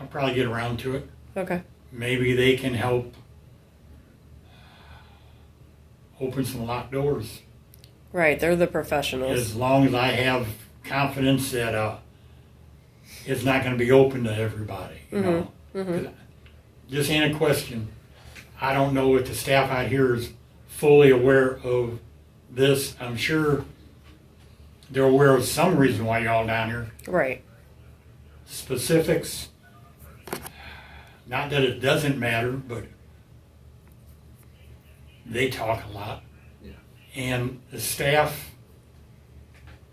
probably get around to it. Okay. Maybe they can help open some locked doors. Right, they're the professionals. As long as I have confidence that it's not going to be open to everybody. You know? This ain't a question. I don't know if the staff out here is fully aware of this. I'm sure they're aware of some reason why y'all down here. Right. Specifics, not that it doesn't matter, but they talk a lot. Yeah. And the staff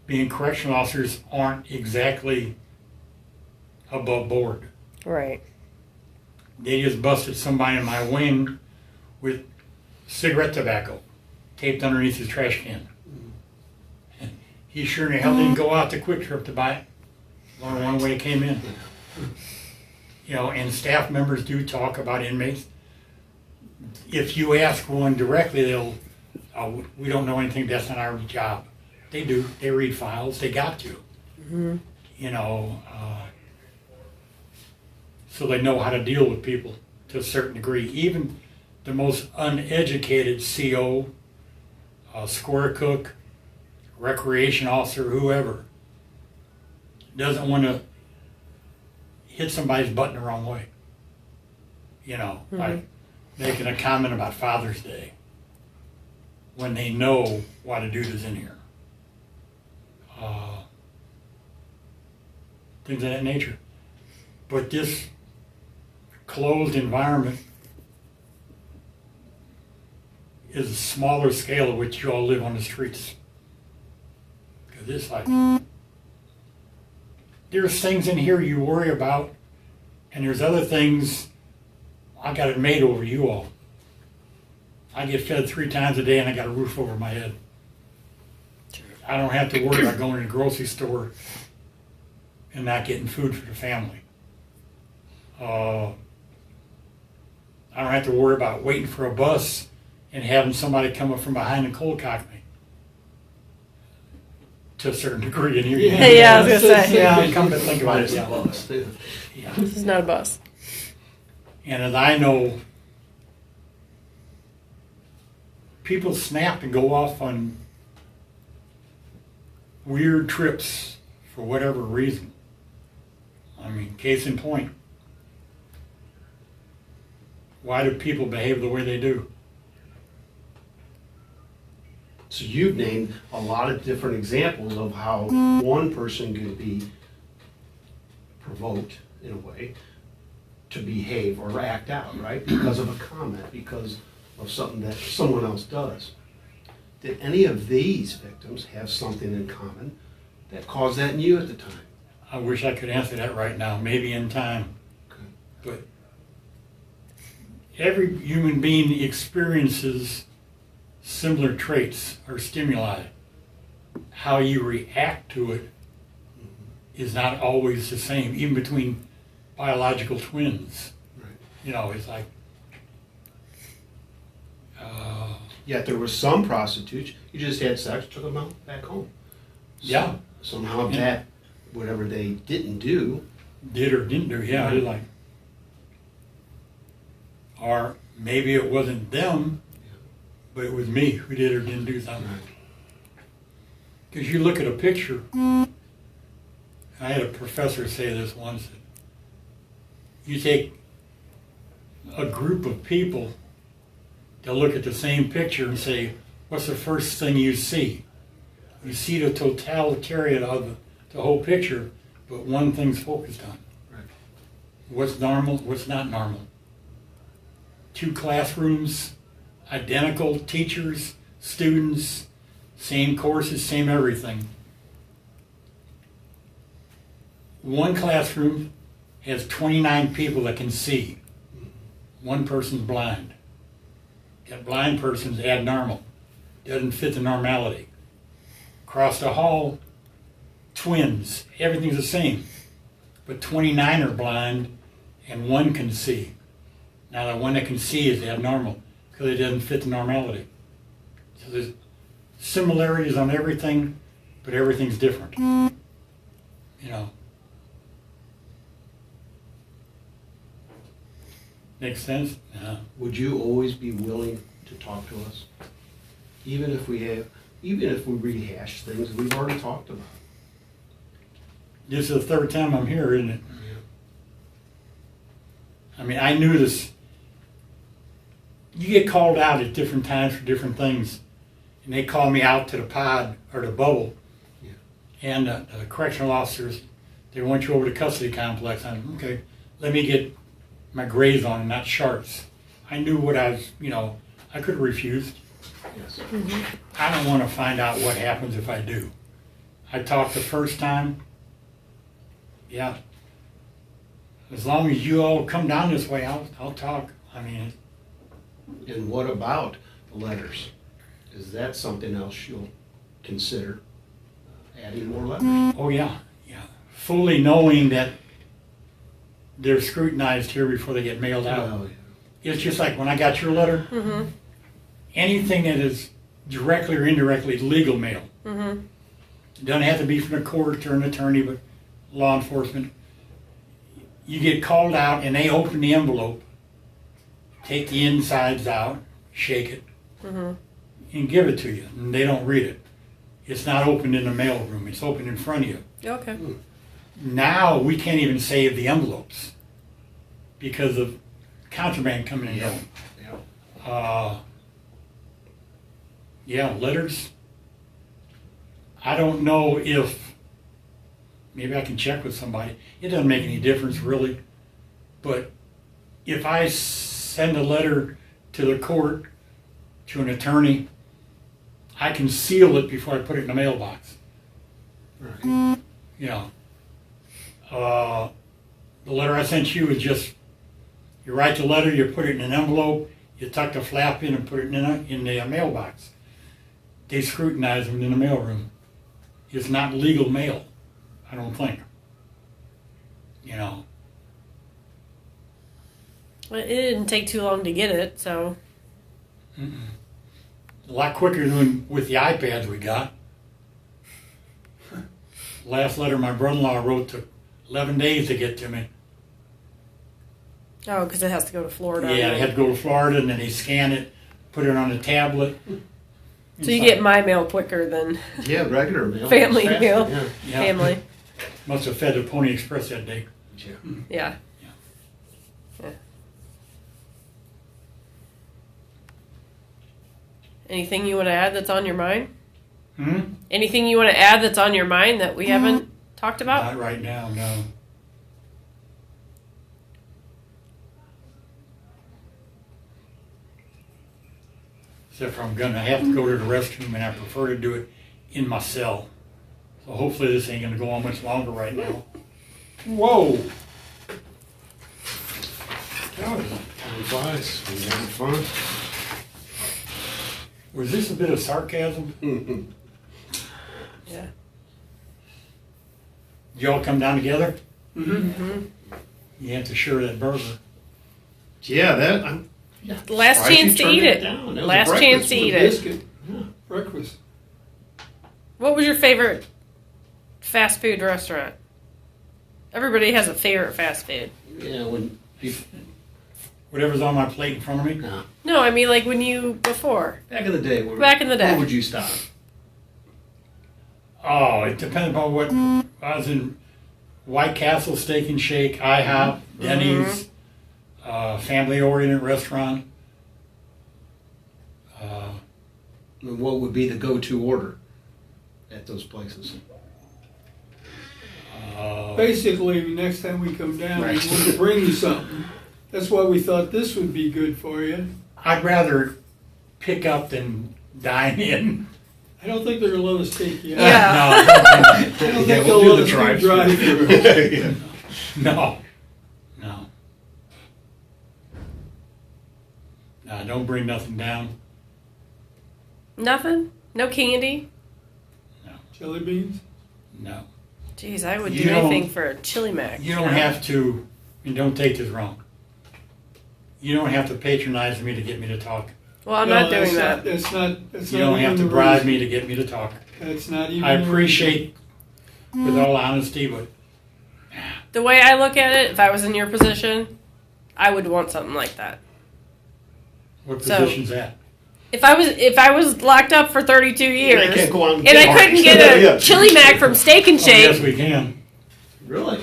being correctional officers aren't exactly above board. Right. They just busted somebody in my wing with cigarette tobacco taped underneath his trash can. And he sure in the hell didn't go out to Quick Trip to buy it. Only one way it came in. You know, and staff members do talk about inmates. If you ask one directly, they'll, oh, we don't know anything, that's not our job. They do, they read files, they got to. You know, so they know how to deal with people to a certain degree. Even the most uneducated CO, square cook, recreation officer, whoever, doesn't want to hit somebody's butt in the wrong way. You know, like making a comment about Father's Day when they know what a dude is in here. Things of that nature. But this closed environment is a smaller scale of which you all live on the streets. Because it's like, there's things in here you worry about, and there's other things, I got it made over you all. I get fed 3 times a day and I got a roof over my head. I don't have to worry about going to the grocery store and not getting food for the family. I don't have to worry about waiting for a bus and having somebody come up from behind and cold cock me. To a certain degree in here. Yeah, I was gonna say. Yeah, come to think about it. It's a Yeah. bus, too. Yeah. This is not a bus. And as I know, people snap and go off on weird trips for whatever reason. I mean, case in point, why do people behave the way they do? So you've named a lot of different examples of how one person could be provoked, in a way, to behave or act out, right? Because of a comment, because of something that someone else does. Did any of these victims have something in common that caused that in you at the time? I wish I could answer that right now, maybe in time. Okay. But every human being experiences similar traits or stimuli. How you react to it is not always the same, even between biological twins. Right. You know, it's like, Yet there were some prostitutes, you just had sex, took them out back home. Yeah. Somehow Yeah. that, whatever they didn't do. did or didn't do, yeah, it's like, or maybe it wasn't them, but it was me who did or didn't do something. Because you look at a picture, I had a professor say this once, that you take a group of people, they'll look at the same picture and say, what's the first thing you see? You see the totalitarian of the whole picture, but one thing's focused on. Right. What's normal, what's not normal. 2 classrooms, identical teachers, students, same courses, same everything. One classroom has 29 people that can see. One person's blind. That blind person's abnormal. Doesn't fit the normality. Across the hall, twins. Everything's the same. But 29 are blind and 1 can see. Now the one that can see is abnormal because it doesn't fit the normality. So there's similarities on everything, but everything's different. You know. Makes sense? Yeah. Would you always be willing to talk to us? Even if we rehash things we've already talked about? This is the 3rd time I'm here, isn't it? I mean, I knew this. You get called out at different times for different things. And they call me out to the pod or the bubble. Yeah. And the correctional officers, they want you over to custody complex. I'm okay, let me get my grays on and not sharps. I knew what I was, I could have refused. Yes. I don't want to find out what happens if I do. I talked the first time. Yeah. As long as you all come down this way, I'll talk. I mean, And what about the letters? Is that something else you'll consider? Adding more letters? oh yeah, yeah. Fully knowing that they're scrutinized here before they get mailed out. Well, It's just like when I got your letter, Mm-hmm. anything that is directly or indirectly legal mail. Mm-hmm. It doesn't have to be from the court or an attorney, but law enforcement. You get called out and they open the envelope, take the insides out, shake it, Mm-hmm. and give it to you. And they don't read it. It's not opened in the mail room. It's opened in front of you. Okay. Now we can't even save the envelopes because of contraband coming in. Yeah. Yeah. Yeah, letters. I don't know if, maybe I can check with somebody. It doesn't make any difference really. But if I send a letter to the court, to an attorney, I can seal it before I put it in the mailbox. Right. You know. The letter I sent you is just, you write the letter, you put it in an envelope, you tuck the flap in and put it in the mailbox. They scrutinize them in the mailroom. It's not legal mail, I don't think. You know. Well, it didn't take too long to get it, so. A lot quicker than with the iPads we got. Last letter my brother-in-law wrote took 11 days to get to me. Oh, because it has to go to Florida. Yeah, I had to go to Florida and then they scan it, put it on a tablet. So you get my mail quicker than Yeah, regular mail. Family Faster, mail. Yeah. Yeah. family. Must have fed the Pony Express that day. Yeah. Yeah. Yeah. Yeah. Anything you want to add that's on your mind? Anything you want to add that's on your mind that we haven't talked about? Not right now, no. Except for I'm gonna have to go to the restroom and I prefer to do it in my cell. So hopefully this ain't gonna go on much longer right now. Whoa! Time flies. We're having fun. Was this a bit of sarcasm? Yeah. Did y'all come down together? Mm-hmm. You have to share that burger. Yeah, that. I'm Last surprised chance you to turned eat that it. down. That was Last a chance breakfast to with eat a it. Biscuit, Yeah. breakfast. What was your favorite fast food restaurant? Everybody has a favorite fast food. Yeah, when people, Whatever's on my plate in front of me. no. No, I mean like when you before. Back in the day. Back in the day. Where would you stop? Oh, it depends on what. I was in White Castle Steak and Shake, IHOP, Denny's, family-oriented restaurant. And what would be the go-to order at those places? Basically, next time we come down, we Right. want to bring you something. That's why we thought this would be good for you. I'd rather pick up than dine in. I don't think they're gonna let us take you out. Yeah. No, I don't think- I don't think Yeah, they'll we'll do let the us do drive-through. drive-through. no, no. No, don't bring nothing down. Nothing? No candy? Jelly beans? No. Jeez, I would You do don't- anything for a chili mac. You don't have to, and don't take this wrong. You don't have to patronize me to get me to talk. Well, I'm No, not doing that. That's not You don't even have to the bribe reason. me to get me to talk. That's not even. I the appreciate, with all honesty, but The way I look at it, if I was in your position, I would want something like that. what So- position's that? If I was locked up for 32 years can't go on and I couldn't get a Yeah. chili mac from Steak and Oh, yes, Shake, we can. Really?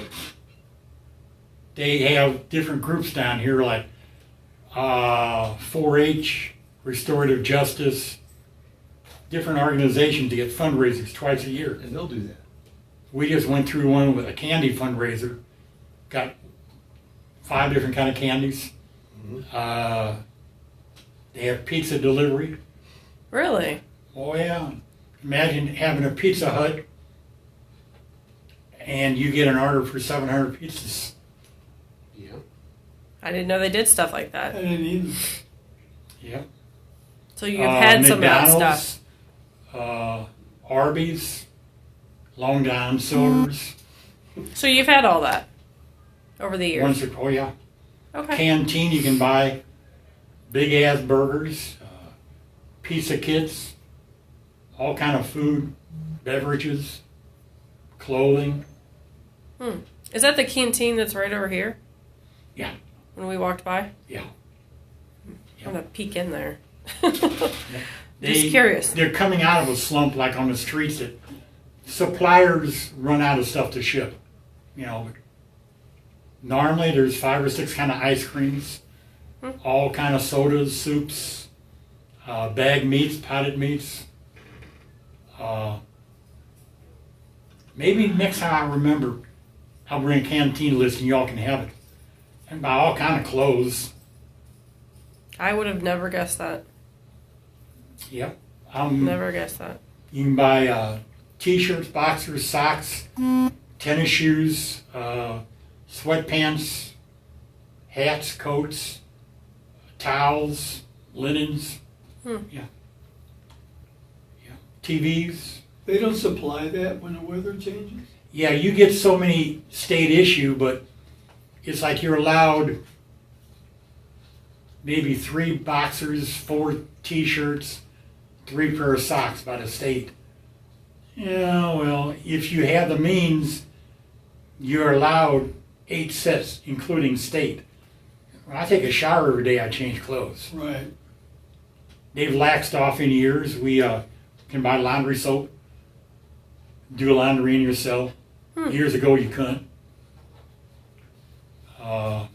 They have different groups down here like 4-H, Restorative Justice, different organizations to get fundraisers twice a year. And they'll do that. We just went through one with a candy fundraiser, got 5 different kind of candies. They have pizza delivery. really? Oh yeah, imagine having a Pizza Hut and you get an order for 700 pizzas. Yeah. I didn't know they did stuff like I that. didn't either. Yep. So you've had some of that McDonald's, stuff. Arby's, Long John Silver's. So you've had all that over the years. Oh yeah. Okay. Canteen, you can buy big ass burgers, pizza kits, all kind of food, beverages, clothing. Is that the canteen that's right over here? Yeah. When we walked by? Yeah. I'm gonna peek in there. They- Just curious. They're coming out of a slump like on the streets that suppliers run out of stuff to ship. You know, normally there's 5 or 6 kind of ice creams, all kind of sodas, soups, bagged meats, potted meats. Maybe next time I remember, I'll bring a canteen list and y'all can have it. And buy all kind of clothes. I would have never guessed that. Yep. Never guessed that. You can buy t-shirts, boxers, socks, tennis shoes, sweatpants, hats, coats, towels, linens. Yeah. Yeah. TVs. They don't supply that when the weather changes? Yeah, you get so many state issue, but it's like you're allowed maybe 3 boxers, 4 t-shirts, 3 pair of socks by the state. Yeah, well, if you have the means, you're allowed 8 sets, including state. When I take a shower every day, I change clothes. Right. They've laxed off in years. We can buy laundry soap, do laundry in yourself. Years ago, you couldn't. Now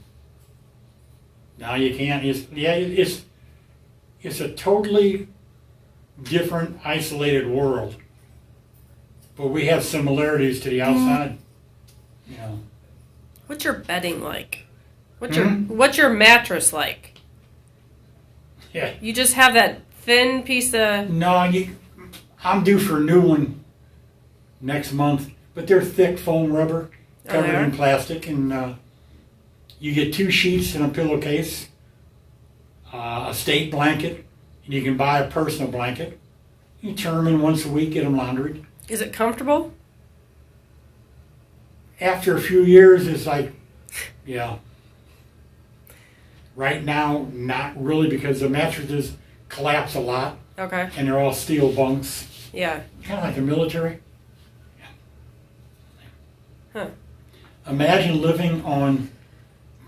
you can't. It's a totally different, isolated world. But we have similarities to the outside. You know. What's your bedding like? What's your mattress like? Yeah. You just have that thin piece of. No, I'm due for a new one next month. But they're thick foam rubber, covered they are? in plastic, and you get 2 sheets and a pillowcase, a state blanket, and you can buy a personal blanket. You turn them in once a week, get them laundered. Is it comfortable? After a few years, it's like, yeah. Right now, not really, because the mattresses collapse a lot, Okay. and they're all steel bunks, Yeah. kind of like the military. Huh. Imagine living on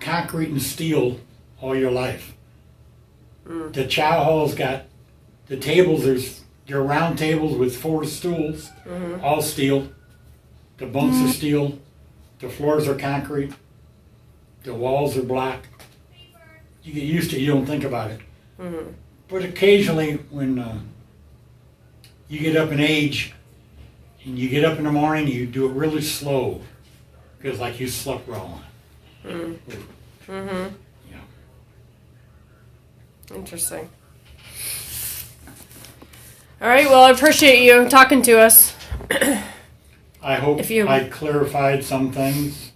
concrete and steel all your life. The chow hall's got the tables. They're round tables with 4 stools, all steel. The bunks are steel. The floors are concrete. The walls are black. You get used to it. You don't think about it. But occasionally, when you get up in age, and you get up in the morning, you do it really slow, because like you slept well on it. Yeah. Interesting. All right. Well, I appreciate you talking to us. I hope If you- I clarified some things,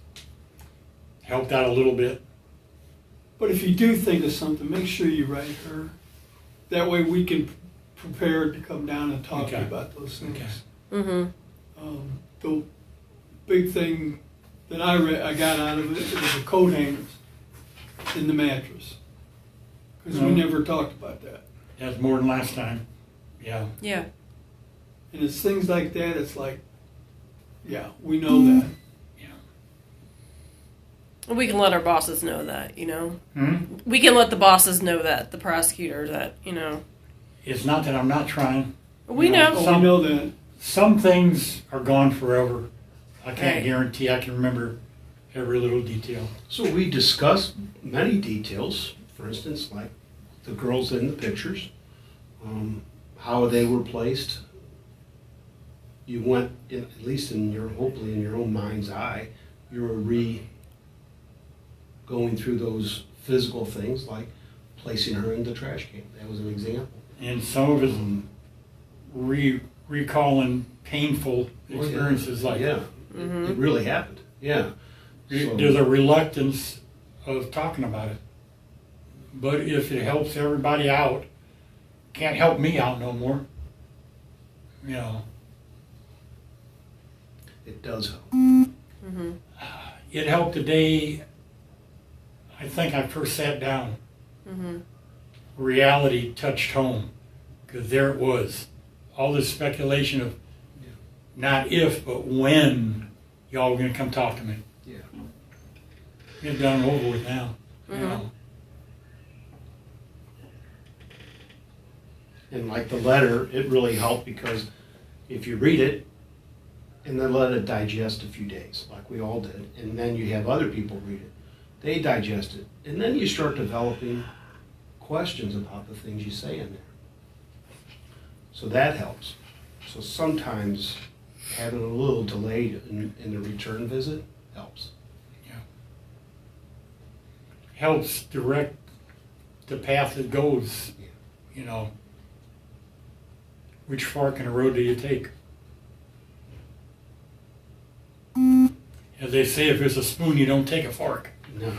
helped out a little bit. But if you do think of something, make sure you write her. That way we can prepare to come down and talk to you Okay. about those things. Okay. The big thing that I got out of it was the coat hangers in the mattress. Because we never talked about that. That's more than last time. Yeah. Yeah. And it's things like that, it's like, yeah, we know that. We can let our bosses know that, you know. Hmm? We can let the bosses know that, the prosecutor, that, you know. It's not that I'm not trying. We You know. Oh, we know that. Some things are gone forever. I can't Right. guarantee I can remember every little detail. So we discussed many details, for instance, like the girls in the pictures, how they were placed. You went, at least hopefully in your own mind's eye, you were going through those physical things like placing her in the trash can. That was an example. And some of it recalling painful experiences like Yeah. It really happened. Yeah. So- There's a reluctance of talking about it. But if it helps everybody out, can't help me out no more. You know, It does help. it helped the day I think I first sat down. Reality touched home, because there it was. All this speculation of not if, but when y'all were going to come talk to me. Yeah. It's done and over with now. You know. And like the letter, it really helped because if you read it and then let it digest a few days, like we all did, and then you have other people read it, they digest it, and then you start developing questions about the things you say in there. So that helps. So sometimes having a little delay in the return visit helps. Helps direct the path it goes. You know, which fork in the road do you take? As they say, if there's a spoon, you don't take a fork. No.